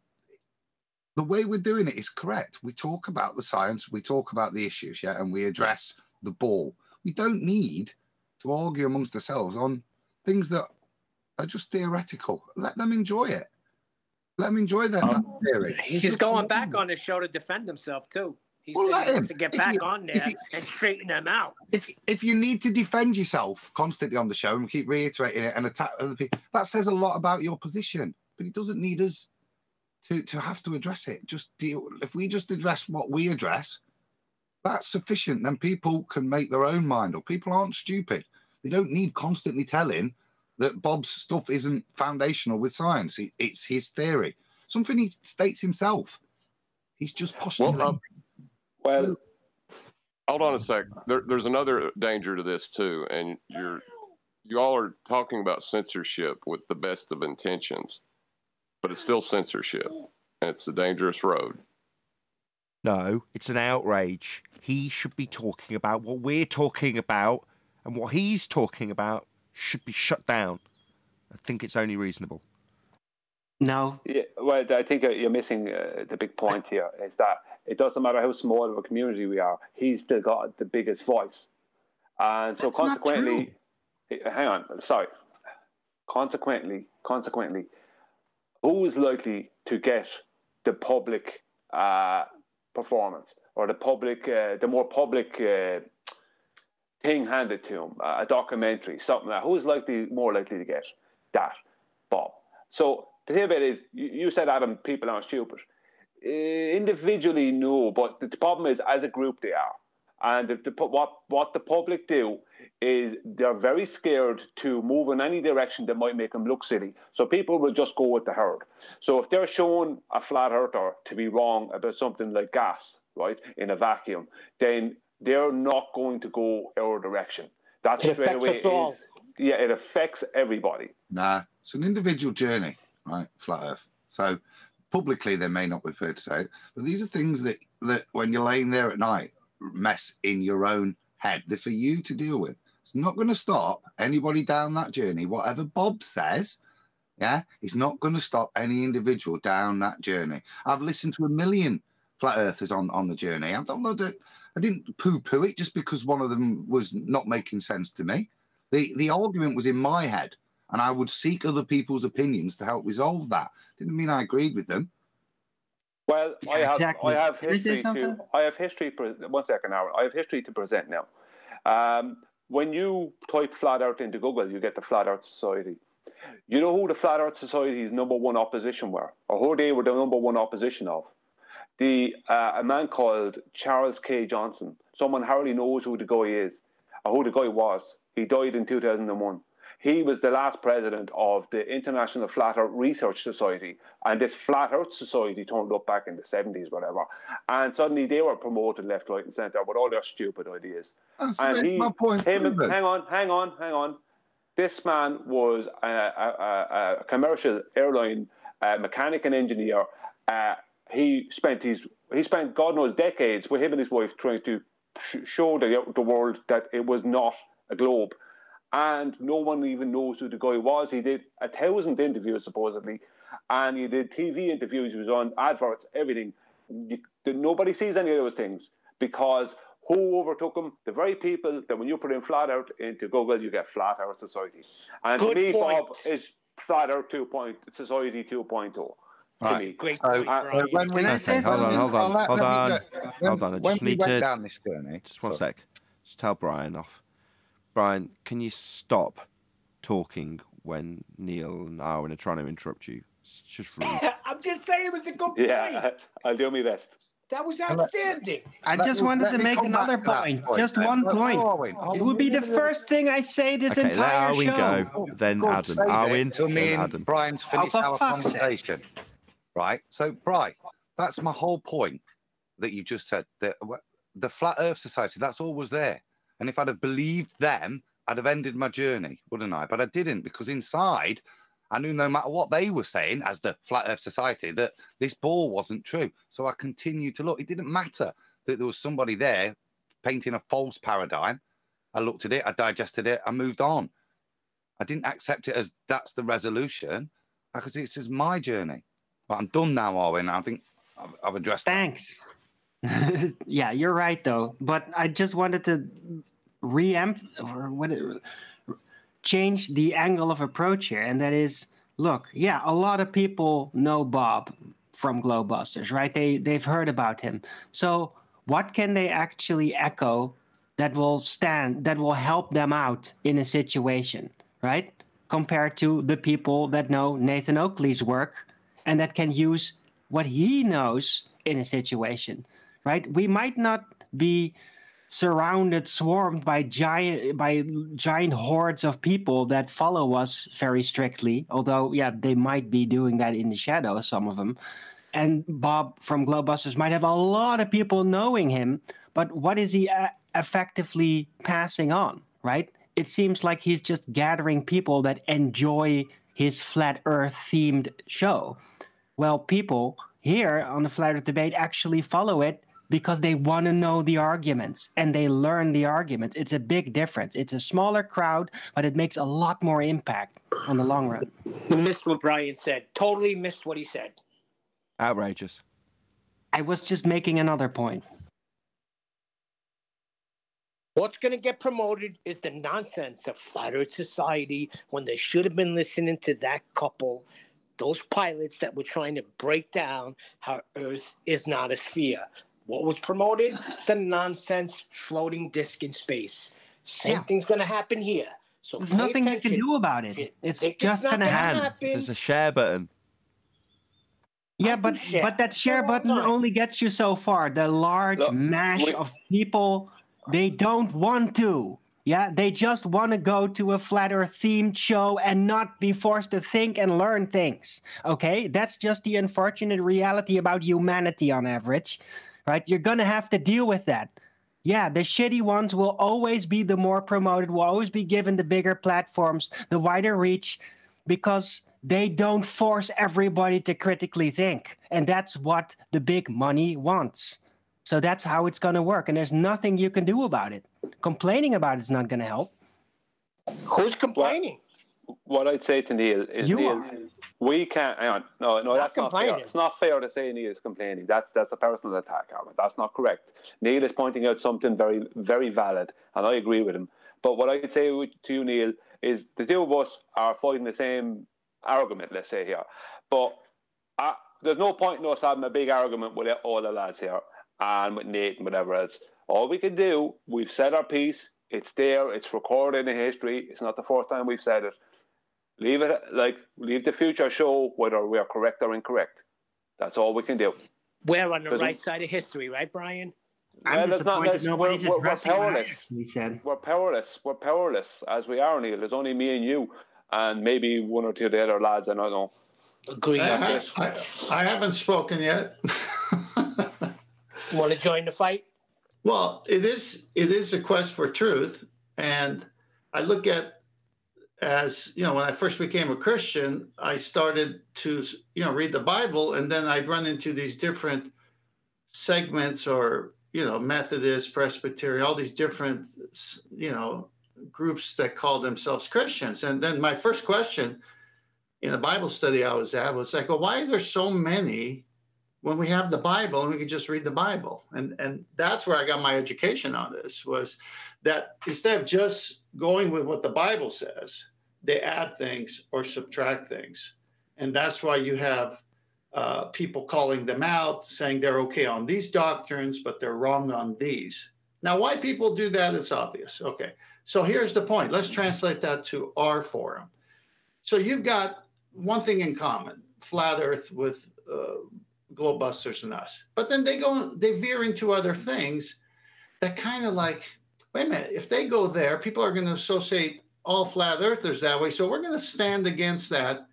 Speaker 13: the way we're doing it is correct. We talk about the science, we talk about the issues, yeah, and we address the ball. We don't need to argue amongst ourselves on things that are just theoretical. Let them enjoy it. Let them enjoy that theory.
Speaker 4: He's going back on his show to defend himself, too. He said he wants to get back on there and straighten them out.
Speaker 13: If you need to defend yourself constantly on the show and keep reiterating it and attack other people, that says a lot about your position. But it doesn't need us to have to address it. Just deal. If we just address what we address, that's sufficient. Then people can make their own mind up. People aren't stupid. They don't need constantly telling that Bob's stuff isn't foundational with science. It's his theory. Something he states himself. He's just postulating.
Speaker 6: Well, hold on a sec. There's another danger to this too, and you all are talking about censorship with the best of intentions, but it's still censorship, and it's a dangerous road.
Speaker 8: No, it's an outrage. He should be talking about what we're talking about, and what he's talking about should be shut down. I think it's only reasonable.
Speaker 12: No.
Speaker 15: Yeah, well, I think you're missing the big point here, is that it doesn't matter how small of a community we are, he's still got the biggest voice. And so consequently, hang on, sorry. Consequently, who is likely to get the public performance or the more public thing handed to him, a documentary, something like that? Who's more likely to get that, Bob? So the thing about it is, you said, Adam, people aren't stupid. Individually, no, but the problem is, as a group, they are. And what the public do is they're very scared to move in any direction that might make them look silly. So people will just go with the herd. So if they're showing a flat earther to be wrong about something like gas, right, in a vacuum, then they're not going to go our direction. That's
Speaker 4: it affects us all.
Speaker 15: Yeah, it affects everybody.
Speaker 13: Nah, it's an individual journey, right? Flat Earth. So publicly, they may not be prepared to say it, but these are things that when you're laying there at night, mess in your own head. They're for you to deal with. It's not going to stop anybody down that journey. Whatever Bob says, yeah, it's not going to stop any individual down that journey. I've listened to 1 million flat earthers on the journey. I didn't poo-poo it just because one of them was not making sense to me. The argument was in my head, and I would seek other people's opinions to help resolve that. Didn't mean I agreed with them.
Speaker 15: Well,
Speaker 12: yeah,
Speaker 15: I have history to. I have history. 1 second, Aaron. I have history to present now. When you type "flat Earth" into Google, you get the Flat Earth Society. You know who the Flat Earth Society's #1 opposition were, or who they were the #1 opposition of? A man called Charles K. Johnson. Someone hardly knows who the guy is, or who the guy was. He died in 2001. He was the last president of the International Flat Earth Research Society, and this Flat Earth Society turned up back in the 70s, whatever, and suddenly they were promoted left, right, and centre with all their stupid ideas. And
Speaker 13: my point.
Speaker 15: Hang on. This man was a commercial airline mechanic and engineer. He spent God knows decades with him and his wife trying to show the world that it was not a globe. And no one even knows who the guy was. He did 1,000 interviews, supposedly, and he did TV interviews. He was on adverts, everything. Nobody sees any of those things because who overtook him? The very people that when you put in Flat Earth into Google, you get Flat Earth Society. And to me, Bob is Flat Earth Society 2.0.
Speaker 8: Right.
Speaker 4: Great
Speaker 8: point,
Speaker 4: Brian.
Speaker 8: Hold on. I just need to
Speaker 13: down this journey.
Speaker 8: Just one sec. Just tell Brian off. Brian, can you stop talking when Neil and Arwen are trying to interrupt you? It's just rude.
Speaker 4: I'm just saying it was a good point.
Speaker 15: Yeah, I'll do my best.
Speaker 4: That was outstanding.
Speaker 12: I just wanted to make another point. Just one point. It would be the first thing I say this entire show.
Speaker 8: Let Arwen go, then Adam. Arwen,
Speaker 13: till me and Brian's finished our conversation. Right? So, Brian, that's my whole point that you just said. The Flat Earth Society, that's all was there. And if I'd have believed them, I'd have ended my journey, wouldn't I? But I didn't, because inside, I knew no matter what they were saying as the Flat Earth Society, that this ball wasn't true. So I continued to look. It didn't matter that there was somebody there painting a false paradigm. I looked at it, I digested it, I moved on. I didn't accept it as that's the resolution, because this is my journey. But I'm done now, Arwen. I think I've addressed
Speaker 12: Thanks. Yeah, you're right, though. But I just wanted to change the angle of approach here. And that is, look, yeah, a lot of people know Bob from Globebusters, right? They've heard about him. So what can they actually echo that will help them out in a situation, right? Compared to the people that know Nathan Oakley's work and that can use what he knows in a situation, right? We might not be swarmed by giant hordes of people that follow us very strictly, although, yeah, they might be doing that in the shadows, some of them. And Bob from Globebusters might have a lot of people knowing him, but what is he effectively passing on, right? It seems like he's just gathering people that enjoy his Flat Earth themed show. Well, people here on the Flat Earth Debate actually follow it because they want to know the arguments and they learn the arguments. It's a big difference. It's a smaller crowd, but it makes a lot more impact on the long run.
Speaker 4: You missed what Brian said. Totally missed what he said.
Speaker 8: Outrageous.
Speaker 12: I was just making another point.
Speaker 4: What's going to get promoted is the nonsense of Flat Earth Society when they should have been listening to that couple, those pilots that were trying to break down how Earth is not a sphere. What was promoted? The nonsense floating disc in space. Same thing's going to happen here. So
Speaker 12: there's nothing you can do about it. It's just going to happen.
Speaker 8: There's a share button.
Speaker 12: Yeah, but that share button only gets you so far. The large mash of people, they don't want to. Yeah, they just want to go to a Flat Earth themed show and not be forced to think and learn things. Okay, that's just the unfortunate reality about humanity on average, right? You're going to have to deal with that. Yeah, the shitty ones will always be the more promoted, will always be given the bigger platforms, the wider reach, because they don't force everybody to critically think. And that's what the big money wants. So that's how it's going to work. And there's nothing you can do about it. Complaining about it's not going to help.
Speaker 4: Who's complaining?
Speaker 15: What I'd say to Neil is, we can't. Hang on. No, that's not fair. It's not fair to say Neil is complaining. That's a personal attack, Armin. That's not correct. Neil is pointing out something very, very valid, and I agree with him. But what I'd say to you, Neil, is the two of us are fighting the same argument, let's say here. But there's no point in us having a big argument with all the lads here and with Nate and whatever else. All we can do, we've said our piece. It's there. It's recorded in history. It's not the first time we've said it. Leave the future show whether we are correct or incorrect. That's all we can do.
Speaker 4: We're on the right side of history, right, Brian?
Speaker 12: I'm disappointed nobody's addressing what I actually said.
Speaker 15: We're powerless. We're powerless as we are, Neil. There's only me and you, and maybe one or two of the other lads. I don't know.
Speaker 4: Agree.
Speaker 7: I haven't spoken yet.
Speaker 4: Want to join the fight?
Speaker 7: Well, it is a quest for truth, and I look at as when I first became a Christian, I started to read the Bible, and then I'd run into these different segments or Methodist, Presbyterian, all these different groups that call themselves Christians. And then my first question in a Bible study I was at was like, well, why are there so many when we have the Bible and we can just read the Bible? And that's where I got my education on this, was that instead of just going with what the Bible says, they add things or subtract things. And that's why you have people calling them out, saying they're okay on these doctrines, but they're wrong on these. Now, why people do that, it's obvious. Okay, so here's the point. Let's translate that to our forum. So you've got one thing in common, Flat Earth with Globebusters and us. But then they veer into other things that kind of like, wait a minute, if they go there, people are going to associate all Flat Earthers that way. So we're going to stand against that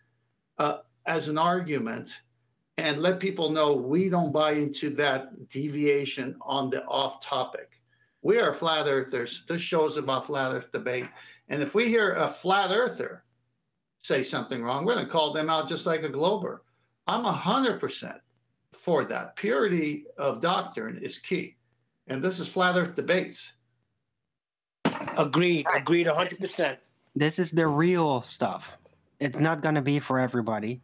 Speaker 7: as an argument and let people know we don't buy into that deviation on the off topic. We are Flat Earthers. This show is about Flat Earth debate. And if we hear a Flat Earther say something wrong, we're going to call them out just like a Glober. I'm 100% for that. Purity of doctrine is key. And this is Flat Earth Debates.
Speaker 4: Agreed 100%.
Speaker 12: This is the real stuff. It's not going to be for everybody.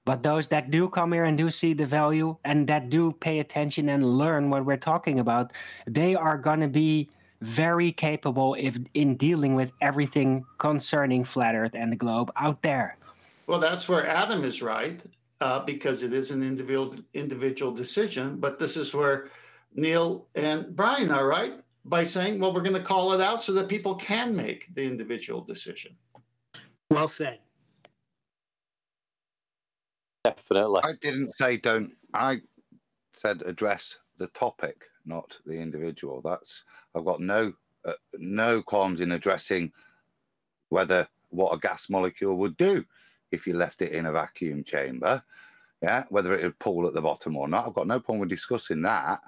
Speaker 12: But those that do come here and do see the value and that do pay attention and learn what we're talking about, they are going to be very capable in dealing with everything concerning Flat Earth and the globe out there.
Speaker 7: Well, that's where Adam is right, because it is an individual decision. But this is where Neil and Brian are, right? By saying, well, we're going to call it out so that people can make the individual decision.
Speaker 4: Well said.
Speaker 2: Definitely.
Speaker 13: I didn't say don't. I said address the topic, not the individual. I've got no qualms in addressing what a gas molecule would do if you left it in a vacuum chamber. Yeah, whether it would pool at the bottom or not. I've got no problem with discussing that.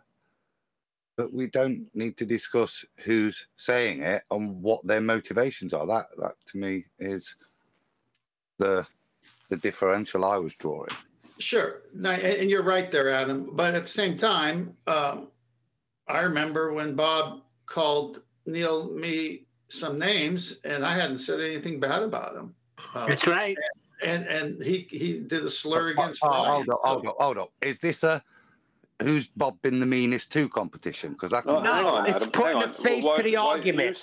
Speaker 13: But we don't need to discuss who's saying it and what their motivations are. That to me is the differential I was drawing.
Speaker 7: Sure. Now, and you're right there, Adam. But at the same time, I remember when Bob called Neil me some names, and I hadn't said anything bad about him.
Speaker 4: That's right.
Speaker 7: And he did a slur against
Speaker 13: Hold up. Is this a who's Bob been the meanest to competition? Because I can...
Speaker 4: No, it's putting a face to the argument.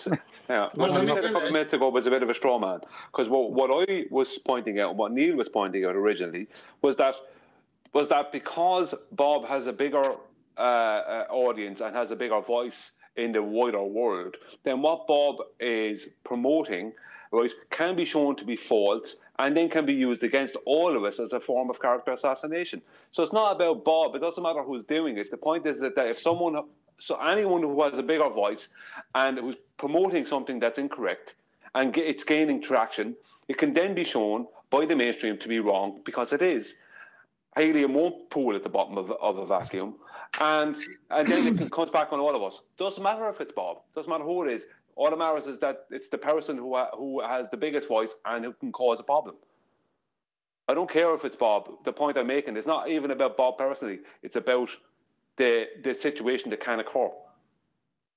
Speaker 15: What you said a couple of minutes ago was a bit of a straw man. Because what I was pointing out, what Neil was pointing out originally, was that because Bob has a bigger audience and has a bigger voice in the wider world, then what Bob is promoting, right, can be shown to be false and then can be used against all of us as a form of character assassination. So it's not about Bob. It doesn't matter who's doing it. The point is that if anyone who has a bigger voice and who's promoting something that's incorrect and it's gaining traction, it can then be shown by the mainstream to be wrong because it is. Helium won't pool at the bottom of a vacuum. And then it comes back on all of us. Doesn't matter if it's Bob. Doesn't matter who it is. All that matters is that it's the person who has the biggest voice and who can cause a problem. I don't care if it's Bob. The point I'm making is not even about Bob personally. It's about the situation that can occur.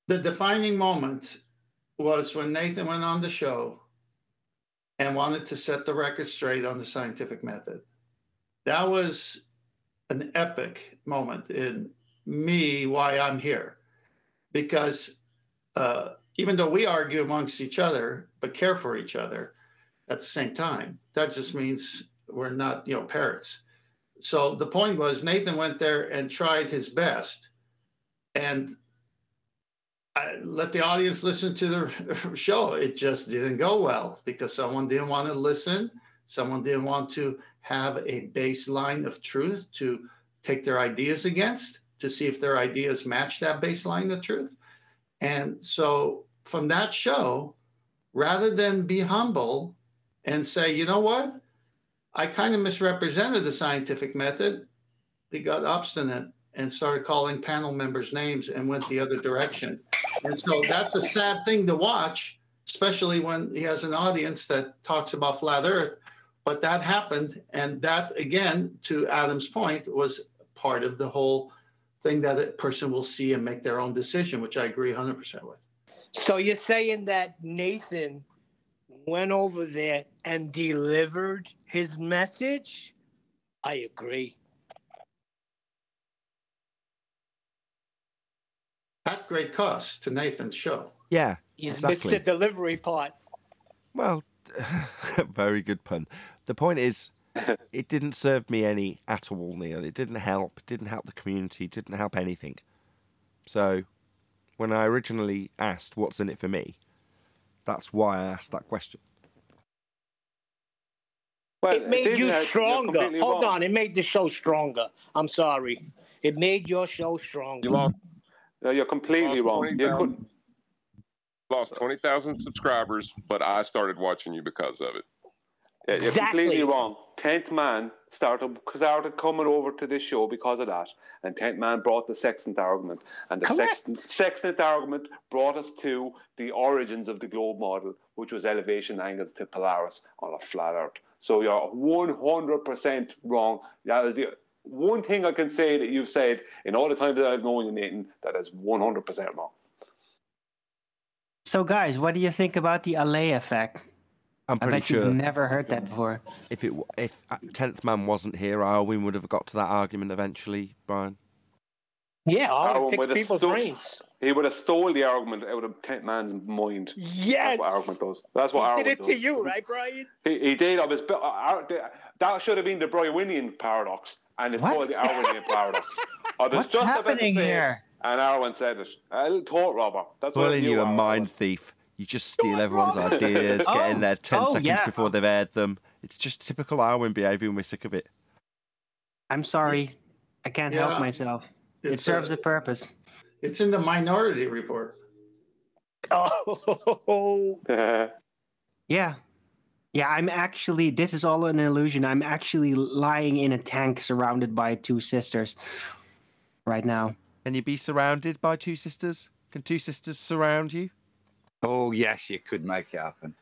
Speaker 7: The defining moment was when Nathan went on the show and wanted to set the record straight on the scientific method. That was an epic moment in me, why I'm here. Because even though we argue amongst each other, but care for each other at the same time, that just means we're not, parrots. So the point was Nathan went there and tried his best. And I let the audience listen to the show. It just didn't go well because someone didn't want to listen. Someone didn't want to have a baseline of truth to take their ideas against, to see if their ideas match that baseline of truth. And so from that show, rather than be humble and say, you know what, I kind of misrepresented the scientific method, he got obstinate and started calling panel members names and went the other direction. And so that's a sad thing to watch, especially when he has an audience that talks about flat Earth. But that happened. And that, again, to Adam's point, was part of the whole thing that a person will see and make their own decision, which I agree 100% with.
Speaker 4: So you're saying that Nathan went over there and delivered his message? I agree.
Speaker 7: At great cost to Nathan's show.
Speaker 8: Yeah,
Speaker 4: He's missed the delivery part.
Speaker 8: Well, very good pun. The point is, it didn't serve me any at all, Neil. It didn't help. It didn't help the community. It didn't help anything. So, when I originally asked what's in it for me, that's why I asked that question.
Speaker 4: Well, it made you stronger. Hold on. It made the show stronger. I'm sorry. It made your show stronger.
Speaker 15: You're completely wrong. You
Speaker 6: lost 20,000 subscribers, but I started watching you because of it.
Speaker 15: Yeah, you're completely wrong. 10th Man started coming over to this show because of that. And 10th Man brought the sextant argument. And the sextant argument brought us to the origins of the globe model, which was elevation angles to Polaris on a flat Earth. So you're 100% wrong. That is the one thing I can say that you've said in all the time that I've known you, Nathan, that is 100% wrong.
Speaker 12: So, guys, what do you think about the Alley effect?
Speaker 8: I'm pretty
Speaker 12: I bet
Speaker 8: sure
Speaker 12: you've never heard that before.
Speaker 8: If 10th Man wasn't here, Arwin would have got to that argument eventually, Brian.
Speaker 4: Yeah, Arwin picks people's brains.
Speaker 15: He would have stole the argument out of 10th Man's mind.
Speaker 4: Yes!
Speaker 15: That's what argument does. That's what
Speaker 4: he
Speaker 15: Arwin
Speaker 4: did it
Speaker 15: does.
Speaker 4: to you, right, Brian?
Speaker 15: He did. That should have been the Brownian paradox, and it's called the Arwinian paradox.
Speaker 12: What's happening here?
Speaker 15: And Arwen said it. A little thought robber. That's what
Speaker 8: Calling you a mind thief. You just steal everyone's ideas, get in there 10 seconds before they've aired them. It's just typical Arwen behaviour, and we're sick of it.
Speaker 12: I'm sorry. I can't help myself. It serves a purpose.
Speaker 7: It's in the Minority Report.
Speaker 12: Oh. Yeah. Yeah, I'm actually, this is all an illusion. I'm actually lying in a tank surrounded by 2 sisters right now.
Speaker 8: Can you be surrounded by 2 sisters? Can 2 sisters surround you?
Speaker 13: Oh, yes, you could make it happen.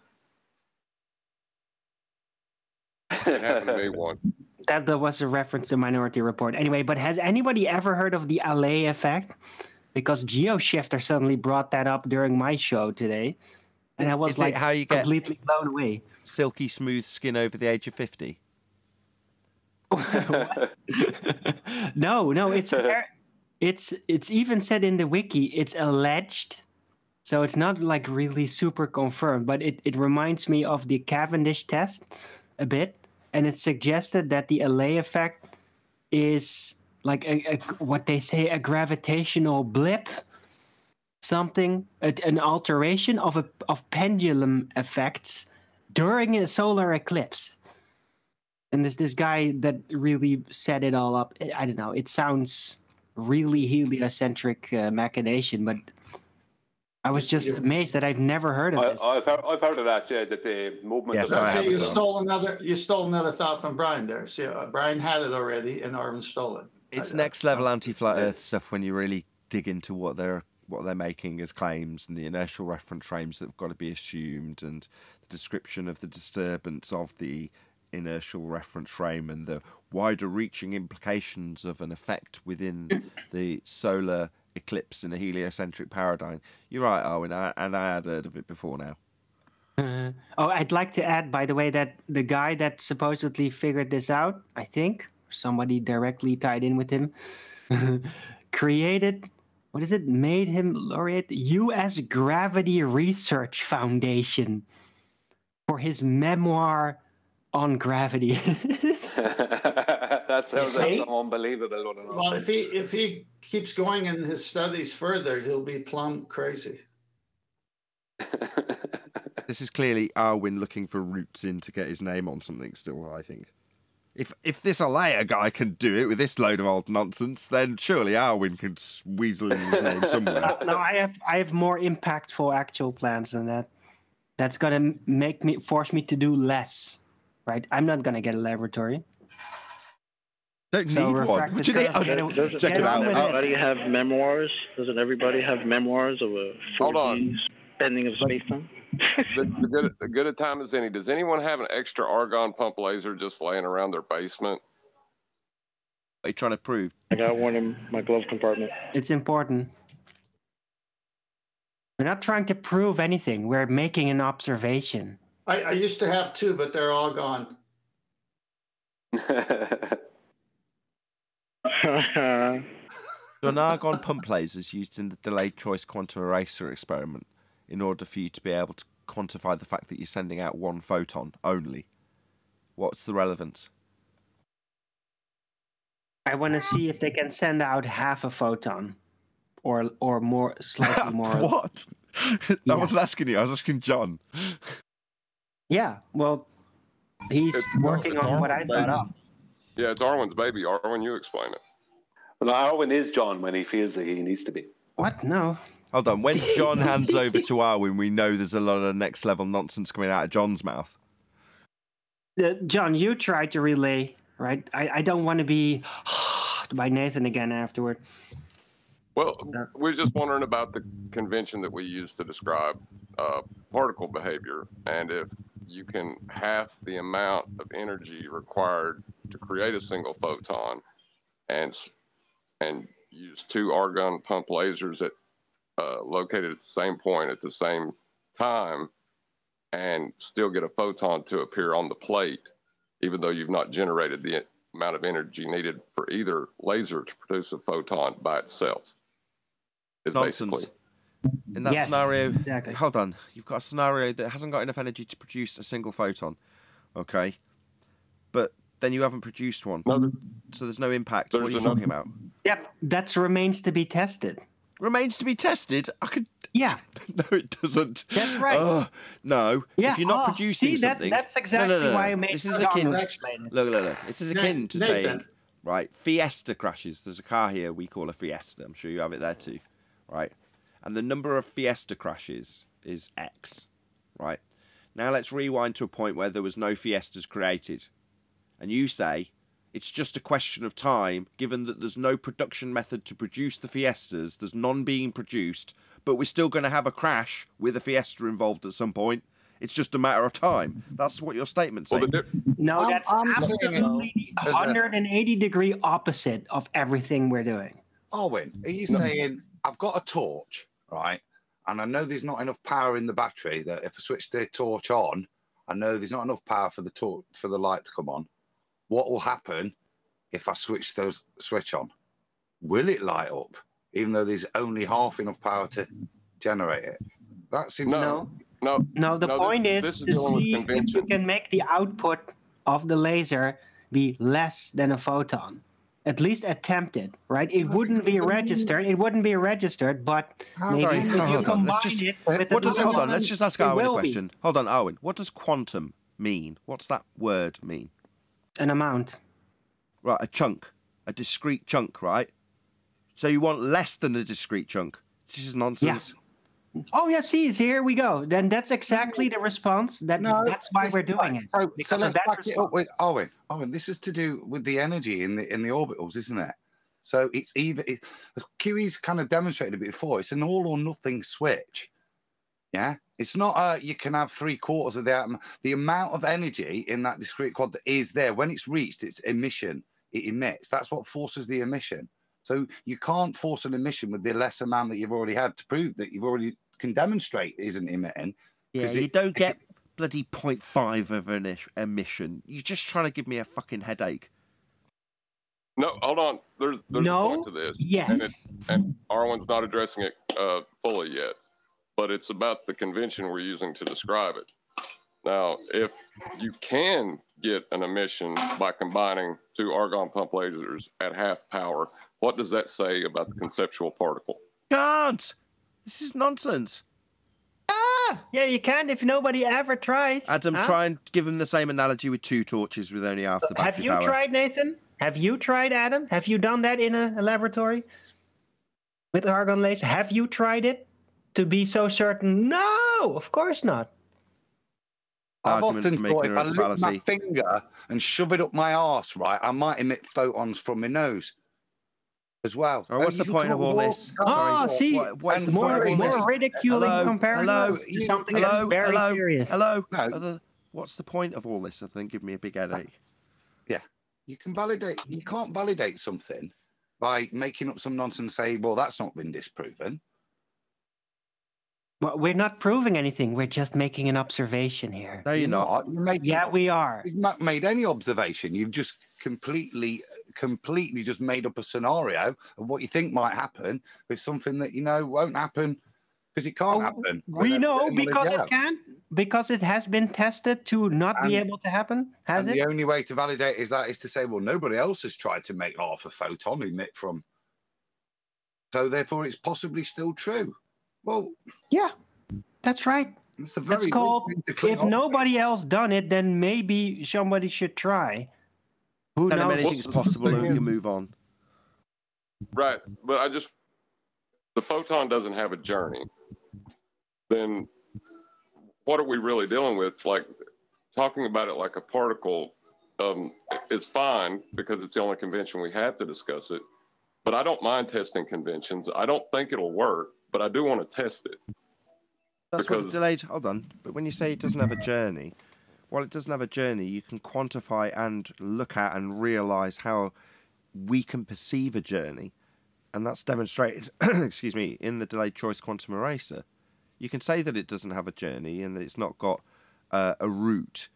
Speaker 6: It happened to me once.
Speaker 12: That was a reference to Minority Report. Anyway, but has anybody ever heard of the Alley effect? Because GeoShifter suddenly brought that up during my show today. And I was like
Speaker 8: how you
Speaker 12: completely blown away.
Speaker 8: Silky smooth skin over the age of 50?
Speaker 12: No, it's even said in the wiki, it's alleged. So it's not like really super confirmed, but it reminds me of the Cavendish test a bit. And it suggested that the Alley effect is like what they say, a gravitational blip. Something, an alteration of pendulum effects during a solar eclipse. And there's this guy that really set it all up. I don't know. It sounds really heliocentric machination, but I was just amazed that I've never heard of this.
Speaker 15: I've heard of that, yeah, that the movement.
Speaker 8: Yes,
Speaker 7: You stole another thought from Brian there. See, Brian had it already, and Arwen stole it.
Speaker 8: It's next level anti-flat Earth stuff when you really dig into what they're making as claims and the inertial reference frames that have got to be assumed and the description of the disturbance of the inertial reference frame and the wider reaching implications of an effect within the solar eclipse in a heliocentric paradigm. You're right, Owen, and I had heard of it before now.
Speaker 12: I'd like to add, by the way, that the guy that supposedly figured this out, I think, somebody directly tied in with him, created... What is it? Made him laureate the U.S. Gravity Research Foundation for his memoir on gravity.
Speaker 15: That sounds unbelievable.
Speaker 7: Well, if he keeps going in his studies further, he'll be plumb crazy.
Speaker 8: This is clearly Arwen looking for roots in to get his name on something still, I think. If this Alea guy can do it with this load of old nonsense, then surely Arwen can weasel in his name somewhere.
Speaker 12: No, I have more impactful actual plans than that. That's gonna force me to do less, right? I'm not gonna get a laboratory.
Speaker 8: Don't need one.
Speaker 12: Check it out.
Speaker 20: Doesn't everybody have memoirs? Doesn't everybody have memoirs of a 4D spending of space-time?
Speaker 6: This is a good a time as any. Does anyone have an extra argon pump laser just laying around their basement?
Speaker 8: What are you trying to prove?
Speaker 16: I got one in my glove compartment.
Speaker 12: It's important. We're not trying to prove anything. We're making an observation.
Speaker 7: I used to have 2, but they're all gone.
Speaker 8: So an argon pump laser is used in the delayed choice quantum eraser experiment in order for you to be able to quantify the fact that you're sending out 1 photon only. What's the relevance?
Speaker 12: I want to see if they can send out half a photon, or more, slightly more.
Speaker 8: What? I wasn't asking you. I was asking John.
Speaker 12: Yeah, well, he's working on what I thought up.
Speaker 6: Yeah, it's Arwen's baby. Arwen, you explain it.
Speaker 15: Well, Arwen is John when he feels that he needs to be.
Speaker 12: What? No.
Speaker 8: Hold on. When John hands over to Arwen, we know there's a lot of next level nonsense coming out of John's mouth.
Speaker 12: John, you tried to relay, right? I don't want to be by Nathan again afterward.
Speaker 6: Well, we're just wondering about the convention that we use to describe particle behavior, and if you can half the amount of energy required to create a single photon, and use 2 argon pump lasers at located at the same point at the same time, and still get a photon to appear on the plate, even though you've not generated the amount of energy needed for either laser to produce a photon by itself. Is
Speaker 8: nonsense.
Speaker 6: Basically.
Speaker 8: In that scenario, exactly. Hold on. You've got a scenario that hasn't got enough energy to produce a single photon, okay? But then you haven't produced one, so there's no impact. What are you talking about?
Speaker 12: Yep, that remains to be tested.
Speaker 1: Remains to be tested? I could...
Speaker 12: Yeah.
Speaker 1: No, it doesn't.
Speaker 12: That's right.
Speaker 1: No.
Speaker 12: Yeah.
Speaker 1: If you're not producing something...
Speaker 12: That's exactly why I made
Speaker 1: this is akin...
Speaker 12: explain it.
Speaker 1: Look. This is akin to
Speaker 7: Nathan.
Speaker 1: saying, right, Fiesta crashes. There's a car here we call a Fiesta. I'm sure you have it there too, right? And the number of Fiesta crashes is X, right? Now let's rewind to a point where there was no Fiestas created. And you say... It's just a question of time, given that there's no production method to produce the Fiestas, there's none being produced, but we're still going to have a crash with a Fiesta involved at some point. It's just a matter of time. That's what your statement's saying.
Speaker 12: No, that's absolutely 180-degree opposite of everything we're doing.
Speaker 13: Owen, are you saying, I've got a torch, right, and I know there's not enough power in the battery, that if I switch the torch on, I know there's not enough power for the light to come on. What will happen if I switch the switch on? Will it light up, even though there's only half enough power to generate it? That seems
Speaker 12: No, the point is to see if you can make the output of the laser be less than a photon. At least attempt it, right? It wouldn't be registered. It wouldn't be registered, but maybe if you combine it with
Speaker 1: hold on, let's just ask Owen a question. Hold on, Owen. What does quantum mean? What's that word mean?
Speaker 12: An amount.
Speaker 1: Right, a chunk. A discrete chunk, right? So you want less than a discrete chunk. This is nonsense.
Speaker 12: Yeah. Oh, yeah, see, here we go. Then that's exactly the response. That's why we're doing it.
Speaker 13: So let's back it up with Owen. Owen, this is to do with the energy in the orbitals, isn't it? So it's either... QE's kind of demonstrated it before. It's an all or nothing switch. Yeah? It's not you can have 3/4 of the atom. The amount of energy in that discrete quantum is there. When it's reached its emission, it emits. That's what forces the emission. So you can't force an emission with the less amount that you've already had to prove that you've already can demonstrate isn't emitting.
Speaker 1: Yeah, you don't get bloody 0.5 of an emission. You're just trying to give me a fucking headache.
Speaker 6: No, hold on. There's a point to this.
Speaker 12: Yes.
Speaker 6: And Arwen's not addressing it fully yet. But it's about the convention we're using to describe it. Now, if you can get an emission by combining two argon pump lasers at half power, what does that say about the conceptual particle?
Speaker 1: Can't! This is nonsense.
Speaker 12: Yeah, you can if nobody ever tries.
Speaker 1: Adam, try and give him the same analogy with two torches with only half the battery
Speaker 12: Have you
Speaker 1: power.
Speaker 12: tried, Nathan? Have you tried, Adam? Have you done that in a laboratory with argon laser? Have you tried it? To be so certain? No, of course not.
Speaker 13: I've often thought if I lift my finger and shove it up my arse, right, I might emit photons from my nose as well.
Speaker 1: Or what's the point of all this?
Speaker 12: See,
Speaker 1: what's the
Speaker 12: more
Speaker 1: point of all this?
Speaker 12: ridiculing comparing to something that's very serious.
Speaker 13: No.
Speaker 1: What's the point of all this? I think give me a big headache.
Speaker 13: Yeah, you can't validate something by making up some nonsense and say, well, that's not been disproven.
Speaker 12: Well, we're not proving anything. We're just making an observation here.
Speaker 1: No, you're not.
Speaker 12: Yeah, we are.
Speaker 13: You've not made any observation. You've just completely just made up a scenario of what you think might happen with something that you know won't happen because it can't happen.
Speaker 12: We know because it can. Because it has been tested to not be able to happen. Has it?
Speaker 13: The only way to validate is to say, well, nobody else has tried to make half a photon emit from. So therefore, it's possibly still true. Well,
Speaker 12: yeah, that's right. It's called, if nobody else done it, then maybe somebody should try. Who knows?
Speaker 1: Anything's possible, and we can move on.
Speaker 6: Right, but the photon doesn't have a journey. Then what are we really dealing with? Like, talking about it like a particle is fine because it's the only convention we have to discuss it. But I don't mind testing conventions. I don't think it'll work, but I do want to test it.
Speaker 1: That's what the delayed... Hold on. But when you say it doesn't have a journey, while it doesn't have a journey, you can quantify and look at and realise how we can perceive a journey. And that's demonstrated, excuse me, in the delayed choice quantum eraser. You can say that it doesn't have a journey and that it's not got a route,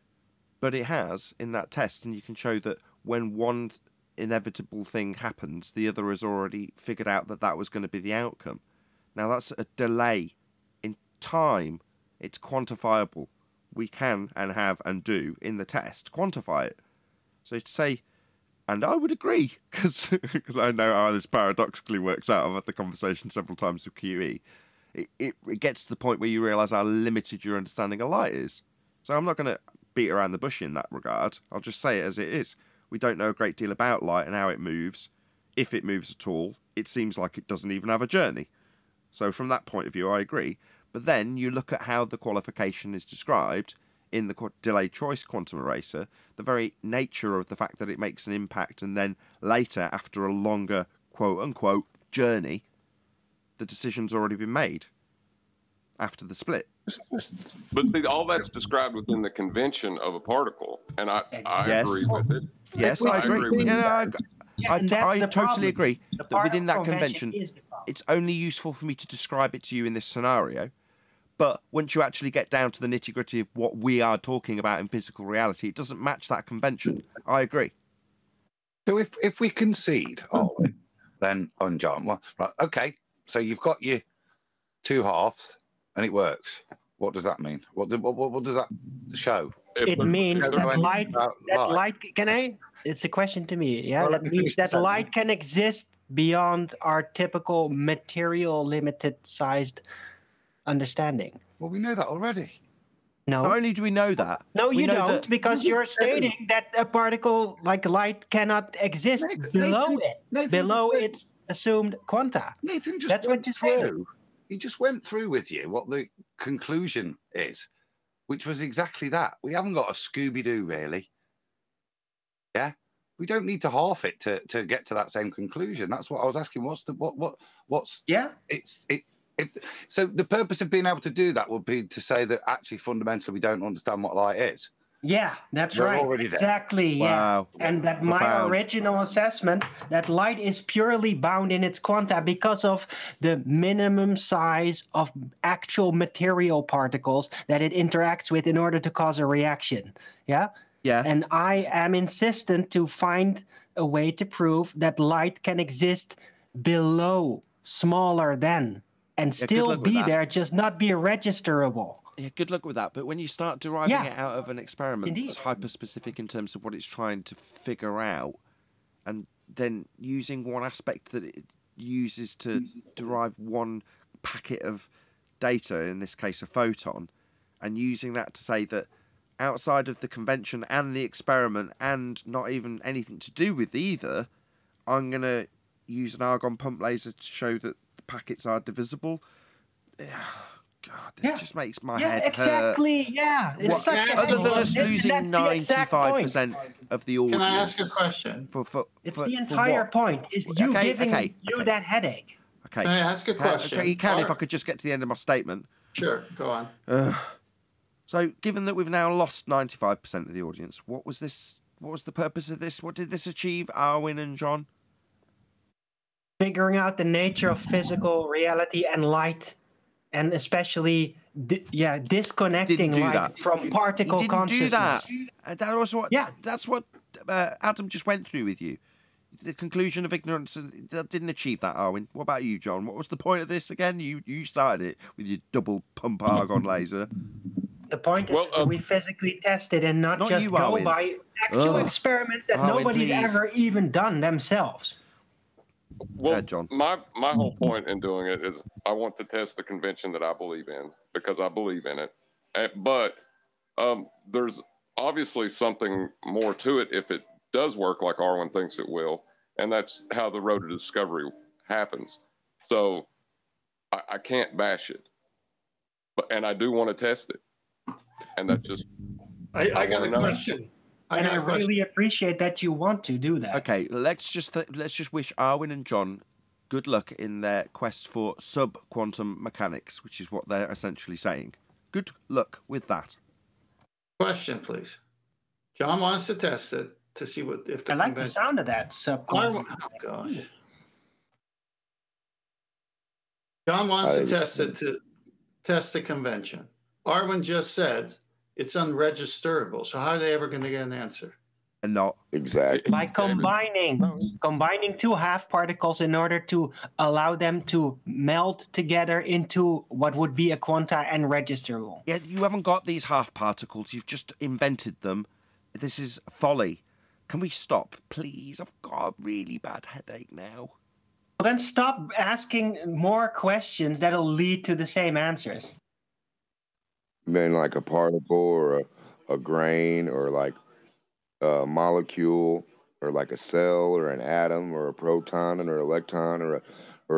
Speaker 1: but it has in that test. And you can show that when one inevitable thing happens, the other has already figured out that that was going to be the outcome. Now, that's a delay in time. It's quantifiable. We can and have and do in the test quantify it. So to say,
Speaker 8: And I would agree, because I know how this paradoxically works out. I've had the conversation several times with QE. It gets to the point where you realise how limited your understanding of light is. So I'm not going to beat around the bush in that regard. I'll just say it as it is. We don't know a great deal about light and how it moves. If it moves at all, it seems like it doesn't even have a journey. So from that point of view, I agree. But then you look at how the qualification is described in the delayed choice quantum eraser, the very nature of the fact that it makes an impact and then later, after a longer quote-unquote journey, the decision's already been made after the split.
Speaker 6: But see, all that's described within the convention of a particle, and I
Speaker 8: Yes.
Speaker 6: agree with it.
Speaker 8: Yes, I agree.
Speaker 6: with it.
Speaker 8: I totally agree
Speaker 12: The
Speaker 8: that within that
Speaker 12: particle
Speaker 8: convention,
Speaker 12: is the problem.
Speaker 8: it's only useful for me to describe it to you in this scenario. But once you actually get down to the nitty-gritty of what we are talking about in physical reality, it doesn't match that convention. I agree.
Speaker 13: So if we concede, then on John, well, right, okay. So you've got your two halves, and it works. What does that mean? What does that show?
Speaker 12: It means that light.
Speaker 13: light.
Speaker 12: Can I? It's a question to me. Yeah,
Speaker 13: Well,
Speaker 12: that
Speaker 13: let me
Speaker 12: means
Speaker 13: finish the
Speaker 12: that light can exist beyond our typical material limited-sized understanding.
Speaker 13: Well, we know that already.
Speaker 12: No.
Speaker 8: Not only do we know that.
Speaker 12: No,
Speaker 8: we
Speaker 12: you
Speaker 8: know
Speaker 12: don't,
Speaker 8: that-
Speaker 12: because you're stating that a particle like light cannot exist below its assumed quanta.
Speaker 13: Nathan just
Speaker 12: That's
Speaker 13: went
Speaker 12: what you're saying.
Speaker 13: through. He just went through with you what the conclusion is, which was exactly that. We haven't got a Scooby-Doo, really. Yeah? We don't need to half it to get to that same conclusion. That's what I was asking. What's
Speaker 12: yeah?
Speaker 13: So the purpose of being able to do that would be to say that actually fundamentally we don't understand what light is.
Speaker 12: Yeah, that's
Speaker 13: We're
Speaker 12: right.
Speaker 13: already there.
Speaker 12: Exactly.
Speaker 13: Wow.
Speaker 12: Yeah. And that my
Speaker 13: Profound.
Speaker 12: original assessment that light is purely bound in its quanta because of the minimum size of actual material particles that it interacts with in order to cause a reaction. Yeah?
Speaker 8: Yeah.
Speaker 12: And I am insistent to find a way to prove that light can exist below, smaller than, and
Speaker 8: Yeah, good
Speaker 12: still
Speaker 8: luck with
Speaker 12: be
Speaker 8: that.
Speaker 12: there, just not be registerable.
Speaker 8: Yeah, good luck with that. But when you start deriving
Speaker 12: Yeah.
Speaker 8: it out of an experiment
Speaker 12: Indeed.
Speaker 8: that's hyper-specific in terms of what it's trying to figure out, and then using one aspect that it uses to derive one packet of data, in this case a photon, and using that to say that outside of the convention and the experiment and not even anything to do with either, I'm going to use an argon pump laser to show that the packets are divisible. God, this just makes my head
Speaker 12: exactly.
Speaker 8: hurt.
Speaker 12: Yeah, it's
Speaker 8: What-
Speaker 12: such a
Speaker 8: other than us
Speaker 12: and
Speaker 8: losing
Speaker 12: that's the exact point.
Speaker 8: 95% of the audience.
Speaker 7: Can I ask a question?
Speaker 12: It's
Speaker 8: for
Speaker 12: the entire
Speaker 8: what?
Speaker 12: point. Is you giving you that headache.
Speaker 8: Okay.
Speaker 7: Can I ask a question?
Speaker 8: Okay, you can if I could just get to the end of my statement.
Speaker 7: Sure, go on.
Speaker 8: So, given that we've now lost 95% of the audience, what was this? What was the purpose of this? What did this achieve, Arwin and John?
Speaker 12: Figuring out the nature of physical reality and light, and especially disconnecting
Speaker 8: do
Speaker 12: light
Speaker 8: that.
Speaker 12: from particle
Speaker 8: You didn't do that.
Speaker 12: consciousness.
Speaker 8: That was what. Yeah. That's what Adam just went through with you. The conclusion of ignorance that didn't achieve that, Arwin. What about you, John? What was the point of this again? You started it with your double pump argon laser.
Speaker 12: The point is that we physically tested and not just
Speaker 8: you,
Speaker 12: go
Speaker 8: Arwin.
Speaker 12: by actual experiments that
Speaker 8: Arwin,
Speaker 12: nobody's
Speaker 8: please.
Speaker 12: ever even done themselves.
Speaker 6: Well,
Speaker 8: John.
Speaker 6: my whole point in doing it is I want to test the convention that I believe in because I believe in it. But there's obviously something more to it if it does work like Arwin thinks it will, and that's how the road to discovery happens. So I can't bash it, and I do want to test it, and that's just.
Speaker 7: I got
Speaker 6: wanna
Speaker 7: a
Speaker 6: know.
Speaker 7: question.
Speaker 12: And I really appreciate that you want to do that.
Speaker 8: Okay, let's just wish Arwin and John good luck in their quest for sub-quantum mechanics, which is what they're essentially saying. Good luck with that.
Speaker 7: Question, please. John wants to test it to see what if the
Speaker 12: I like the
Speaker 7: convention-
Speaker 12: sound of that sub-quantum.
Speaker 7: Oh gosh. John wants to test it to test the convention. Arwin just said it's unregisterable. So how are they ever going to get an answer?
Speaker 8: And not
Speaker 17: exactly
Speaker 12: By combining two half particles in order to allow them to melt together into what would be a quanta and registerable.
Speaker 8: Yeah, you haven't got these half particles. You've just invented them. This is folly. Can we stop, please? I've got a really bad headache now.
Speaker 12: Well, then stop asking more questions that'll lead to the same answers.
Speaker 17: You mean like a particle or a grain or like a molecule or like a cell or an atom or a proton or an electron or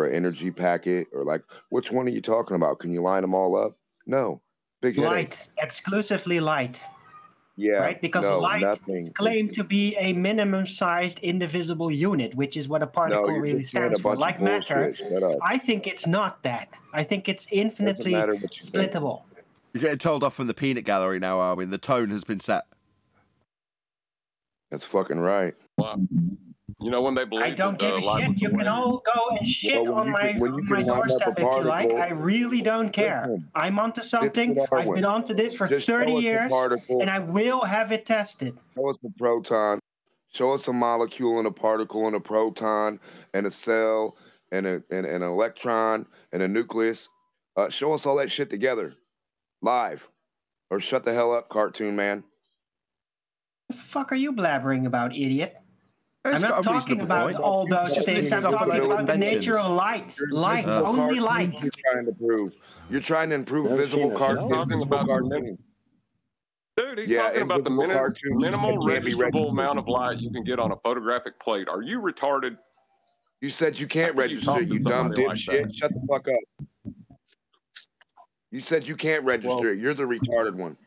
Speaker 17: an energy packet or like, which one are you talking about? Can you line them all up? No. Big headache.
Speaker 12: Light, exclusively light.
Speaker 17: Yeah.
Speaker 12: Right? Because
Speaker 17: no,
Speaker 12: light
Speaker 17: nothing.
Speaker 12: is claimed to be a minimum-sized indivisible unit, which is what a particle really stands for. Like matter, I think it's not that. I think it's infinitely splittable.
Speaker 8: You're getting told off from the peanut gallery now, Arwin. The tone has been set.
Speaker 17: That's fucking right.
Speaker 6: Wow. You know, when they believe
Speaker 12: I don't give a shit. You can all go and shit on my doorstep if you like. I really don't care. Listen, I'm onto something. I've been onto this for 30 years, and I will have it tested.
Speaker 17: Show us a proton. Show us a molecule and a particle and a proton and a cell and an electron and a nucleus. Show us all that shit together, live, or shut the hell up, cartoon man.
Speaker 12: What the fuck are you blabbering about, idiot? I'm not talking about all those things. I'm talking about the nature of light. Light, only light.
Speaker 17: You're trying to improve visible cartoons.
Speaker 6: Dude, he's talking about the minimal registrable amount of light you can get on a photographic plate. Are you retarded?
Speaker 17: You said you can't register it, you dumb dipshit. Shut the fuck up. You said you can't register it. You're the retarded one.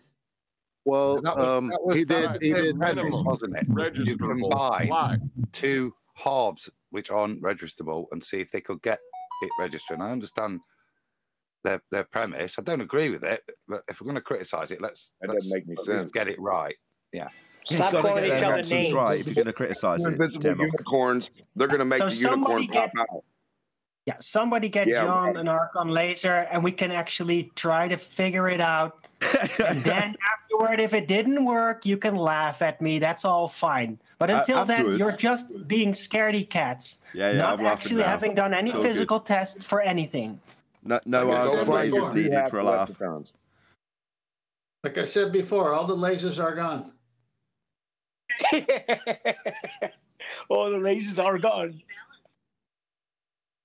Speaker 13: Well, he did register, wasn't it? You combine two halves which aren't registerable and see if they could get it registered. And I understand their premise. I don't agree with it, but if we're going to criticise it, let's
Speaker 17: make me sense.
Speaker 13: Get it right. Yeah.
Speaker 4: Stop calling each other names.
Speaker 8: Right, if you're going to criticise it.
Speaker 17: Invisible unicorns, they're going to make the unicorn pop out.
Speaker 12: Yeah, somebody get John an Archon laser, and we can actually try to figure it out. And then afterward, if it didn't work, you can laugh at me. That's all fine. But until then, you're just being scaredy cats. Not actually having done any physical test for anything.
Speaker 8: No lasers needed for a laugh.
Speaker 7: Like I said before, all the lasers are gone.
Speaker 4: All the lasers are gone.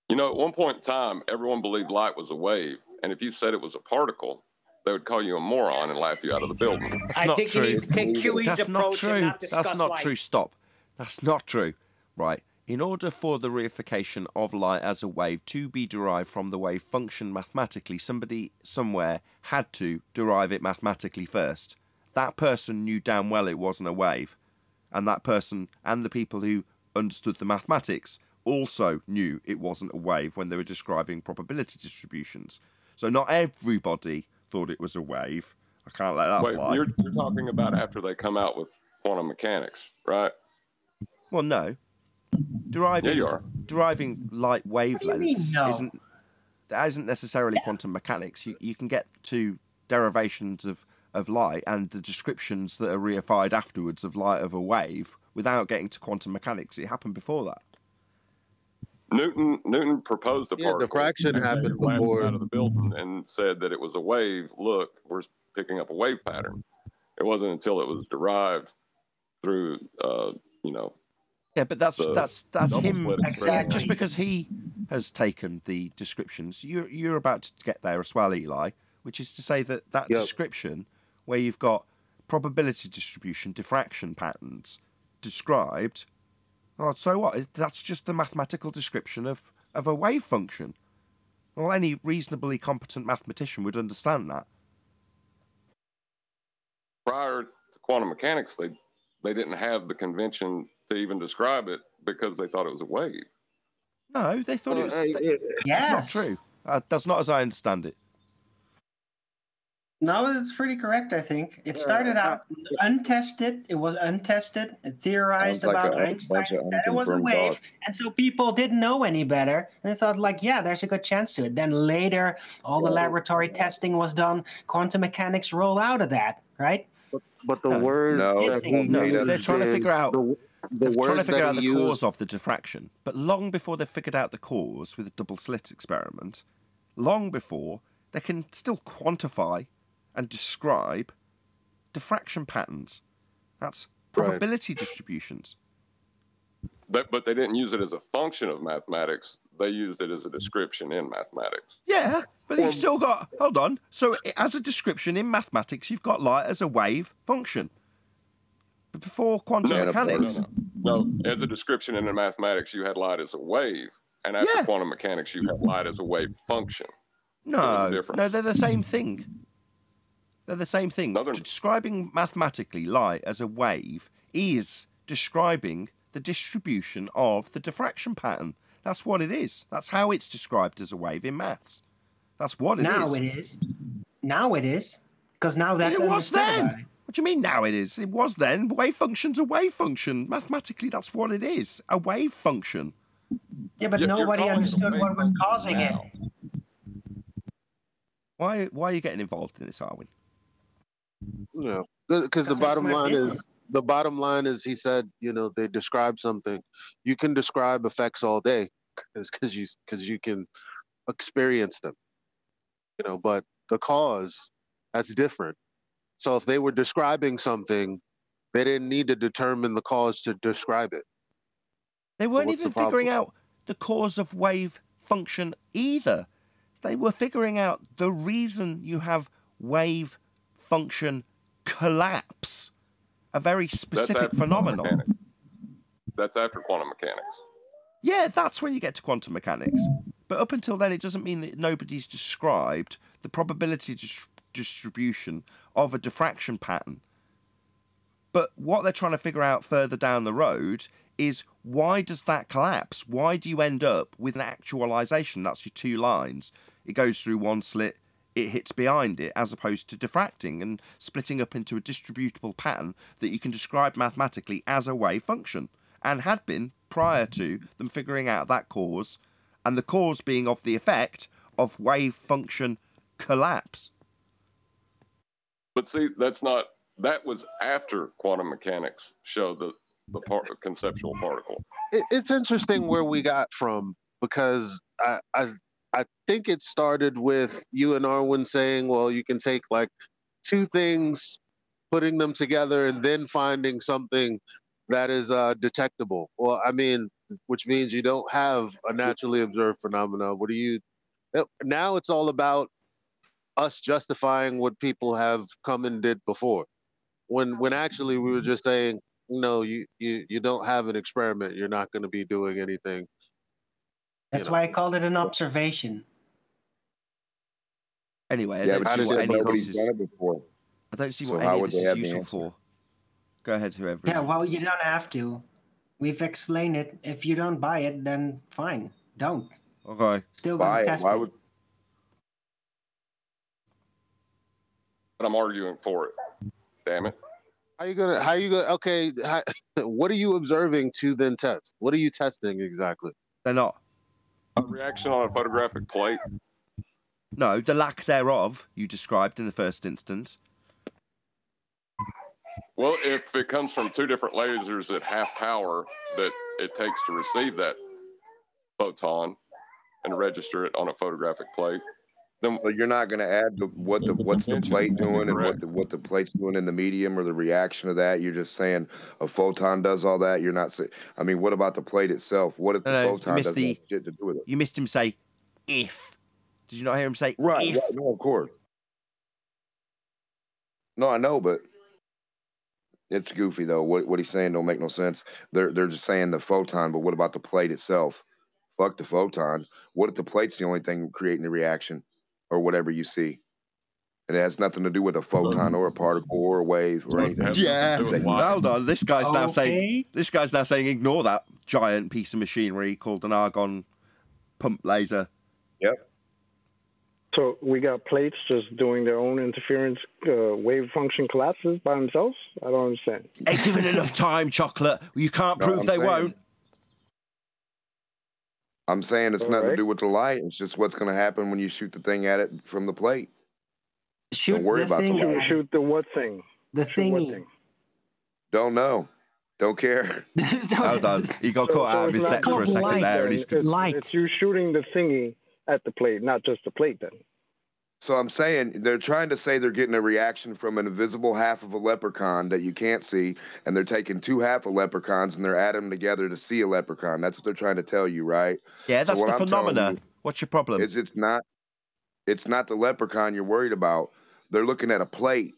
Speaker 6: You know, at one point in time, everyone believed light was a wave. And if you said it was a particle, they would call you a moron and laugh you out of the building.
Speaker 4: I think you need to take QE's approach and not discuss
Speaker 8: That's not
Speaker 4: light.
Speaker 8: true. Stop. That's not true. Right. In order for the reification of light as a wave to be derived from the wave function mathematically, somebody somewhere had to derive it mathematically first. That person knew damn well it wasn't a wave. And that person and the people who understood the mathematics also knew it wasn't a wave when they were describing probability distributions. So not everybody thought it was a wave. I can't let that fly.
Speaker 6: You're talking about after they come out with quantum mechanics, right?
Speaker 8: Well, no. Deriving light wavelengths isn't necessarily quantum mechanics. You can get to derivations of light and the descriptions that are reified afterwards of light of a wave without getting to quantum mechanics. It happened before that.
Speaker 6: Newton proposed a particle.
Speaker 11: The fraction happened before.
Speaker 6: Out of the building and said that it was a wave. Look, we're picking up a wave pattern. It wasn't until it was derived through,
Speaker 8: Yeah, but that's him.
Speaker 12: Exactly.
Speaker 8: Just because he has taken the descriptions, you're about to get there as well, Eli. Which is to say that description, where you've got probability distribution, diffraction patterns described. Oh, so what? That's just the mathematical description of a wave function. Well, any reasonably competent mathematician would understand that.
Speaker 6: Prior to quantum mechanics, they didn't have the convention to even describe it because they thought it was a wave.
Speaker 8: No, they thought it was...
Speaker 12: Yes.
Speaker 8: That's not true. That's not as I understand it.
Speaker 12: No, that's pretty correct, I think. It started out untested. It was untested and theorized about Einstein that it was a wave. And so people didn't know any better. And they thought, there's a good chance to it. Then later, all the laboratory testing was done. Quantum mechanics roll out of that, right?
Speaker 11: But the word
Speaker 8: they're trying to figure out... They're trying to figure out the cause of the diffraction. But long before they've figured out the cause with a double slit experiment, long before, they can still quantify and describe diffraction patterns. That's
Speaker 1: probability distributions.
Speaker 6: But they didn't use it as a function of mathematics. They used it as a description in mathematics.
Speaker 1: Yeah, but you've still got... Hold on. So as a description in mathematics, you've got light as a wave function. But before quantum mechanics...
Speaker 6: No, as a description in mathematics, you had light as a wave. And after quantum mechanics, you have light as a wave function.
Speaker 1: No, no, they're the same thing. They're the same thing. Describing mathematically light as a wave is describing the distribution of the diffraction pattern. That's what it is. That's how it's described as a wave in maths. That's what it is.
Speaker 12: Now it is. Now it is. Because now that's
Speaker 1: it was then. What do you mean now it is? It was then. Wave function's a wave function. Mathematically, that's what it is. A wave function.
Speaker 12: Yeah, but nobody understood what was causing it.
Speaker 1: Why are you getting involved in this, Arwin?
Speaker 11: No, because the bottom line is he said, you know, they describe something. You can describe effects all day because you can experience them, you know, but the cause, that's different. So if they were describing something, they didn't need to determine the cause to describe it.
Speaker 1: They weren't even figuring out the cause of wave function either. They were figuring out the reason you have wave function collapse, a very specific phenomenon.
Speaker 6: That's after quantum mechanics.
Speaker 1: Yeah, that's when you get to quantum mechanics. But up until then, it doesn't mean that nobody's described the probability distribution of a diffraction pattern. But what they're trying to figure out further down the road is, why does that collapse? Why do you end up with an actualization? That's your two lines. It goes through one slit, it hits behind it, as opposed to diffracting and splitting up into a distributable pattern that you can describe mathematically as a wave function, and had been prior to them figuring out that cause, and the cause being of the effect of wave function collapse.
Speaker 6: But see, that was after quantum mechanics showed the conceptual particle.
Speaker 11: It's interesting where we got from, because I think it started with you and Arwin saying, well, you can take like two things, putting them together, and then finding something that is detectable. Well, I mean, which means you don't have a naturally observed phenomena. Now it's all about us justifying what people have come and did before. When actually we were just saying, no, you don't have an experiment. You're not going to be doing anything.
Speaker 12: That's why I called it an observation.
Speaker 1: Anyway,
Speaker 17: I
Speaker 1: don't see what any of this is. I don't see what any of this is useful for. Go ahead, whoever.
Speaker 12: Yeah, well, you don't have to. We've explained it. If you don't buy it, then fine. Don't.
Speaker 1: Okay.
Speaker 12: Still gonna test it.
Speaker 6: But I'm arguing for it. Damn it.
Speaker 11: How you gonna? Okay. What are you observing to then test? What are you testing exactly?
Speaker 1: They're not.
Speaker 6: A reaction on a photographic plate.
Speaker 1: No, the lack thereof you described in the first instance.
Speaker 6: Well, if it comes from two different lasers at half power that it takes to receive that photon and register it on a photographic plate, then
Speaker 17: you're not going to add what's the plate doing and what the plate's doing in the medium or the reaction of that. You're just saying a photon does all that. You're not saying. I mean, what about the plate itself? What if the photon doesn't have shit to do with it?
Speaker 1: You missed him say if. Did you not hear him say
Speaker 17: right?
Speaker 1: If?
Speaker 17: Right, no, of course. No, I know, but it's goofy though. What he's saying don't make no sense. They're just saying the photon, but what about the plate itself? Fuck the photon. What if the plate's the only thing creating the reaction? Or whatever you see, and it has nothing to do with a photon or a particle or a wave or anything.
Speaker 1: Yeah, hold on. This guy's now saying ignore that giant piece of machinery called an argon pump laser.
Speaker 17: Yep.
Speaker 16: So we got plates just doing their own interference wave function collapses by themselves? I don't understand.
Speaker 1: Ain't given enough time, Chocolate. You can't prove they won't.
Speaker 17: I'm saying it's nothing to do with the light. It's just what's going to happen when you shoot the thing at it from the plate. Don't worry about the light.
Speaker 16: Shoot the what thing?
Speaker 12: The thingy.
Speaker 17: Don't know. Don't care.
Speaker 1: Hold on. He got caught out of his depth for a second there. And he's
Speaker 16: It's you shooting the thingy at the plate, not just the plate then.
Speaker 17: So I'm saying they're trying to say they're getting a reaction from an invisible half of a leprechaun that you can't see, and they're taking two half of leprechauns and they're adding them together to see a leprechaun. That's what they're trying to tell you, right?
Speaker 1: Yeah, that's
Speaker 17: so
Speaker 1: the phenomena. What's your problem?
Speaker 17: It's not the leprechaun you're worried about. They're looking at a plate.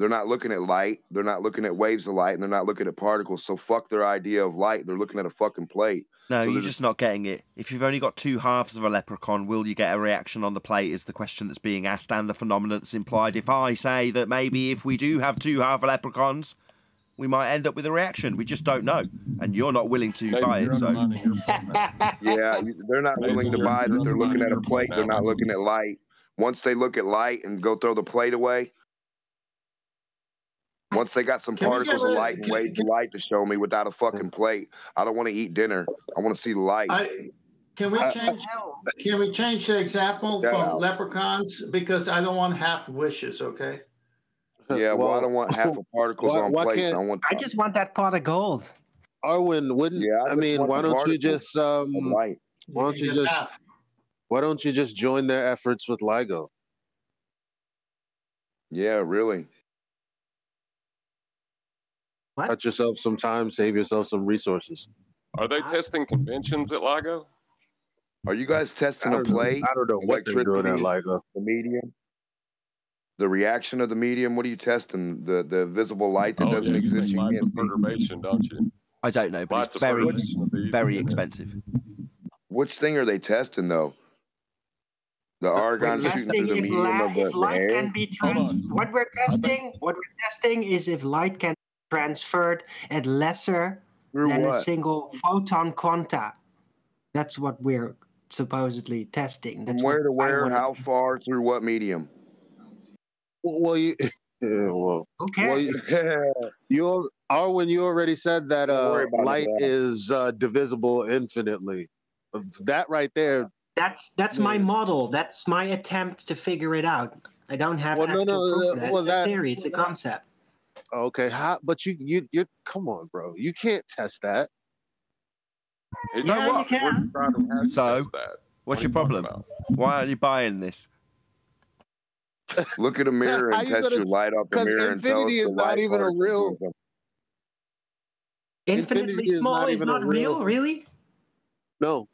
Speaker 17: They're not looking at light. They're not looking at waves of light, and they're not looking at particles. So fuck their idea of light. They're looking at a fucking plate.
Speaker 1: No,
Speaker 17: so
Speaker 1: you're just not getting it. If you've only got two halves of a leprechaun, will you get a reaction on the plate is the question that's being asked, and the phenomena that's implied. If I say that maybe if we do have two half leprechauns, we might end up with a reaction. We just don't know. And you're not willing to buy it, so...
Speaker 17: Yeah, they're not willing to buy that they're looking at a plate. They're not looking at light. Once they look at light and go throw the plate away, once they got some particles of light and waves of light to show me without a fucking plate, I don't want to eat dinner. I want to see the light.
Speaker 7: Can we change the example from leprechauns? Because I don't want half wishes, okay?
Speaker 17: Yeah, well, I don't want half of particles on plates.
Speaker 12: I just want that pot of gold.
Speaker 11: Arwen, wouldn't I mean? Why don't you just why don't you just join their efforts with LIGO?
Speaker 17: Yeah, really.
Speaker 11: Cut yourself some time, save yourself some resources.
Speaker 6: Are they testing conventions at LIGO?
Speaker 17: Are you guys testing a plate?
Speaker 11: I don't know what they're doing at LIGO.
Speaker 17: The medium? The reaction of the medium? What are you testing? The visible light that doesn't exist? You can't see.
Speaker 6: Perturbation, don't you?
Speaker 1: I don't know, but it's very, very expensive.
Speaker 17: Which thing are they testing, though? The argon shooting through the medium of the
Speaker 12: light
Speaker 17: air?
Speaker 12: can be what we're testing is if light can be transferred at lesser than a single photon quanta. That's what we're supposedly testing. That's
Speaker 17: From where to where? How far? Through what medium?
Speaker 11: Well, Arwen, you already said that light is divisible infinitely. That right there.
Speaker 12: That's my model. That's my attempt to figure it out. I don't have actual proof of that. It's a theory. It's a concept.
Speaker 11: Okay, but you come on, bro. You can't test that.
Speaker 12: You can.
Speaker 1: So, what's your problem? Why are you buying this?
Speaker 17: Look at a mirror and test your light off the mirror and tell us the light
Speaker 11: even a real.
Speaker 12: Infinitely small is not real, really?
Speaker 11: No.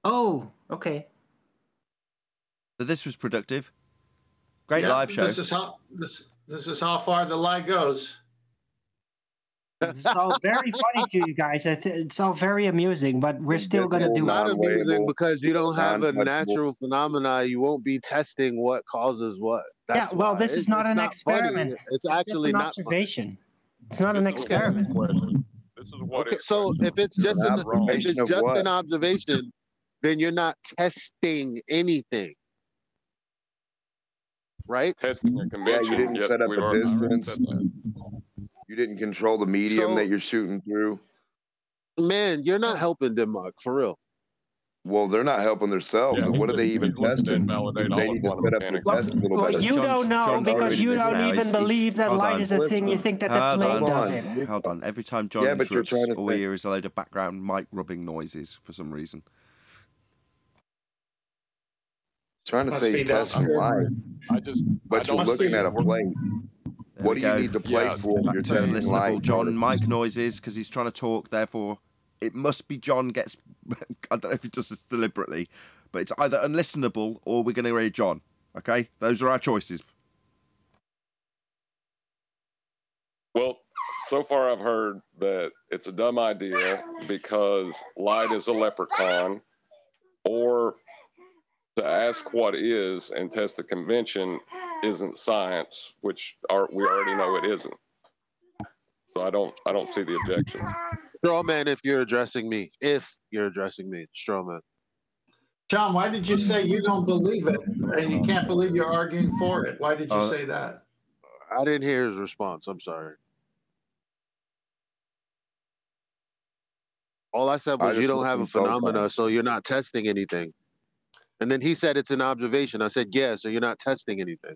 Speaker 12: Oh, okay.
Speaker 1: So this was productive. Great live show.
Speaker 7: This is how far the light goes.
Speaker 12: It's all very funny to you guys. It's all very amusing, but we're still going to do it.
Speaker 11: It's not amusing because you don't have a natural phenomena. You won't be testing what causes what.
Speaker 12: That's well, this is not an experiment.
Speaker 11: It's actually
Speaker 12: an
Speaker 11: not
Speaker 12: observation. It's not an experiment.
Speaker 6: This is what
Speaker 11: okay, so if it's just an observation, then you're not testing anything. Right?
Speaker 6: Testing a convention.
Speaker 17: Yeah, you didn't set up a distance. You didn't control the medium that you're shooting through.
Speaker 11: Man, you're not helping Denmark, for real.
Speaker 17: Well, they're not helping themselves.
Speaker 6: Yeah,
Speaker 17: what are they even testing? They need to set up the test a little better.
Speaker 12: You don't know because you don't even believe that light is a thing. You think that the plane does it.
Speaker 1: Hold on. Every time John interrupts, all we hear is a load of background mic rubbing noises for some reason.
Speaker 17: Trying to say he's testing light. But you're looking at a plate. What do you need the plate for? You're testing light.
Speaker 1: John mic noises because he's trying to talk. Therefore, it must be John gets. I don't know if he does this deliberately, but it's either unlistenable or we're going to hear John. Okay, those are our choices.
Speaker 6: Well, so far I've heard that it's a dumb idea because light is a leprechaun, or to ask what is and test the convention isn't science, which we already know it isn't. So I don't see the objections.
Speaker 11: Straw man, if you're addressing me, straw man.
Speaker 7: John, why did you say you don't believe it and you can't believe you're arguing for it? Why did you say that?
Speaker 11: I didn't hear his response. I'm sorry. All I said was you don't have a phenomena, so you're not testing anything. And then he said it's an observation. I said, yeah, so you're not testing anything.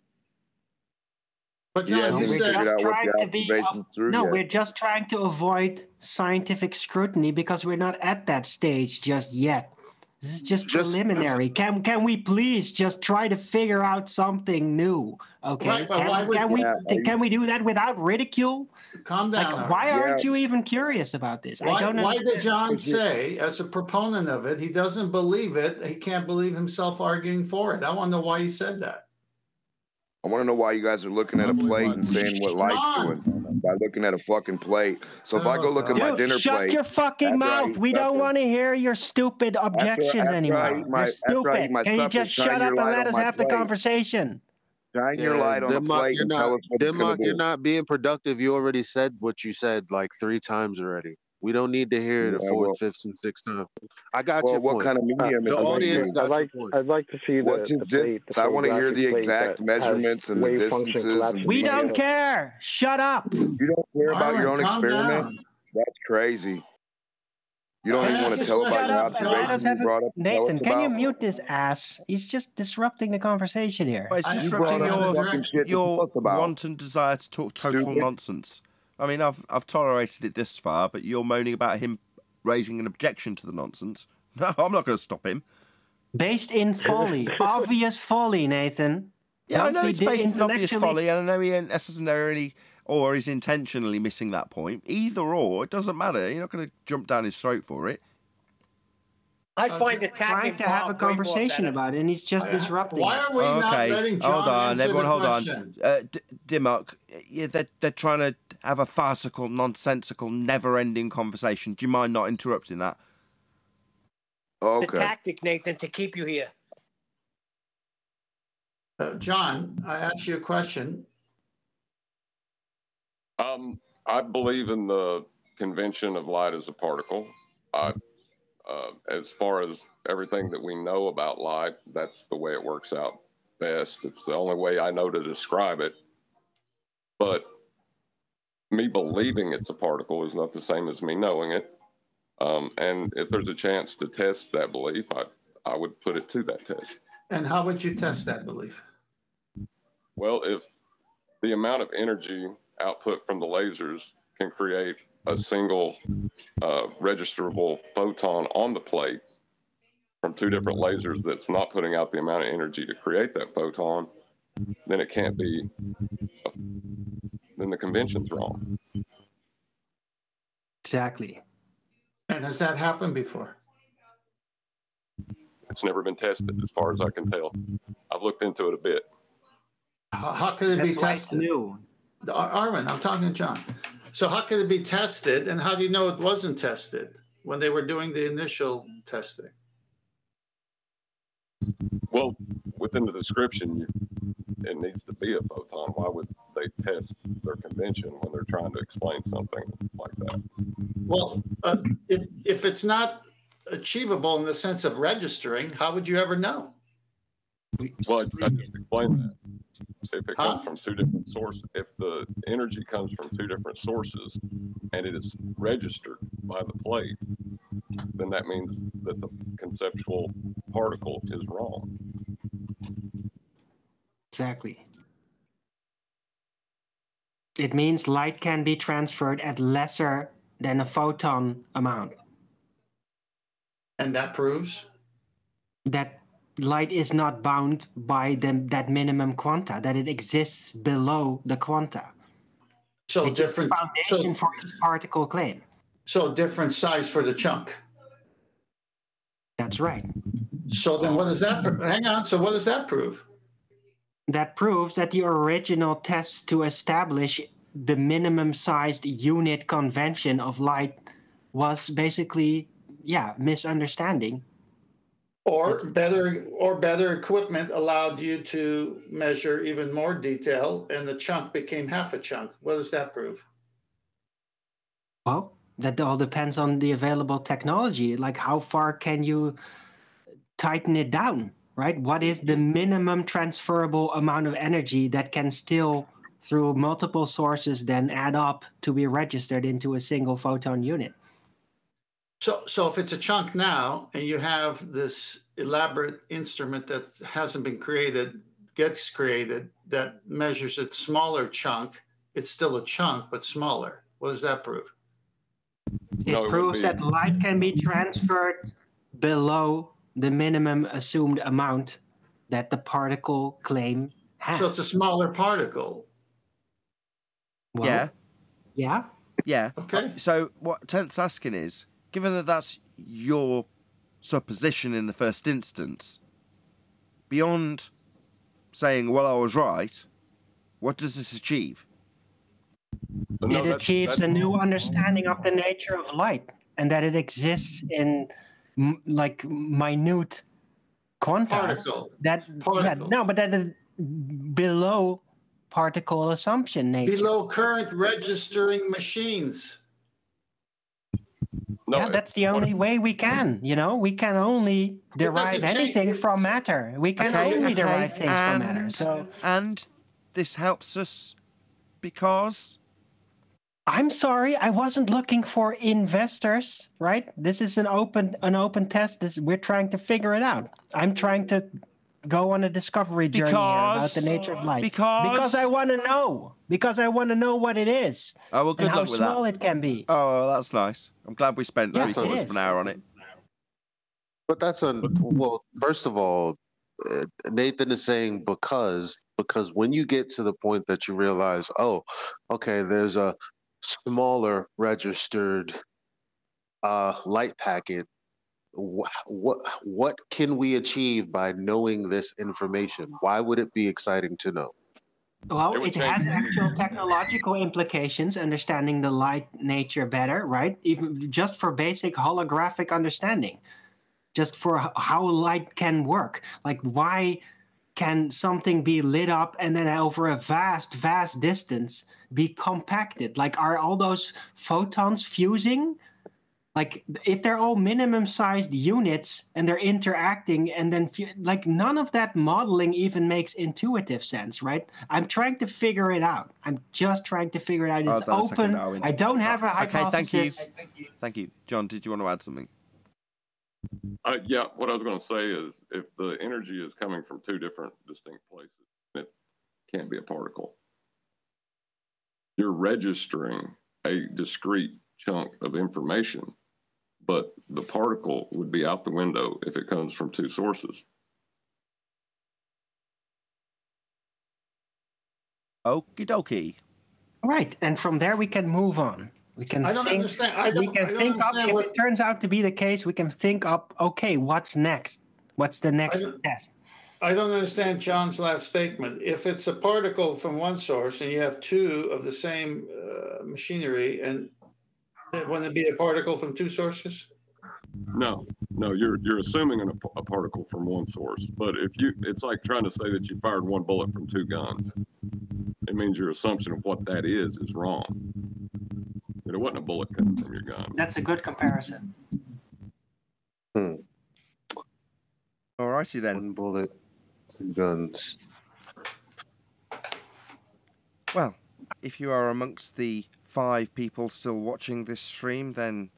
Speaker 7: But John,
Speaker 17: you said
Speaker 12: we're just trying to avoid scientific scrutiny because we're not at that stage just yet. This is just preliminary. Can we please just try to figure out something new? Okay.
Speaker 7: Right, but
Speaker 12: can we do that without ridicule?
Speaker 7: Calm down.
Speaker 12: Like, why aren't you even curious about this? I don't
Speaker 7: Why
Speaker 12: understand.
Speaker 7: did John say, as a proponent of it, he doesn't believe it, he can't believe himself arguing for it? I want to know why he said that.
Speaker 17: I want to know why you guys are looking at a plate and saying what Light's doing by looking at a fucking plate. So if I go look at my dinner
Speaker 12: shut
Speaker 17: plate,
Speaker 12: your fucking mouth. We don't want to hear your stupid objections anymore. You're stupid. Can you just shut up and let us have the conversation?
Speaker 17: Shine your light on the plate and tell us what it's going to do.
Speaker 11: You're not being productive. You already said what you said like 3 times already. We don't need to hear it a 4th, 5th, and 6th time. I got your point.
Speaker 17: What kind of medium
Speaker 11: the
Speaker 17: is
Speaker 11: audience got
Speaker 16: I'd like to see
Speaker 17: What's his distance? I want to hear the exact measurements and the distances.
Speaker 12: We don't care. Shut up.
Speaker 17: You don't care about your own experiment? That's crazy. You don't even want to tell about your observations you brought up.
Speaker 12: Nathan, can you mute this ass? He's just disrupting the conversation here.
Speaker 8: Well, it's disrupting your wanton desire to talk total nonsense. I mean, I've tolerated it this far, but you're moaning about him raising an objection to the nonsense. No, I'm not going to stop him.
Speaker 12: Based in folly. Obvious folly, Nathan.
Speaker 8: Yeah, I know it's based in obvious folly, and I know he ain't necessarily or is intentionally missing that point. Either or, it doesn't matter. You're not going to jump down his throat for it.
Speaker 4: I find attacking
Speaker 12: trying to have a conversation about it, and he's just disrupting.
Speaker 7: Why are we not letting John answer the question?
Speaker 8: Dimmock, yeah, they're trying to have a farcical, nonsensical, never-ending conversation. Do you mind not interrupting that?
Speaker 4: The tactic, Nathan, to keep you here.
Speaker 7: John, I asked you a question.
Speaker 6: I believe in the convention of light as a particle. As far as everything that we know about light, that's the way it works out best. It's the only way I know to describe it. But me believing it's a particle is not the same as me knowing it. And if there's a chance to test that belief, I would put it to that test.
Speaker 7: And how would you test that belief?
Speaker 6: Well, if the amount of energy output from the lasers can create a single registerable photon on the plate from 2 different lasers that's not putting out the amount of energy to create that photon, then it can't be, then the convention's wrong.
Speaker 12: Exactly.
Speaker 7: And has that happened before?
Speaker 6: It's never been tested as far as I can tell. I've looked into it a bit.
Speaker 7: How could it be tested?
Speaker 12: New.
Speaker 7: Armin, I'm talking to John. So how could it be tested, and how do you know it wasn't tested when they were doing the initial testing?
Speaker 6: Well, within the description, it needs to be a photon. Why would they test their convention when they're trying to explain something like that?
Speaker 7: Well, if it's not achievable in the sense of registering, how would you ever know?
Speaker 6: Well, I just explained that. If it comes from 2 different sources, if the energy comes from 2 different sources and it is registered by the plate, then that means that the conceptual particle is wrong.
Speaker 12: Exactly. It means light can be transferred at lesser than a photon amount.
Speaker 7: And that proves?
Speaker 12: That light is not bound by that minimum quanta, that it exists below the quanta.
Speaker 7: So
Speaker 12: it's
Speaker 7: different
Speaker 12: the foundation for this particle claim.
Speaker 7: So different size for the chunk.
Speaker 12: That's right.
Speaker 7: So then what does that, hang on, so what does that prove?
Speaker 12: That proves that the original tests to establish the minimum sized unit convention of light was basically, misunderstanding.
Speaker 7: Or better equipment allowed you to measure even more detail, and the chunk became half a chunk. What does that prove?
Speaker 12: Well, that all depends on the available technology. Like, how far can you tighten it down, right? What is the minimum transferable amount of energy that can still, through multiple sources, then add up to be registered into a single photon unit?
Speaker 7: So if it's a chunk now, and you have this elaborate instrument that hasn't been created, gets created, that measures its smaller chunk, it's still a chunk, but smaller. What does that prove?
Speaker 12: It proves that light can be transferred below the minimum assumed amount that the particle claim has.
Speaker 7: So it's a smaller particle.
Speaker 12: Well,
Speaker 8: yeah.
Speaker 12: Yeah.
Speaker 8: Yeah.
Speaker 7: Okay.
Speaker 8: So what Tenth's asking is, given that that's your supposition in the first instance, beyond saying, well, I was right, what does this achieve?
Speaker 12: It achieves a new understanding of the nature of light, and that it exists in like minute quanta.
Speaker 7: Particle.
Speaker 12: But that is below particle assumption nature.
Speaker 7: Below current registering machines.
Speaker 12: No, that's the only way we can. We can only derive anything from matter. We can only derive things from matter. So,
Speaker 8: and this helps us because.
Speaker 12: I'm sorry, I wasn't looking for investors, right? This is an open test. We're trying to figure it out. I'm trying to go on a discovery journey here about the nature of light. Because I want to know. Because I want to know what it is.
Speaker 8: Oh, well, good luck with that.
Speaker 12: How small it can be.
Speaker 8: Oh, well, that's nice. I'm glad we spent 3/4 of an hour on it.
Speaker 11: But well, first of all, Nathan is saying because when you get to the point that you realize, oh, okay, there's a smaller registered light packet, what can we achieve by knowing this information? Why would it be exciting to know?
Speaker 12: Well, it has actual technological implications, understanding the light nature better, right? Even just for basic holographic understanding, just for how light can work. Like, why can something be lit up and then over a vast, vast distance be compacted? Like, are all those photons fusing? Like, if they're all minimum-sized units and they're interacting and then, like, none of that modeling even makes intuitive sense, right? I'm trying to figure it out. I'm just trying to figure it out. It's open. I don't have a hypothesis.
Speaker 8: Okay, thank you. Thank you. John, did you want to add something?
Speaker 6: Yeah, what I was going to say is if the energy is coming from two different distinct places, it can't be a particle. You're registering a discrete chunk of information, but the particle would be out the window if it comes from two sources.
Speaker 8: Okie dokie.
Speaker 12: Right, and from there we can move on. We can think up, if it turns out to be the case, we can think up, okay, what's next? What's the next test?
Speaker 7: I don't understand John's last statement. If it's a particle from one source and you have two of the same machinery, and wouldn't it be a particle from two sources?
Speaker 6: No, you're assuming a particle from one source, but it's like trying to say that you fired one bullet from two guns. It means your assumption of what that is wrong. There wasn't a bullet coming from your gun.
Speaker 12: That's a good comparison.
Speaker 8: Alrighty then.
Speaker 11: One bullet, two guns.
Speaker 8: Well, if you are amongst the 5 people still watching this stream, then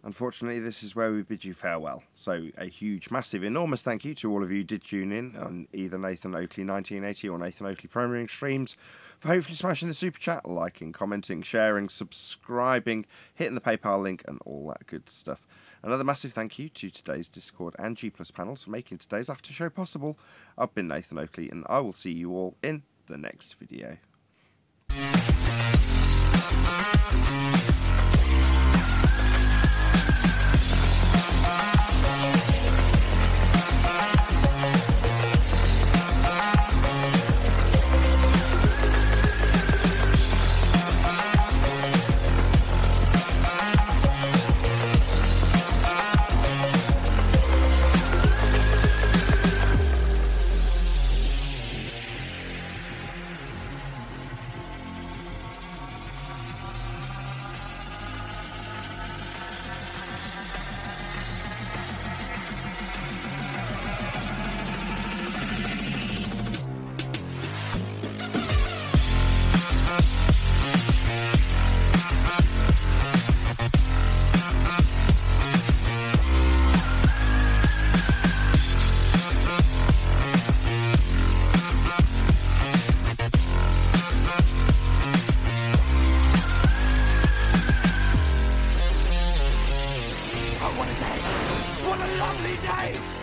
Speaker 8: unfortunately this is where we bid you farewell. So a huge, massive, enormous thank you to all of you who did tune in on either Nathan Oakley 1980 or Nathan Oakley Premiering streams, for hopefully smashing the super chat, liking, commenting, sharing, subscribing, hitting the PayPal link and all that good stuff. Another massive thank you to today's Discord and G+ panels for making today's after show possible. I've been Nathan Oakley and I will see you all in the next video.
Speaker 21: What a lovely day!